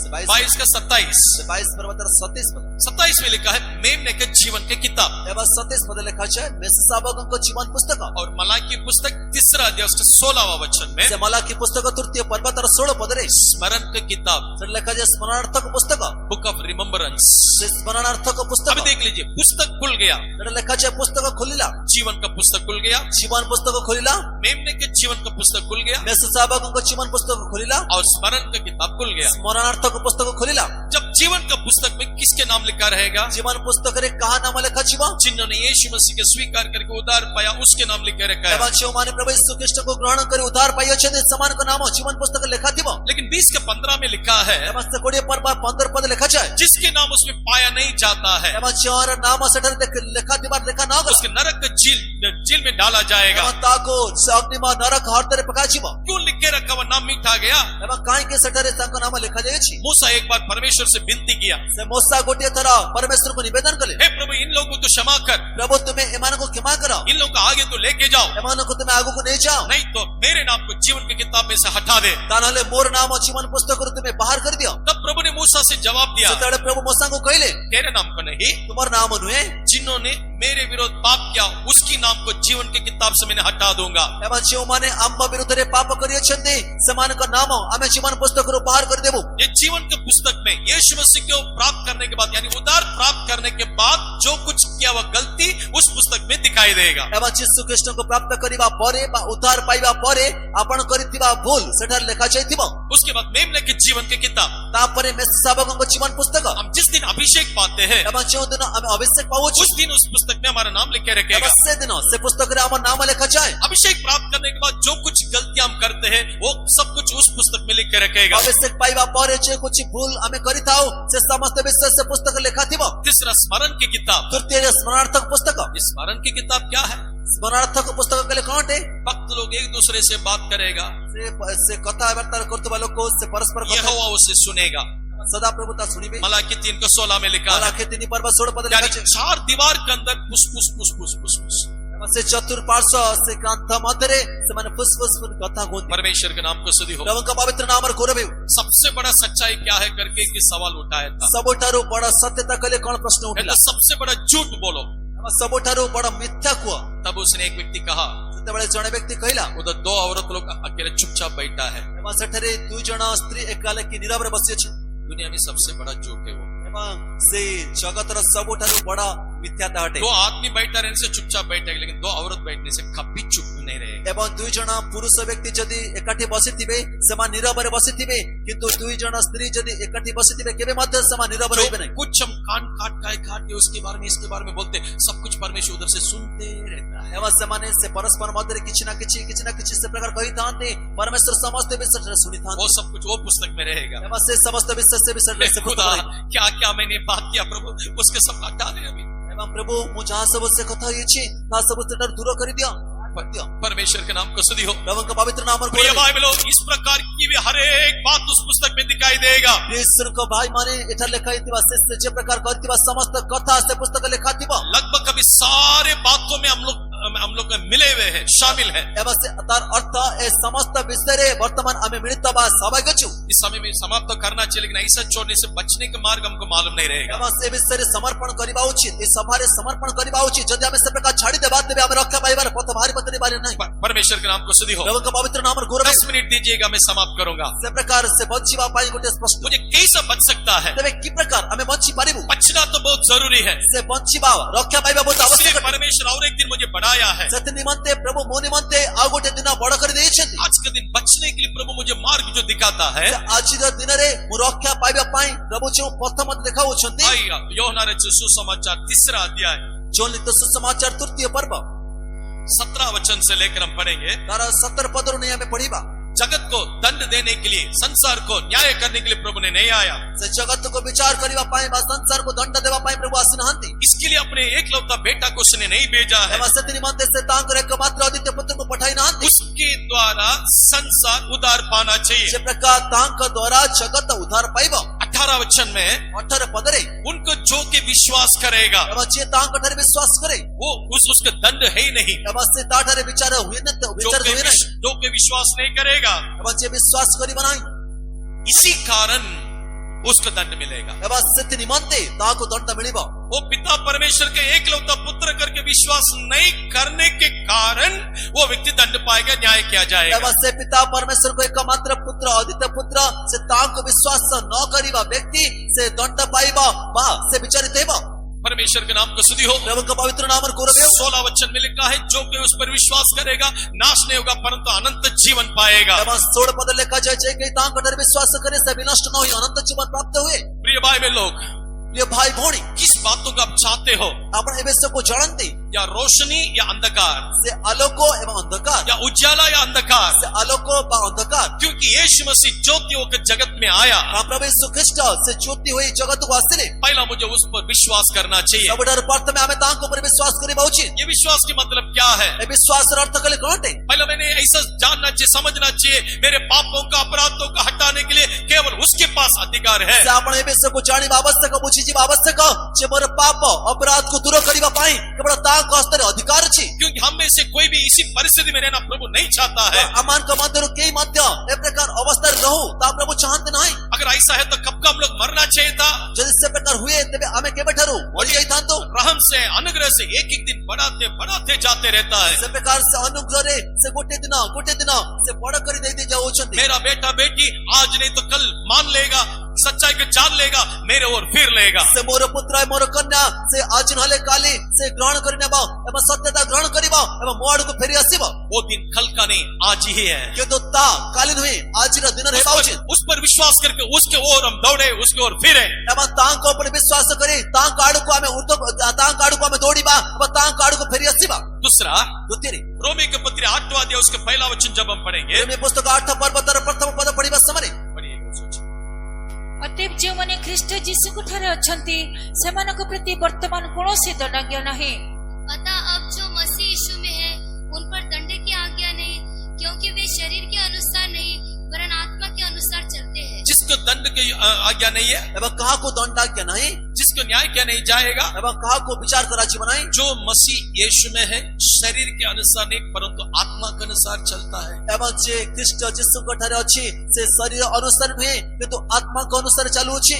22 22 का 27 पर्वतर 27 पद 27 में लिखा है मेमने के जीवन के किताब। एवं 27 पद लिखा जाए मेससाबगं का जीवन पुस्तक। और मलाकी पुस्तक 3 अध्याय उसके 16वां वचन में से मलाकी पुस्तक 3 पर्वतर 16 पदरे स्मरण के किताब सर लिखा जाए स्मरणार्थक पुस्तक। Book of remembrance. से स्मरणार्थक अभी पुस्तक देख लीजिए पुस्तक खुल गया। सर लिखा जाए पुस्तक खोलिला। जीवन का पुस्तक खुल गया। जीवन पुस्तक खोलिला। मेमने के जीवन का पुस्तक खुल गया मेससाबगं का जीवन पुस्तक खोलिला और स्मरण का किताब खुल गया। स्मरणार्थक पुस्तक खोलिला। जब जीवन का पुस्तक में किसके नाम लिखा रहेगा? जीवन पुस्तक रे कहा नाम लिखा जीवा जिन्होंने यीशु मसीह के स्वीकार करके उद्धार पाया उसके नाम लिखे रखा है। एवं जो माने प्रभु यीशु ख्रिस्ट को ग्रहण करे उद्धार पाइयो छे समान को नाम जीवन पुस्तक लिखा दिबो। लेकिन 20 के 15 में लिखा है एवं से कोड़े पर 15 पद लिखा जाए जिसके नाम उसमें पाया नहीं जाता है एवं जोर नाम सटर लिखा दिबा लिखा ना उसके नरक के जेल में डाला जाएगा। एवं ताको अग्नि में नरक हर तरह पका जीवा। क्यों लिखे रखा हुआ नाम मिटा गया? एवं काई के सटर संग नाम लिखा जाए छी। मूसा एक बार परमेश्वर से विनती किया, से मूसा गोटे थरा परमेश्वर को निवेदन करे, हे प्रभु इन लोगों को तो क्षमा कर, प्रभु तुम्हें ईमान को क्षमा करो, इन लोगों को आगे तो लेके जाओ, ईमान को तुम्हें आगू को नहीं जाओ, नहीं तो मेरे नाम को जीवन की किताब में से हटा दे। तानहले मोर नाम जीवन पुस्तक को तुम्हें बाहर कर दियो। तब प्रभु ने मूसा से जवाब दिया, सेतड़े प्रभु मूसा को कहले तेरे नाम को नहीं, तुम्हार नाम नुए जिन्होंने मेरे विरोध पाप किया उसकी नाम को जीवन की किताब से मैंने हटा दूंगा। एवं जो माने आम्मा विरुद्ध रे पाप करियो छन्ते समान का नाम हमें जीवन पुस्तक रो बाहर कर देबो। ये जीवन के पुस्तक में यीशु मसीह को प्राप्त करने के बाद यानी उद्धार प्राप्त करने के बाद जो कुछ किया वह गलती उस पुस्तक में दिखाई देगा। एवं यीशु ख्रिस्ट को प्राप्त करिबा परे बा उद्धार पाइबा परे आपण करितिबा भूल सेठार लिखा जायतिबो। उसके बाद मेमने के जीवन की किताब तापरे मेससाबगं को जीवन पुस्तक हम जिस दिन अभिषेक पाते हैं एवं जो दिन हमें अभिषेक पावो उस दिन उस पुस्तक में हमारा नाम लिखे रखेगा। से दिन से पुस्तक रे हमर नाम लिखा जाए। अभिषेक प्राप्त करने के बाद जो कुछ गलतियां हम करते हैं वो सब कुछ उस पुस्तक में लिखे रखेगा। अभिषेक पाइबा परे जे कुछ भूल हमें करिताओ से समस्त विषय से पुस्तक लिखा थिबो। तीसरा स्मरण की किताब। तृतीय स्मरणार्थक पुस्तक। स्मरण की किताब क्या है? स्मरणार्थक पुस्तक के लिए कौन है? भक्त लोग एक दूसरे से बात करेगा, से कथा वार्ता करते वालों को से परस्पर यहोवा उसे सुनेगा। सदा प्रभुता सुनिबे। मलाकी 3 का 16 में लिखा है। मलाकी 3 पर्व 16 पद लिखा यानी है। 4 दीवार के अंदर फुस फुस फुस फुस फुस फुस से चतुर्पार्श्व से ग्रंथ मधुरे से माने फुस फुस कथा होती। परमेश्वर के नाम को स्तुति हो। प्रभु का पवित्र नाम कोरबे। सबसे बड़ा सच्चाई क्या है करके एक सवाल उठाया था। सबोठारो बड़ा सत्यता कले कौन प्रश्न उठिला? सबसे बड़ा झूठ बोलो। सबोठारो बड़ा मिथ्या कुआ। तब उसने एक व्यक्ति कहा, सेतेबेले जणे व्यक्ति कहिला उधर 2 औरत लोग अकेले चुपचाप बैठा है। एवं सेठरे 2 जण स्त्री एकाले की नीरव रे बसी अछि। दुनिया में सबसे बड़ा झूठ है वो। एवं से जगतर सबोठारो बड़ा मिथ्याता हटे। 2 आदमी बैठा रहने से चुपचाप बैठेगा, लेकिन 2 औरत बैठने से कभी चुप नहीं रहेगा। एवं 2 जण पुरुष व्यक्ति जदि एकाठी बसिथिबे समान नीरव रे बसिथिबे, किंतु 2 जण स्त्री जदि एकाठी बसिथिबे केबे मध्य समान नीरव रहबे नहीं। कुछ हम कान काट के उसके बारे में इसके बारे में बोलते, सब कुछ परमेश्वर उधर से सुनते रहता है। एवं समाने से परस्पर मध्य किछि ना किछि से प्रकार कहि थांते परमेश्वर समस्त विषय सुनि थांते। वो सब कुछ वो पुस्तक में रहेगा। एवं से समस्त विषय से खुदा क्या क्या मैंने बात किया प्रभु उसके सब हटा दे अभी। एवं प्रभु मु जहां सब से कथा होई छी ता सब से डर दूर कर दिया। परमेश्वर के नाम को स्तुति हो। प्रभु का पवित्र नाम पर प्रिय भाई बहनों, इस प्रकार की भी हर एक बात उस पुस्तक में दिखाई देगा। ईश्वर को भाई माने एठा लिखा हितिबा से जे प्रकार करतिबा समस्त कथा से पुस्तक लिखा थिबा। लगभग अभी सारे बातों में हम लोग मिले हुए हैं, शामिल हैं। एवं से तार अर्थ ए समस्त विषय रे वर्तमान हमें मिलित बा सहभागी छु। इस समय में समाप्त करना चाहिए, लेकिन ऐसा छोड़ने से बचने का मार्ग हमको मालूम नहीं रहेगा। एवं से विषय रे समर्पण करिबा उचित, ए सभा रे समर्पण करिबा उचित। जदि हमें से प्रकार छाड़ी देबा तेबे हम रक्षा पाइबार पथ भारी पतरी बारे नहीं। परमेश्वर के नाम को स्तुति हो। प्रभु का पवित्र नाम पर गौरव। 10 मिनट दीजिएगा, मैं समाप्त करूंगा। से प्रकार से बचिबा पाई गोटे स्पष्ट मुझे कैसे बच सकता है? तेबे की प्रकार हमें बची पारिबु? बचना तो बहुत जरूरी है। से बचिबा रक्षा पाइबा बहुत आवश्यक इसलिए है। परमेश्वर और एक दिन मुझे बढ़ाया है। सत्य निमंते प्रभु मो निमंते आ गोटे दिन बड़ कर देछथि। आज के दिन बचने के लिए प्रभु मुझे मार्ग जो दिखाता है, आज दिन रे मु रक्षा पाइबा पाई प्रभु जो प्रथम देखाउछथि। आइए यूहन्ना रचित सुसमाचार 3 अध्याय जो लिखित सुसमाचार 3 पर्व 17 वचन से लेकर हम पढ़ेंगे। तारा 17 पद रो हमें पढ़ीबा। जगत को दंड देने के लिए, संसार को न्याय करने के लिए प्रभु ने नहीं आया। से जगत को विचार करिबा पाई बा संसार को दंड देबा पाई प्रभु आसिनांती। इसके लिए अपने एकलौता बेटा को उसने नहीं भेजा है। एवं सत्य निमंते से तांकर एकमात्र अद्वितीय पुत्र को पठाई नांती। उसके द्वारा संसार उद्धार पाना चाहिए। जे प्रकार तांक द्वारा जगत उद्धार पाइबा। 18 वचन में 18 पदरे उनको जो के विश्वास करेगा एवं जे तांक ठरे विश्वास करे वो उसका दंड है ही नहीं। एवं से ताठरे विचार हुए न विचार हुए नहीं। जो के विश्वास नहीं करेगा एवं जे विश्वास करी बनाई इसी कारण उसको दंड मिलेगा। एवं सत्य निमंते ताको दंड मिलिबा। वो पिता परमेश्वर के एकलौता पुत्र करके विश्वास नहीं करने के कारण वो व्यक्ति दंड पाएगा, न्याय किया जाएगा। एवं से पिता परमेश्वर को एकमात्र पुत्र अद्वितीय पुत्र से तांक विश्वास न करिबा व्यक्ति से दंड पाइबा बा से विचारित हेबा। परमेश्वर के नाम को स्तुति हो। प्रभु का पवित्र नाम गौरव हो। 16 वचन में लिखा है जो कोई उस पर विश्वास करेगा नाश नहीं होगा परंतु अनंत जीवन पाएगा। एवं 16 पद लिखा जाए जे कि तांक ठरे विश्वास करे से विनष्ट न होई अनंत जीवन प्राप्त हुए। प्रिय भाई में लोग, ये भाई भोणी किस बातों को आप चाहते हो? आपण एवेस को जानते या रोशनी या अंधकार, से आलोको एवं अंधकार या उजाला या अंधकार? से आलोको बा अंधकार। क्योंकि यीशु मसीह ज्योति होकर जगत में आया। प्रभु यीशु ख्रिस्ट से ज्योति हुई जगत को आसिले। पहला मुझे उस पर विश्वास करना चाहिए। सबडर प्रथम हमें तांक पर विश्वास करिबा उचित। ये विश्वास के मतलब क्या है? ए विश्वास र अर्थ कले कोटे पहले मैंने ऐसा जानना चाहिए, समझना चाहिए मेरे पापों का, अपराधों का हटाने के लिए केवल उसके पास अधिकार है। से आपण एवेस को जानि आवश्यक बुझी जीव आवश्यक जे मोर पाप अपराध को दूर करिबा पाई केवल तांक हस्ତରେ अधिकार अछि। क्योंकि हम में से कोई भी इसी परिस्थिति में रहना प्रभु नहीं चाहता है। अमान का मध्यरु केई मध्य ए प्रकार अवस्था रहू ता प्रभु चाहते नहीं। अगर ऐसा है तो कब का हम लोग मरना चाहिए था। जदि से प्रकार हुए तबे हमें केबे ठरू मरि जाइतांतो। रहम से, अनुग्रह से एक एक दिन बढ़ाते बढ़ाते जाते रहता है। से प्रकार से अनुग्रह रे से गोटे दिन से बड़ करी दे जाउछंती। मेरा बेटा बेटी आज नहीं तो कल मान लेगा, सच्चाई को जान लेगा, मेरे ओर फिर लेगा। से मोर पुत्र मोर कन्या से आज नहले काली से ग्रहण करिनेबा एवं सत्यता ग्रहण करिबा एवं मोड़ को फेरी आसीबा। वो दिन कल का नहीं आज ही है। किंतु ता कालीन हुई आज रा दिन रहबा उचित। उस पर विश्वास करके उसके ओर हम दौड़े, उसके ओर फिरे। एवं तांक ऊपर विश्वास करी तांक आड़ू को हमें तांक आड़ू को हमें दौड़ीबा एवं तांक आड़ू को फेरी आसीबा। दूसरा द्वितीय रोमी के पत्र 8वां अध्याय उसके पहला वचन जब हम पढ़ेंगे, रोमी पुस्तक 8 पर्वतर प्रथम पद पढ़िबा समय अतएव जो माने ख्रीष्ट यीशु को ठारे अछंती सेमानक प्रति वर्तमान कोनोसी दंडाज्ञा नहीं। अतः अब जो मसीह यीशु में है उन पर दंड की आज्ञा नहीं, क्योंकि वे शरीर के अनुसार नहीं वरन आत्मा के अनुसार चलते हैं। जिसको दंड की आज्ञा नहीं है, एवं कहा को दंडाज्ञा नहीं, जिसको न्याय किया नहीं जाएगा, एवं कहा को विचार कराची बनाई। जो मसीह यीशु में है शरीर के अनुसार नहीं परंतु आत्मा के अनुसार चलता है। एवं जे ख्रिस्ट यीशु को ठारे अछि से शरीर अनुसार नहीं किंतु आत्मा को अनुसार चालू अछि।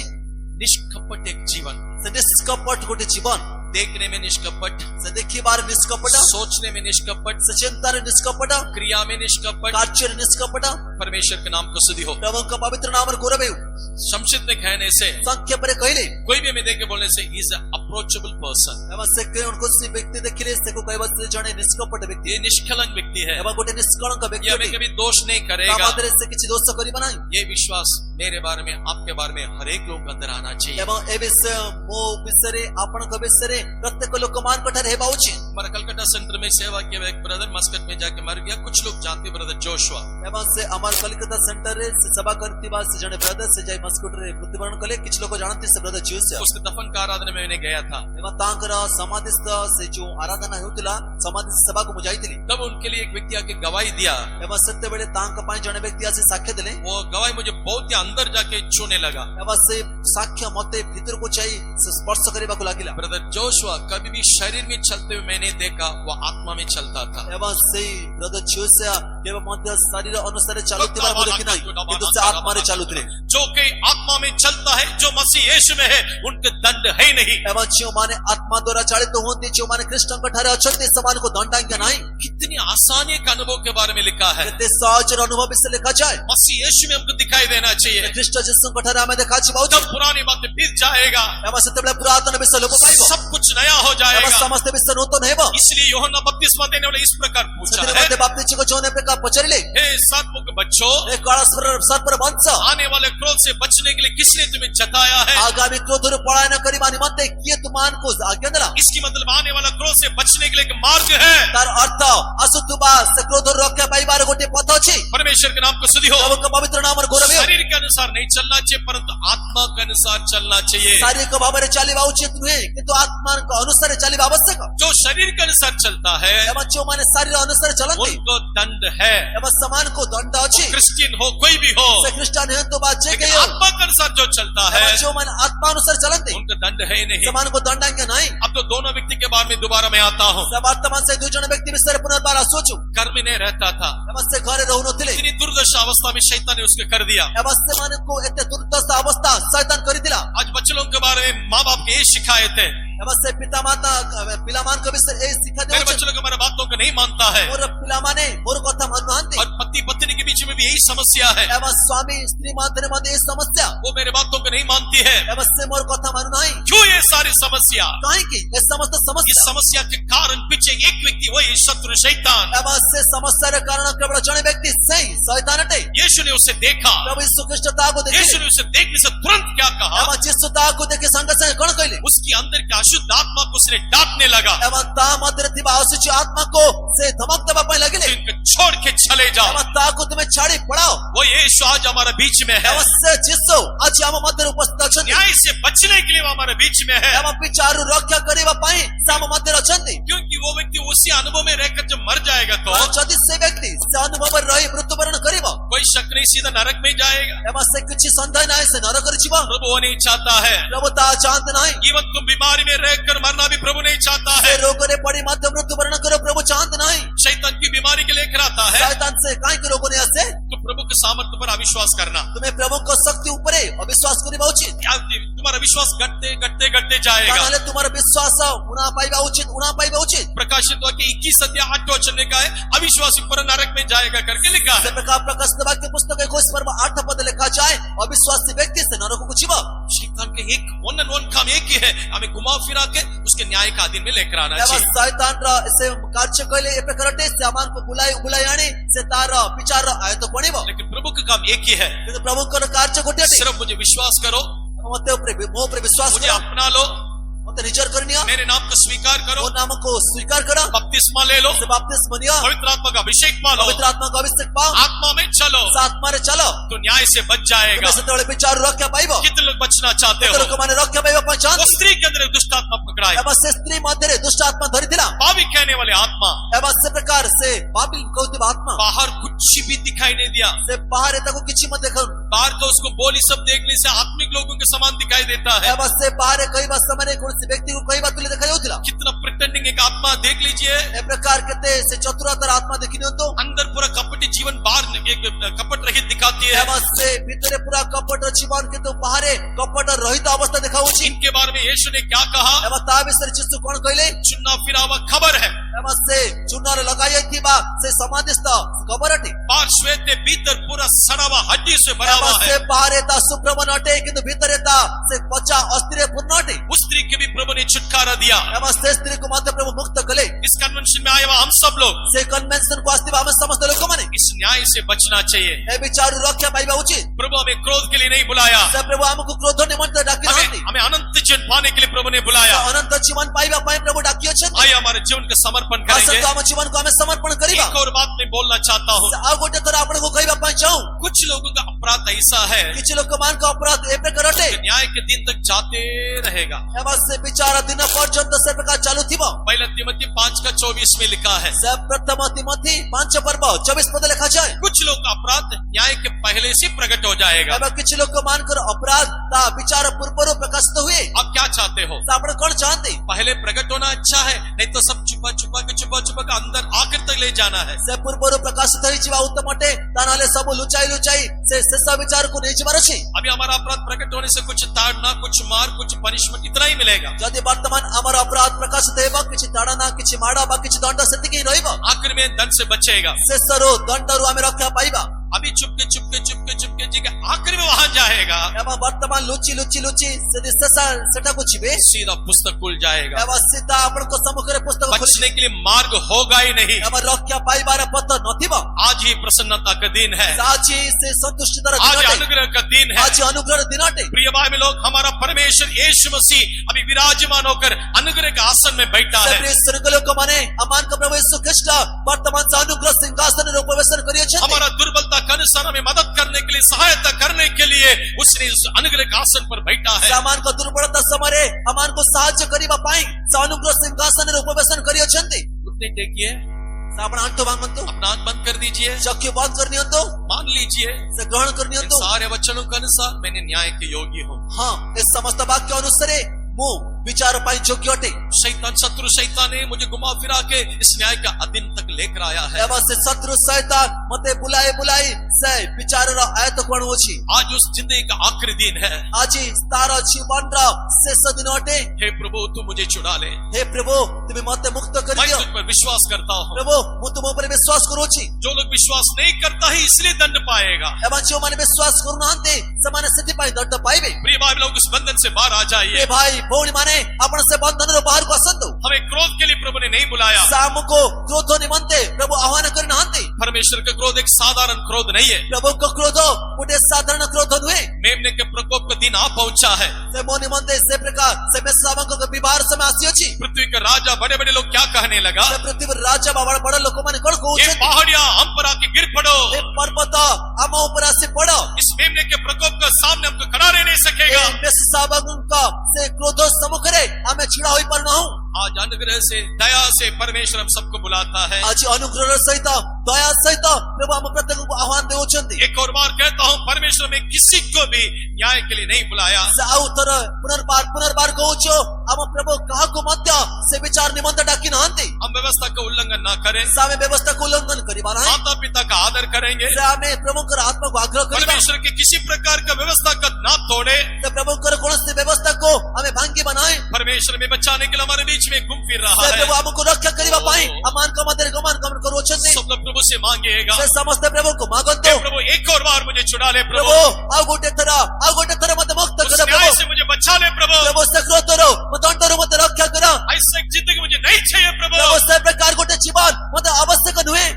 निष्कपट एक जीवन, से निष्कपट गोटे जीवन, देखने में निष्कपट, से देखी बार निष्कपट, सोचने में निष्कपट, से चिंता रे निष्कपट, क्रिया में निष्कपट। कार्य निष्कपट। परमेश्वर के नाम को स्तुति हो। प्रभु का पवित्र नाम गौरव हो। संक्षिप्त में कहने से, संख्या पर कहले कोई भी हमें देख के बोलने से ही इज अप्रोचेबल पर्सन। एवं से के उनको सी व्यक्ति देखिले से को कहबा से जने निष्कपट व्यक्ति, ये निष्कलंक व्यक्ति है। एवं गोटे निष्कलंक ये व्यक्ति हमें कभी दोष नहीं करेगा। मात्र से किछि दोष करिबा नहीं। ये विश्वास मेरे बारे में, आपके बारे में हर एक लोग अंदर आना चाहिए। एवं ए विषय मो विषय आपण को विषय प्रत्येक लोक मान को ठहरे हेबा उचित। हमारा कलकत्ता सेंटर में सेवा किया हुआ एक ब्रदर मस्कट में जाके मर गया। कुछ लोग जानते ब्रदर जोशुआ। एवं से हमार कलकत्ता सेंटर रे से सभा करती बात से जने ब्रदर से जाई मस्कट रे मृत्युवरण कले। किछ लोग जानते से ब्रदर जोशुआ। उसके दफन का आराधना में मैंने गया था। एवं तांकर समाधिस्थ से जो आराधना होतिला समाधि सभा को मुजाइतिली। तब उनके लिए एक व्यक्ति आके गवाही दिया। एवं सत्य बेले तांक पाई जने व्यक्ति आसे साक्ष्य देले। वो गवाही मुझे बहुत ही अंदर जाके छूने लगा। एवं से साक्ष्य मते भीतर को चाहिए स्पर्श करिबा को लागिला। ब्रदर जोशुआ कभी भी शरीर में चलते हुए मैंने देखा, वो आत्मा में चलता था। एवं से ब्रदर जोशुआ केवल मध्य शरीर अनुसार चालुतिबा को देखि नाही किंतु से आत्मा रे चालुतिले। जो कोई आत्मा में चलता है, जो मसीह यीशु में है, उनके दंड है नहीं। एवं जो माने आत्मा द्वारा चालित होते जो माने कृष्ण को ठारे अछंती समान को दंडाज्ञा नहीं। कितनी आसानी का अनुभव के बारे में लिखा है। कितने सहज अनुभव से लिखा जाए। मसीह यीशु में हमको दिखाई देना चाहिए। कृष्ण जिसको को ठारे हमें देखा बहुत जब पुरानी बातें बीत जाएगा, एवं सत्यबले पुरातन विषय लोप पाइबो। सब कुछ नया हो एवं जाएगा। समस्त विषय नूतन हेबो। इसलिए यूहन्ना बपतिस्मा देने वाले इस प्रकार पूछा सत्यने है, मध्य बाप्तिस्मा को जोने प्रकार पचरिले। हे सात्मुख बच्चों, एक काला सर पर वंश आने वाले क्रोध से बचने के लिए किसने तुम्हें जताया है? आगामी क्रोध रू पलायन करिबा निमंते किए तुमान को आज्ञा देला। इसकी मतलब आने वाला क्रोध से बचने के लिए एक मार्ग है। तार अर्थ असुद्धबा से क्रोध रू रक्षा पाइबार गोटे पथ अछि। परमेश्वर के नाम को स्तुति हो। प्रभु का पवित्र नाम गौरव शरीर के अनुसार नहीं चलना चाहिए, परंतु आत्मा के अनुसार चलना चाहिए। शारीरिक भाव चलिवा उचित नुहे किंतु आत्मा अनुसार चलिवा आवश्यक। जो शरीर के अनुसार चलता है जो माने शरीर अनुसार चलती उनको दंड है। समान को दंड अच्छी। क्रिश्चियन हो कोई भी हो, से क्रिश्चियन है तो बात लेकिन आत्मा के अनुसार जो चलता है जो माने आत्मा अनुसार चलती उनको दंड है ही नहीं। समान को दंड नहीं। अब तो दोनों व्यक्ति के बारे में दोबारा मैं आता हूँ। वर्तमान से दो जन व्यक्ति विषय पुनर्बार सोचू कर्मी नहीं रहता था, से घरे रहू थे इतनी दुर्दशा अवस्था में शैतान ने उसके कर दिया। मान को एते दुर्दशा अवस्था शैतान कर दिला। आज बच्चों के बारे में माँ बाप के ये शिकायत है, से पिता माता पिलामान को विषय ए शिक्षा मेरे दे बच्चों लोग हमारे बातों को नहीं मानता है, मोर पिलामाने मोर कथा मानते और पति पत्नी के बीच में भी यही समस्या है। स्वामी स्त्री मात्र मध्य ये समस्या वो मेरे बातों को नहीं मानती है। से मोर कथा मानु नहीं। क्यों ये सारी समस्या? काहे की ये समस्त इस समस्या समस्या के कारण पीछे एक व्यक्ति, वही शत्रु शैतान। से समस्या रे कारण केवल जने व्यक्ति सही शैतान अटे। यीशु ने उसे देखा, प्रभु यीशु ख्रिस्ट ताको देखे यीशु ने उसे देखने से तुरंत क्या कहा? यीशु ताको देखे संग संग कौन कहले उसकी अंदर की अशुद्ध आत्मा को उसने डांटने लगा, ता मध्य थिबा अशुचि आत्मा को से धमक देबा पय लगले। इनको छोड़ के चले जाओ। ताको तुम्हें छाड़ी पड़ाओ। वो यीशु आज हमारे बीच में है। से जिसो आज हम मध्य उपस्थित अछंती। न्याय से बचने के लिए वो हमारे बीच में है। हम विचार रक्षा करिबा पय साम मध्य अछंती। क्योंकि वो व्यक्ति उसी अनुभव में रहकर जब मर जाएगा तो जदि से व्यक्ति से अनुभव में रही मृत्युवरण करिबा कोई शक नहीं, सीधा नरक में जाएगा। एमा से किछि संदेह नहीं से नरक कर जीवा। प्रभु वो नहीं चाहता है। प्रभु ता चाहते नहीं। जीवन तुम बीमारी में रहकर मरना भी प्रभु नहीं चाहता है। रोग रे पड़ी मध्य मृत्युवरण करो प्रभु चाहते नहीं। शैतान की बीमारी के लेकर आता है। शैतान से काहे के रोगों ने आसे तो प्रभु के सामर्थ्य पर अविश्वास करना, तुम्हें प्रभु को शक्ति ऊपर अविश्वास करिबा उचित। तुम्हारा विश्वास घटते घटते घटते जाएगा। ताले तुम्हारा विश्वास उना पाइबा उचित प्रकाशित वाक्य 21 वचन लिखा है, अविश्वासी पर नरक में जाएगा करके लिखा है। प्रकाशित वाक्य पुस्तक 21 पद लिखा जाए अविश्वासी व्यक्ति से नरक को जीवा। शैतान के एक वन एंड वन काम एक ही है, हमें घुमा फिरा के उसके न्याय का अधीन में लेकर आना चाहिए। शैतान रा से कार्य कइले ए प्रकारटे सामान को बुलाई आने से तार विचार आए तो पड़िबो। लेकिन प्रभु का काम एक ही है, किंतु प्रभु का कार्य गोटे सिर्फ मुझे विश्वास करो, मते ऊपर मोह पर विश्वास मुझे करो, अपना लो, मते निजर करनिया, मेरे नाम को स्वीकार करो, वो नाम को स्वीकार करो, बपतिस्मा ले लो, से बपतिस्मा लिया, पवित्र आत्मा का अभिषेक पालो, पवित्र आत्मा का अभिषेक पाओ, आत्मा में चलो, आत्मा रे चलो तो न्याय से बच जाएगा। से तोड़े विचार रख्या पाइबो। कितने लोग बचना चाहते हो? लोग माने रख्या पाइबो पहचान। वो स्त्री के अंदर एक दुष्ट आत्मा पकड़ा है, एबा से स्त्री मध्य रे दुष्ट आत्मा धरिथिला। पापी कहने वाले आत्मा एबा से प्रकार से पापी कहते आत्मा बाहर कुछ भी दिखाई नहीं दिया। से बाहर एता को किछि मत देखो। बाहर तो उसको बोली सब देखने से आत्मिक लोगों के समान दिखाई देता है। एबा से बाहर कई बार समय कौन से व्यक्ति को कई बार तुले देखा जाउथिला। कितना प्रिटेंडिंग एक आत्मा देख लीजिए। ए प्रकार केते से चतुरातर आत्मा देखिनो तो अंदर पूरा कपटी जीवन, बाहर एक कपट रहित दिखाती है। एबा से भीतरे पूरा कपट जीवन के तो बाहरे कपट रहित अवस्था देखाउछि। इनके बारे में यीशु ने क्या कहा? एबा ता विषय चित्त कोन कहले चुना फिरावा खबर है। एबा से चुनार लगाई थी बा से समाधिस्थ खबरटी। बाहर श्वेत ने भीतर पूरा सड़ा हड्डी से भरा हुआ एबा से है। बाहर एता सुप्रमन अटे किंतु भीतर एता से पचा अस्थिर पूर्ण अटे। उस स्त्री के भी प्रभु ने छुटकारा दिया। एबा से स्त्री को मात्र प्रभु मुक्त कले। इस कन्वेंशन में आए हुआ हम सब लोग से कन्वेंशन को आस्ति हम समस्त लोग माने इस न्याय से बचना चाहिए। ए विचार रक्षा पाइबा उचित। प्रभु हमें क्रोध के लिए नहीं बुलाया, से प्रभु हमको क्रोध निमंत्रण डाकी नहीं। हमें अनंत जीवन पाने के लिए प्रभु ने बुलाया। अनंत जीवन पाइबा पाए प्रभु डाकी अछन। आइए हमारे जीवन का समर्पण करेंगे। हम जीवन को हमें समर्पण करिबा। एक और बात मैं बोलना चाहता हूँ। आ गोटे थोड़ा आपण को कहिबा पाए जाऊं। कुछ लोगों का अपराध ऐसा है किछ लोग मान का अपराध ए प्रकार अटे कि न्याय के दिन तक जाते रहेगा। एबा से विचार दिन पर्यंत से प्रकार चालू थिबो। पहला तिमोथी 5:24 में लिखा है। सब प्रथम तिमोथी 5:24 पद लिखा जाए। कुछ लोग का अपराध न्याय के पहले से प्रकट हो जाएगा। एबा किछ लोग को मानकर अपराध ता विचार पूर्व प्रकाशित हुए। आप क्या चाहते हो? आपण कोन चाहते? पहले प्रकट होना अच्छा है, नहीं तो सब छुपा छुपा के अंदर आखिर तक ले जाना है। से पूर्व प्रकाशित होई जीवा उत्तम अटे। तानाले सब लुचाई से शेष विचार को नहीं जीवार अछि। अभी हमारा अपराध प्रकट होने से कुछ ताड़ना, कुछ मार, कुछ पनिशमेंट इतना ही मिलेगा। यदि वर्तमान हमारा अपराध प्रकाशित हेबा किछ ताड़ना, किछ माड़ा बा किछ दंड सेतिकी रहइबा। आखिर में दंड से बचेगा। शेषरो दंडरो हमें रक्षा पाइबा। अभी चुपके जी के आखिर में वहां जाएगा। एबा वर्तमान लुची से सेटा को छिबे सीधा पुस्तक खुल जाएगा। एबा सीधा आपण को सम्मुख रे पुस्तक बचने के लिए मार्ग होगा ही नहीं। एबा रक्षा पाइबार पथ नथिबा। आज ही प्रसन्नता का दिन है। आज से संतुष्टि तरह आज अनुग्रह का दिन है। आज अनुग्रह दिन अटे। प्रिय भाई में लोग, हमारा परमेश्वर यीशु मसीह अभी विराजमान होकर अनुग्रह के आसन में बैठा है। प्रिय सुरगलो को माने अमान का प्रभु यीशु ख्रिस्ट वर्तमान से अनुग्रह सिंहासन रे उपवेशन करिए छथि। हमारा दुर्बलता अनुसार हमें मदद करने के लिए, सहायता करने के लिए उसने उस अनुग्रह के आसन पर बैठा है। ସେମାନଙ୍କ ଦୁର୍ବଳତା ସମୟରେ ଆମମାନଙ୍କୁ ସାହାଯ୍ୟ କରିବା ପାଇଁ ସେ ଅନୁଗ୍ରହ ସିଂହାସନରେ ଉପବେଶନ କରିଅଛନ୍ତି। घुटने टेकिए, ସେ ଆପଣ ଆଣ୍ଠୁ ଭାଙ୍ଗନ୍ତୁ, अपना आंख बंद कर दीजिए, ଚକ୍ଷୁ ବନ୍ଦ କରିନିଅନ୍ତୁ, मान लीजिए ସେ ଗ୍ରହଣ इन କରିନିଅନ୍ତୁ। सारे वचनों के अनुसार मैंने न्याय के योग्य हूँ। ହଁ ଏ ସମସ୍ତ ବାକ୍ୟ ଅନୁସାରେ ମୁଁ ବିଚାର ପାଇଁ ଯୋଗ୍ୟ ଅଟେ। शैतान, शत्रु शैतान ने मुझे घुमा फिरा के इस न्याय का अधीन तक लेकर आया है। ଏବଂ ସେ ଶତ୍ରୁ ଶୈତାନ ମତେ ବୁଲାଇ ବୁଲାଇ ସେ ବିଚାରର ଆୟତକୁ ଆଣୁଅଛି। आज उस जिंदगी का आखिरी दिन है। ଆଜି ତାର ଜୀବନର ଶେଷ ଦିନ ଅଟେ। हे प्रभु, तू मुझे छुड़ा ले, ହେ ପ୍ରଭୁ ତୁମେ ମତେ ମୁକ୍ତ मैं କରିଦିଅ। तुझ पर विश्वास करता हूँ। ପ୍ରଭୁ ମୁଁ ତୁମ ଉପରେ ବିଶ୍ୱାସ କରୁଅଛି। जो लोग विश्वास नहीं करता है इसलिए दंड पाएगा। ଏବଂ ଯେଉଁମାନେ ବିଶ୍ୱାସ କରୁନାହାନ୍ତି ସେମାନେ ସେଥିପାଇଁ ଦଣ୍ଡ ପାଇବେ। प्रिय भाई लोग, उस बंधन से बाहर आ ଏ जाइए। ଭାଇ ଭଉଣୀ ମାନେ ଆପଣ ସେ ବନ୍ଧନରୁ ବାହାରକୁ ଆସନ୍ତୁ। हमें क्रोध के लिए प्रभु ने नहीं बुलाया। ସେ ଆମକୁ କ୍ରୋଧ ନିମନ୍ତେ ପ୍ରଭୁ ଆହ୍ୱାନ କରିନାହାନ୍ତି। परमेश्वर का क्रोध एक साधारण क्रोध नहीं है। ପ୍ରଭୁଙ୍କ କ୍ରୋଧ ଗୋଟେ ସାଧାରଣ କ୍ରୋଧ ନୁହେଁ। मेमने के प्रकोप का दिन आ पहुंचा है। ସେ ମୋ ନିମନ୍ତେ ସେ ପ୍ରକାର ସେ ମେଷଶାବକଙ୍କ ବିବାହର ସମୟ ଆସିଅଛି। पृथ्वी के राजा, बड़े बड़े लोग क्या कहने लगा? ସେ ପୃଥିବୀର ରାଜା ବା ବଡ ବଡ ଲୋକମାନେ କଣ ये କହୁଛନ୍ତି? पहाड़ियां हम पर आके गिर पड़ो। ଏ ପର୍ବତ ଆମ ଉପରେ ଆସି ପଡ। इस मेमने के प्रकोप का सामने हमको खड़ा रह नहीं ଏ सकेगा। ମେଷଶାବକଙ୍କ ସେ କ୍ରୋଧ ସମ୍ମୁଖରେ ଆମେ ଛିଡା ହୋଇପାରୁନାହୁଁ। आज अनुग्रह से, दया से परमेश्वर हम सबको बुलाता है। ଆଜି ଅନୁଗ୍ରହର ସହିତ ଦୟା ସହିତ ପ୍ରଭୁ ଆମ ପ୍ରତ୍ୟେକଙ୍କୁ ଆହ୍ୱାନ ଦେଉଛନ୍ତି। एक और बार कहता हूँ, परमेश्वर ने किसी को भी न्याय के लिए नहीं बुलाया। ସେ ଆଉ ଥର ପୁନର୍ବାର କହୁଛୁ ଆମ ପ୍ରଭୁ କାହାକୁ ମଧ୍ୟ ସେ ବିଚାର ନିମନ୍ତେ ଡାକି ନାହାନ୍ତି। हम व्यवस्था का उल्लंघन ना करें, ସେ ଆମେ ବ୍ୟବସ୍ଥାକୁ ଉଲ୍ଲଂଘନ କରିବା ନାହିଁ। माता पिता का आदर करेंगे, ସେ ଆମେ ପ୍ରଭୁଙ୍କର ଆତ୍ମାକୁ ଆଗ୍ରହ କରିବା। परमेश्वर की किसी प्रकार का व्यवस्था का ना तोड़े। ସେ ପ୍ରଭୁଙ୍କର କୌଣସି ବ୍ୟବସ୍ଥାକୁ ଆମେ ଭାଙ୍ଗିବା ନାହିଁ। परमेश्वर में बचाने के लिए हमारे बीच में घूम फिर रहा ସେ है। ପ୍ରଭୁ ଆମକୁ ରକ୍ଷା କରିବା ପାଇଁ ଆମମାନଙ୍କ ମଧ୍ୟରେ ଗମନ କରୁଅଛନ୍ତି। सब लोग प्रभु से मांगिएगा, ସେ ସମସ୍ତେ ପ୍ରଭୁଙ୍କୁ ମାଗନ୍ତୁ। हे प्रभु एक और बार मुझे छुड़ा ले प्रभु, ପ୍ରଭୁ ଆଉ ଗୋଟେ ଥର ମତେ ମୁକ୍ତ उस କର न्याय ପ୍ରଭୁ। से मुझे बचा ले प्रभु। ପ୍ରଭୁ ସେ କ୍ରୋଧରୁ ଦଣ୍ଡରୁ ମତେ ରକ୍ଷା କର। ऐसे एक जिंदगी मुझे नहीं चाहिए प्रभु। ପ୍ରଭୁ ସେ ପ୍ରକାର ଗୋଟେ ଜୀବନ ମତେ ଆବଶ୍ୟକ ନୁହେଁ।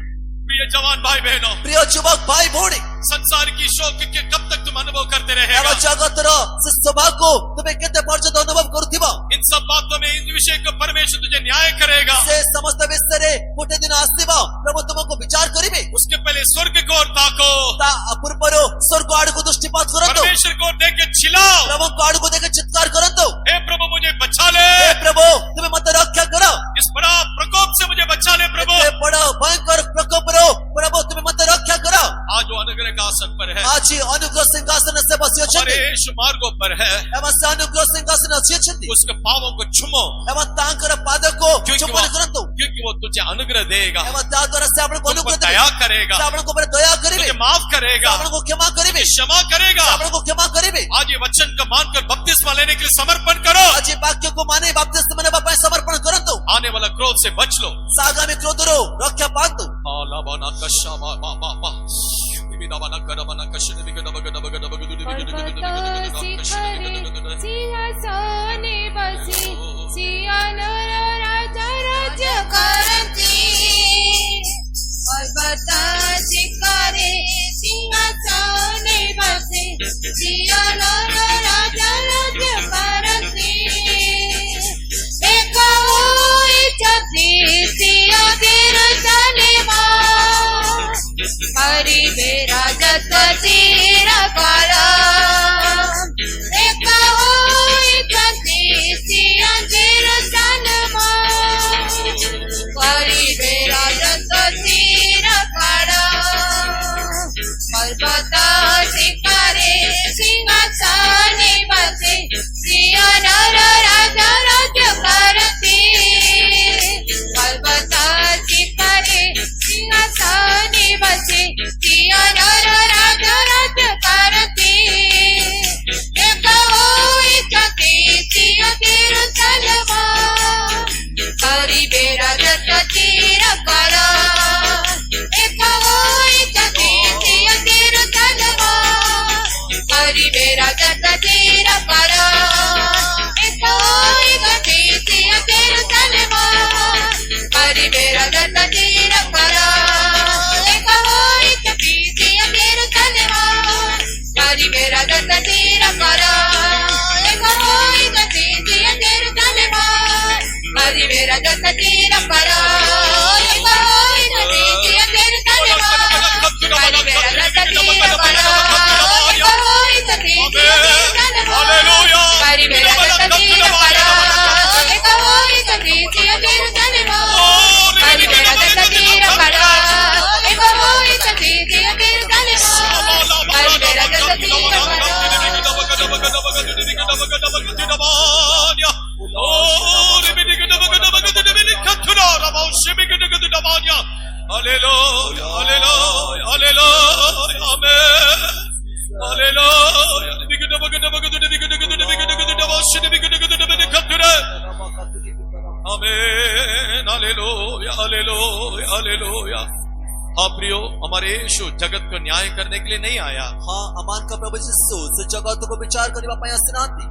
प्रिय जवान भाई बहनों, ପ୍ରିୟ ଯୁବକ ଭାଇ ଭଉଣୀ, संसार की शोक के कब तक तुम अनुभव करते ଆମ रहेगा? ଜଗତର ସେ ସ୍ୱଭାବକୁ ତୁମେ କେତେ ପର୍ଯ୍ୟନ୍ତ ଅନୁଭବ କରୁଥିବ? इन सब बातों में, इन विषय को परमेश्वर तुझे न्याय करेगा। ସେ ସମସ୍ତ ବିଷୟରେ ଗୋଟେ ଦିନ ଆସିବ ପ୍ରଭୁ ତୁମକୁ ବିଚାର କରିବେ। उसके पहले स्वर्ग को और ताको, ତା ପୂର୍ବରୁ ସ୍ୱର୍ଗ ଆଡକୁ ଦୃଷ୍ଟିପାତ କରନ୍ତୁ। परमेश्वर को देख के चिल्लाओ, ପ୍ରଭୁଙ୍କ ଆଡକୁ ଦେଖି ଚିତ୍କାର କରନ୍ତୁ। हे प्रभु मुझे बचा ले, ହେ ପ୍ରଭୁ ତୁମେ ମତେ ରକ୍ଷା କର। इस बड़ा प्रकोप से मुझे बचा ले प्रभु। ଏତେ ବଡ ଭୟଙ୍କର ପ୍ରକୋପରୁ ପ୍ରଭୁ ତୁମେ ମତେ ରକ୍ଷା କର। आज वो अनुग्रह का आसन पर है, ଆଜି ଅନୁଗ୍ରହ ସିଂହାସନ ସେ ବସି और ଅଛନ୍ତି यीशु मार्गों पर है। ଏବଂ ସେ ଅନୁଗ୍ରହ ସିଂହାସନ ଅଛି ଅଛନ୍ତି उसके पावों को चुमो, ଏବଂ ତାଙ୍କର ପାଦକୁ ଚୁମ୍ବନ କରନ୍ତୁ क्योंकि वो तुझे अनुग्रह देगा, ଏବଂ ତା ଦ୍ୱାରା ସେ ଆପଣଙ୍କୁ तुमको ଅନୁଗ୍ରହ ଦେବେ। दया करेगा, ସେ ଆପଣଙ୍କ ଉପରେ ଦୟା କରିବେ, तुझे माफ ସେ करेगा, ଆପଣଙ୍କୁ କ୍ଷମା କରିବେ, क्षमा करेगा। ସେ ଆପଣଙ୍କୁ କ୍ଷମା କରିବେ। आज ये वचन का मानकर बपतिस्मा लेने के लिए समर्पण करो। ଆଜି ବାକ୍ୟକୁ ମାନି ବାପ୍ତିସ୍ମ ନେବା ପାଇଁ ସମର୍ପଣ କରନ୍ତୁ। आने वाला क्रोध से बच लो। ସେ ଆଗାମୀ କ୍ରୋଧରୁ ରକ୍ଷା ପାଆନ୍ତୁ। सिंहासने बसी सियानर राजा राज्य करती पर्वत शिखरे सिंहासने बसी सियानर राजा राज्य करती एक होइछति सिया जेरुसलेमा करिबे राजत्व चिरकाल एक होइछति सिया जेरुसलेमा करिबे राजत्व चिरकाल पर्वत शिखरे सिंहासने बसे सियानर राजा राज्य करती पर्वत शिखरे सिंहासने बसे सियानर राजा राज्य करती एक होइछति सिया जेरुसलेमा करिबे राजत्व चिरकाल एक होइछति सिया जेरुसलेमा करिबे राजत्व चिरकाल एक होइछति सिया जेरुसलेमा करिबे राजत्व चिरकाल एक होइछति सिया जेरुसलेमा करिबे राजत्व चिरकाल एक होइछति सिया जेरुसलेमा करिबे राजत्व चिरकाल एक होइछति सिया जेरुसलेमा करिबे राजत्व हमारे यीशु जगत को न्याय करने के लिए नहीं आया। हाँ अमान का प्रभु यीशु से जगत को विचार करिबा ପାଇଁ ଆସିନାହାନ୍ତି।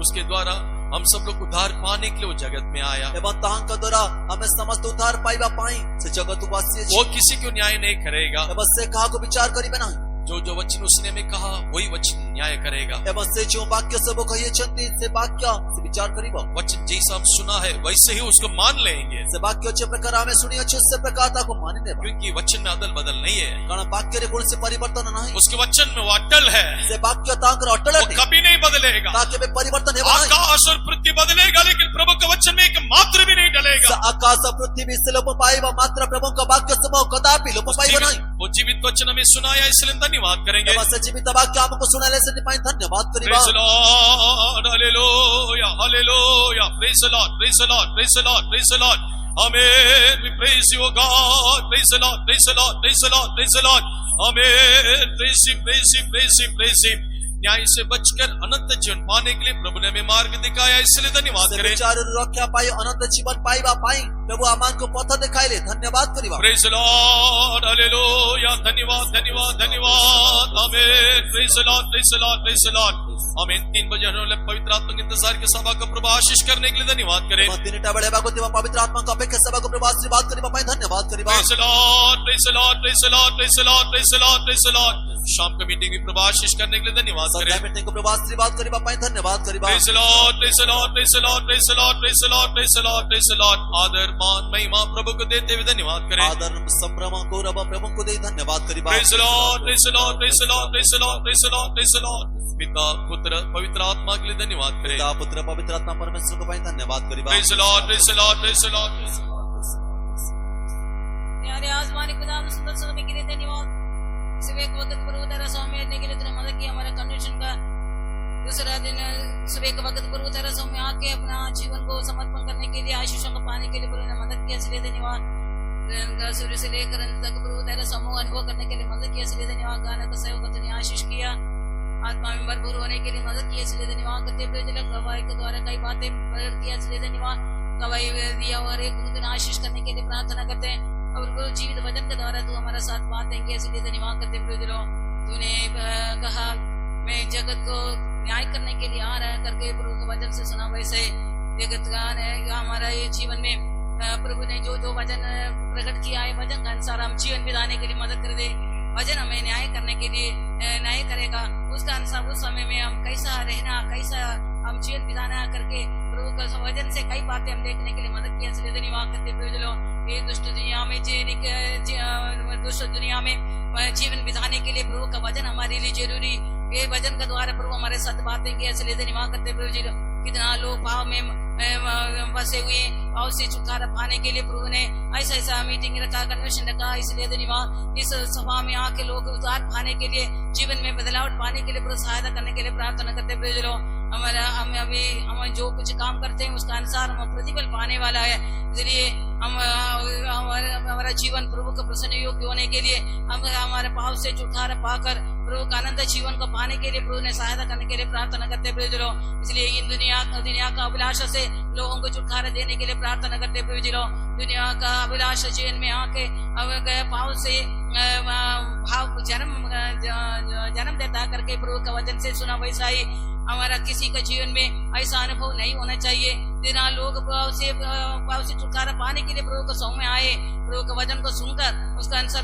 उसके द्वारा हम सब लोग उद्धार पाने के लिए वो जगत में आया। ଏବଂ ତାହାଙ୍କ ଦ୍ୱାରା ଆମେ ସମସ୍ତ ଉଦ୍ଧାର ପାଇବା ପାଇଁ ସେ ଜଗତକୁ ଆସିଛି। वो किसी को न्याय नहीं करेगा। ଏବଂ ସେ କାହାକୁ ବିଚାର କରିବେ ନାହିଁ। जो वचन उसने में कहा वही वचन न्याय करेगा। ଏବଂ ସେ ଯେଉଁ ବାକ୍ୟ ସବୁ କହିଛନ୍ତି ସେ ବାକ୍ୟ ସେ ବିଚାର କରିବ। वचन जैसा हम सुना है वैसे ही उसको मान लेंगे, ସେ ବାକ୍ୟ ଯେ ପ୍ରକାର ଆମେ ଶୁଣିଅଛୁ ସେ ପ୍ରକାର ତାକୁ ମାନି ନେବା। क्योंकि वचन में अदल बदल नहीं है। କାରଣ ବାକ୍ୟରେ କୌଣସି ପରିବର୍ତ୍ତନ ନାହିଁ। उसके वचन में वो अटल है, ସେ ବାକ୍ୟ ତାଙ୍କର ଅଟଳ वो ଅଟେ। कभी नहीं बदलेगा। ତା କେବେ ପରିବର୍ତ୍ତନ ହେବ ନାହିଁ। आकाश और पृथ्वी बदलेगा लेकिन प्रभु का वचन में एक मात्र भी नहीं ସେ डलेगा। ଆକାଶ ପୃଥିବୀ ସେ ଲୋପ ପାଇବା ମାତ୍ର ପ୍ରଭୁଙ୍କ ବାକ୍ୟ ସମୂହ କଦାପି ଲୋପ ପାଇବ ନାହିଁ। वो जीवित वचन हमें सुनाया इसलिए धन्यवाद करेंगे। ଏବଂ ସେ ଜୀବିତ ବାକ୍ୟ ଆମକୁ ଶୁଣାଇଲେ ସେଥିପାଇଁ ଧନ୍ୟବାଦ କରିବା। Praise the Lord, hallelujah, hallelujah, praise the Lord, praise the Lord, praise the Lord, praise the Lord. Amen. We praise you, O God. Praise the Lord, praise the Lord, praise the Lord, praise the Lord. Amen. Praise him, praise him, praise him, praise him. न्याय से बचकर अनंत जीवन पाने के लिए प्रभु ने हमें मार्ग दिखाया, इसलिए धन्यवाद ସେ करें। ବିଚାରରୁ ରକ୍ଷା ପାଇ ଅନନ୍ତ ଜୀବନ ପାଇବା ପାଇଁ ପ୍ରଭୁ ଆମମାନଙ୍କୁ ପଥ ଦେଖାଇଲେ ଧନ୍ୟବାଦ କରିବା। Praise the Lord, hallelujah, धन्यवाद, धन्यवाद, धन्यवाद। Amen. Praise the Lord, praise the Lord, praise the Lord. Amen. 3 बजे होने वाले पवित्र आत्मा के इंतजार की सभा को प्रभु आशीष करने के लिए धन्यवाद करें। ଏବଂ 3ଟା ବେଳେ ହେବାକୁ ଥିବା ପବିତ୍ର ଆତ୍ମାଙ୍କ ଅପେକ୍ଷା ସେବାକୁ ପ୍ରଭୁ ଆଶୀର୍ବାଦ କରିବା ପାଇଁ ଧନ୍ୟବାଦ କରିବା। Praise the Lord, praise the Lord, praise the Lord, praise the Lord, praise the Lord, praise the Lord. शाम का मीटिंग भी प्रभु आशीष करने के लिए धन्यवाद ସନ୍ଧ୍ୟା करें। ମିଟିଂକୁ ପ୍ରଭୁ ଆଶୀର୍ବାଦ କରିବା ପାଇଁ ଧନ୍ୟବାଦ କରିବା। Praise the Lord, praise the Lord, praise the Lord, praise the Lord, praise the Lord, praise the Lord, praise the Lord. आदर मान महिमा प्रभु को देते हुए धन्यवाद करें। आदर संभ्रम गौरव प्रभुଙ୍କୁ ଦେଇ ଧନ୍ୟବାଦ କରିବା। Praise the Lord, praise the Lord, praise the Lord, praise the Lord, praise the Lord, praise the Lord. पिता पुत्र पवित्र आत्मा के लिए धन्यवाद करें। पिता पुत्र पवित्र आत्मा परमेश्वरଙ୍କ ପାଇଁ धन्यवाद କରିବା। Praise the Lord, praise the Lord, praise the Lord. प्यारे आसमानी खुदा हम सुंदर समय के लिए धन्यवाद। सुबह के वक्त प्रभु तेरा स्वामी आने के लिए तेरे मदद किया। हमारा कन्वेंशन का दूसरा दिन सुबह के वक्त प्रभु तेरा स्वामी आके अपना जीवन को समर्पण करने के लिए आशीषों को पाने के लिए प्रभु ने मदद किया, इसलिए धन्यवाद। सूर्य से लेकर अंत तक प्रभु तेरा समूह अनुभव करने के लिए मदद किया, इसलिए धन्यवाद। गाना का सहयोग तूने आशीष किया, आत्मा में भरपूर होने के लिए मदद किया, इसलिए धन्यवाद करते हुए गवाही के द्वारा कई बातें प्रकट किया, इसलिए धन्यवाद। गवाही दिया और एक तूने आशीष करने के लिए प्रार्थना करते हैं और जीवित वचन के द्वारा तू हमारा साथ बातेंगे, इसलिए धन्यवाद करते हुए तूने कहा मैं जगत को न्याय करने के लिए आ रहा है करके प्रभु के वचन से सुना, वैसे जगत का हमारा ये जीवन में प्रभु ने जो जो वचन प्रकट किया है वचन के अनुसार हम जीवन बिताने के लिए मदद कर दे। वचन हमें न्याय करने के लिए न्याय करेगा, उसका अनुसार उस समय में हम कैसा रहना, कैसा हम जीवन बिताना करके प्रभु का वचन से कई बातें हम देखने के लिए मदद किया, इसलिए धन्यवाद करते हुए ये दुष्ट दुनिया में दुष्ट दुनिया में जीवन बिताने के लिए प्रभु का वचन हमारे लिए जरूरी। ये वचन के द्वारा प्रभु हमारे साथ बातें किया, इसलिए धन्यवाद करते हुए कितना लोग भाव में फंसे हुए, भाव से छुटकारा पाने के लिए प्रभु ने ऐसा ऐसा मीटिंग रखा, कन्वेंशन रखा, इसलिए धन्यवाद। इस सभा में आके लोग उद्धार पाने के लिए, जीवन में बदलाव पाने के लिए प्रभु सहायता करने के लिए प्रार्थना करते हुए हमारा हम जो कुछ काम करते हैं उसका अनुसार हम प्रतिफल पाने वाला है, इसलिए हम हमारा जीवन प्रभु का प्रसन्न योग्य होने के लिए हम हमारे पाप से छुटकारा पाकर प्रभु का आनंद जीवन को पाने के लिए प्रभु ने सहायता करने के लिए प्रार्थना करते हुए इसलिए इन दुनिया का अभिलाषा से लोगों को छुटकारा देने के लिए प्रार्थना करते हुए दुनिया का अभिलाषा जीवन में आके पाप से भाव जन्म देता करके प्रभु का वचन से सुना, वैसा ही हमारा किसी का जीवन में ऐसा अनुभव नहीं होना चाहिए। जितना लोग पाप से छुटकारा पाने के लिए प्रभु के सौ में आए, प्रभु के वचन को सुनकर उसका अनुसार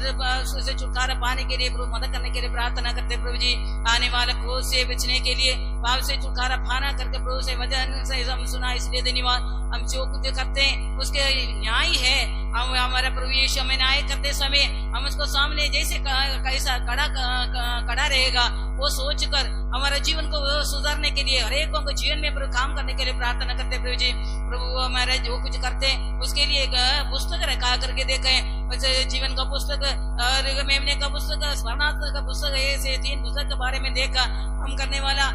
से छुटकारा पाने के लिए प्रभु मदद करने के लिए प्रार्थना करते प्रभु जी। आने वाले क्रोध से बचने के लिए पाप से छुटकारा पाना करके प्रभु से वचन से हम सुना, इसलिए धन्यवाद। हम जो कुछ करते हैं उसके न्याय है, हम हमारा प्रभु यीशु में न्याय करते समय हम उसको सामने जैसे कैसा कड़ा रहेगा वो सोचकर हमारा जीवन को सुधारने के लिए हरेकों को जीवन में काम करने के लिए प्रार्थना करते प्रभु जी। प्रभु हमारे जो कुछ करते हैं उसके लिए एक पुस्तक रखा करके देखे, जीवन का पुस्तक, मेमने का पुस्तक, स्मरणार्थ का पुस्तक, ऐसे 3 पुस्तक के बारे में देखा। हम करने वाला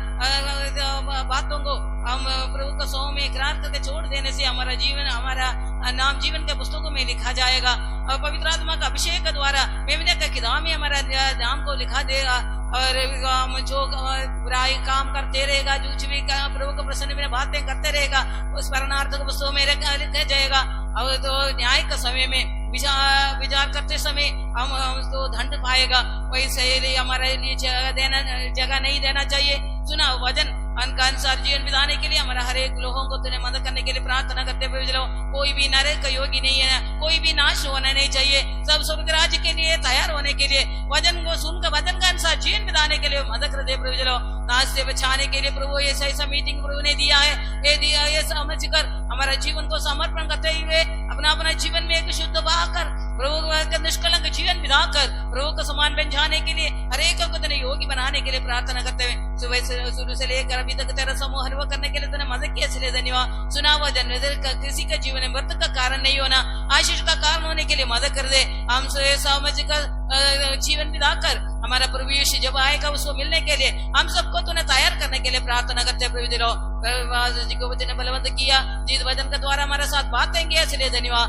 बातों को हम प्रभु का सौ में इकरार करके छोड़ देने से हमारा जीवन, हमारा नाम जीवन के पुस्तकों में लिखा जाएगा और पवित्र आत्मा का अभिषेक के द्वारा मेमने का किताब में हमारा नाम को लिखा देगा और हम जो बुराई काम करते रहेगा, जो भी प्रभु को प्रसन्न में बातें करते रहेगा उस परणार्थ को पुस्तकों में लिखा जाएगा। और तो न्याय के समय में विचार करते समय हम तो दंड पाएगा, वैसे ही हमारे लिए जगह नहीं देना चाहिए। सुना वचन का अनुसार जीवन बिताने के लिए हमारा हर एक लोगों को तूने मदद करने के लिए प्रार्थना करते हुए चलो। कोई भी नरक का योगी नहीं है, कोई भी नाश होना नहीं चाहिए, सब स्वर्ग राज्य के लिए तैयार होने के लिए, वचन को सुनकर वचन का अनुसार जीवन बिताने के लिए मदद करते प्रभु चलो। नाश से बचाने के लिए प्रभु ये ऐसा मीटिंग प्रभु ने दिया है, ये समझकर हमारा जीवन को समर्पण करते हुए अपना जीवन में एक शुद्ध बहाकर प्रभु का निष्कलंक जीवन बिताकर प्रभु का समान बन जाने के लिए हर एक को तूने योगी बनाने के लिए प्रार्थना करते हुए सुबह से शुरू से लेकर अभी तक तेरा समूह हरवा करने के लिए तूने मदद किया, इसलिए धन्यवाद। सुना हुआ जन्म किसी का जीवन में मृत्यु का कारण नहीं होना, आशीष का कारण होने के लिए मदद कर दे। हम समझ कर जीवन बिताकर हमारा प्रभु यीशु जब आएगा उसको मिलने के लिए हम सबको तूने तैयार करने के लिए प्रार्थना करते हैं प्रभु दिलो। जी को तूने बलवंत किया, जिस वचन के द्वारा हमारे साथ बातें किया, इसलिए धन्यवाद।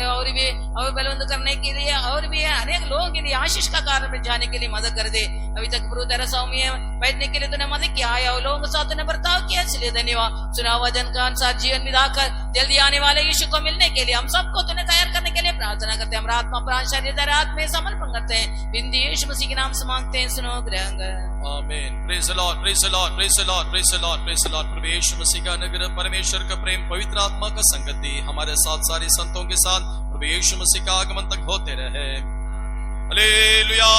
और भी और बलवंत करने के लिए और भी अनेक लोगों के लिए आशीष का कारण बन जाने के लिए मदद कर दे। अभी तक प्रभु तेरा सौम्य बैठने के लिए तूने मदद किया है और लोगों के साथ तूने बर्ताव किया, इसलिए धन्यवाद। सुना वचन का अनुसार जीवन बिताकर जल्दी आने वाले यीशु को मिलने के लिए हम सबको तूने तैयार करने के लिए प्रार्थना करते हैं। हमारा आत्मा प्राण शरीर आत्मा में समर्पण करते हैं, बिंदी यीशु मसीह के नाम से मांगते हैं, सुनो ग्रहण। आमीन। Praise the Lord, praise the Lord, praise the Lord, praise the Lord, praise the Lord. प्रभु यीशु मसीह का अनुग्रह, परमेश्वर का प्रेम, पवित्र आत्मा का संगति हमारे साथ सारे संतों के साथ प्रभु यीशु मसीह का आगमन तक होते रहे। हालेलुया।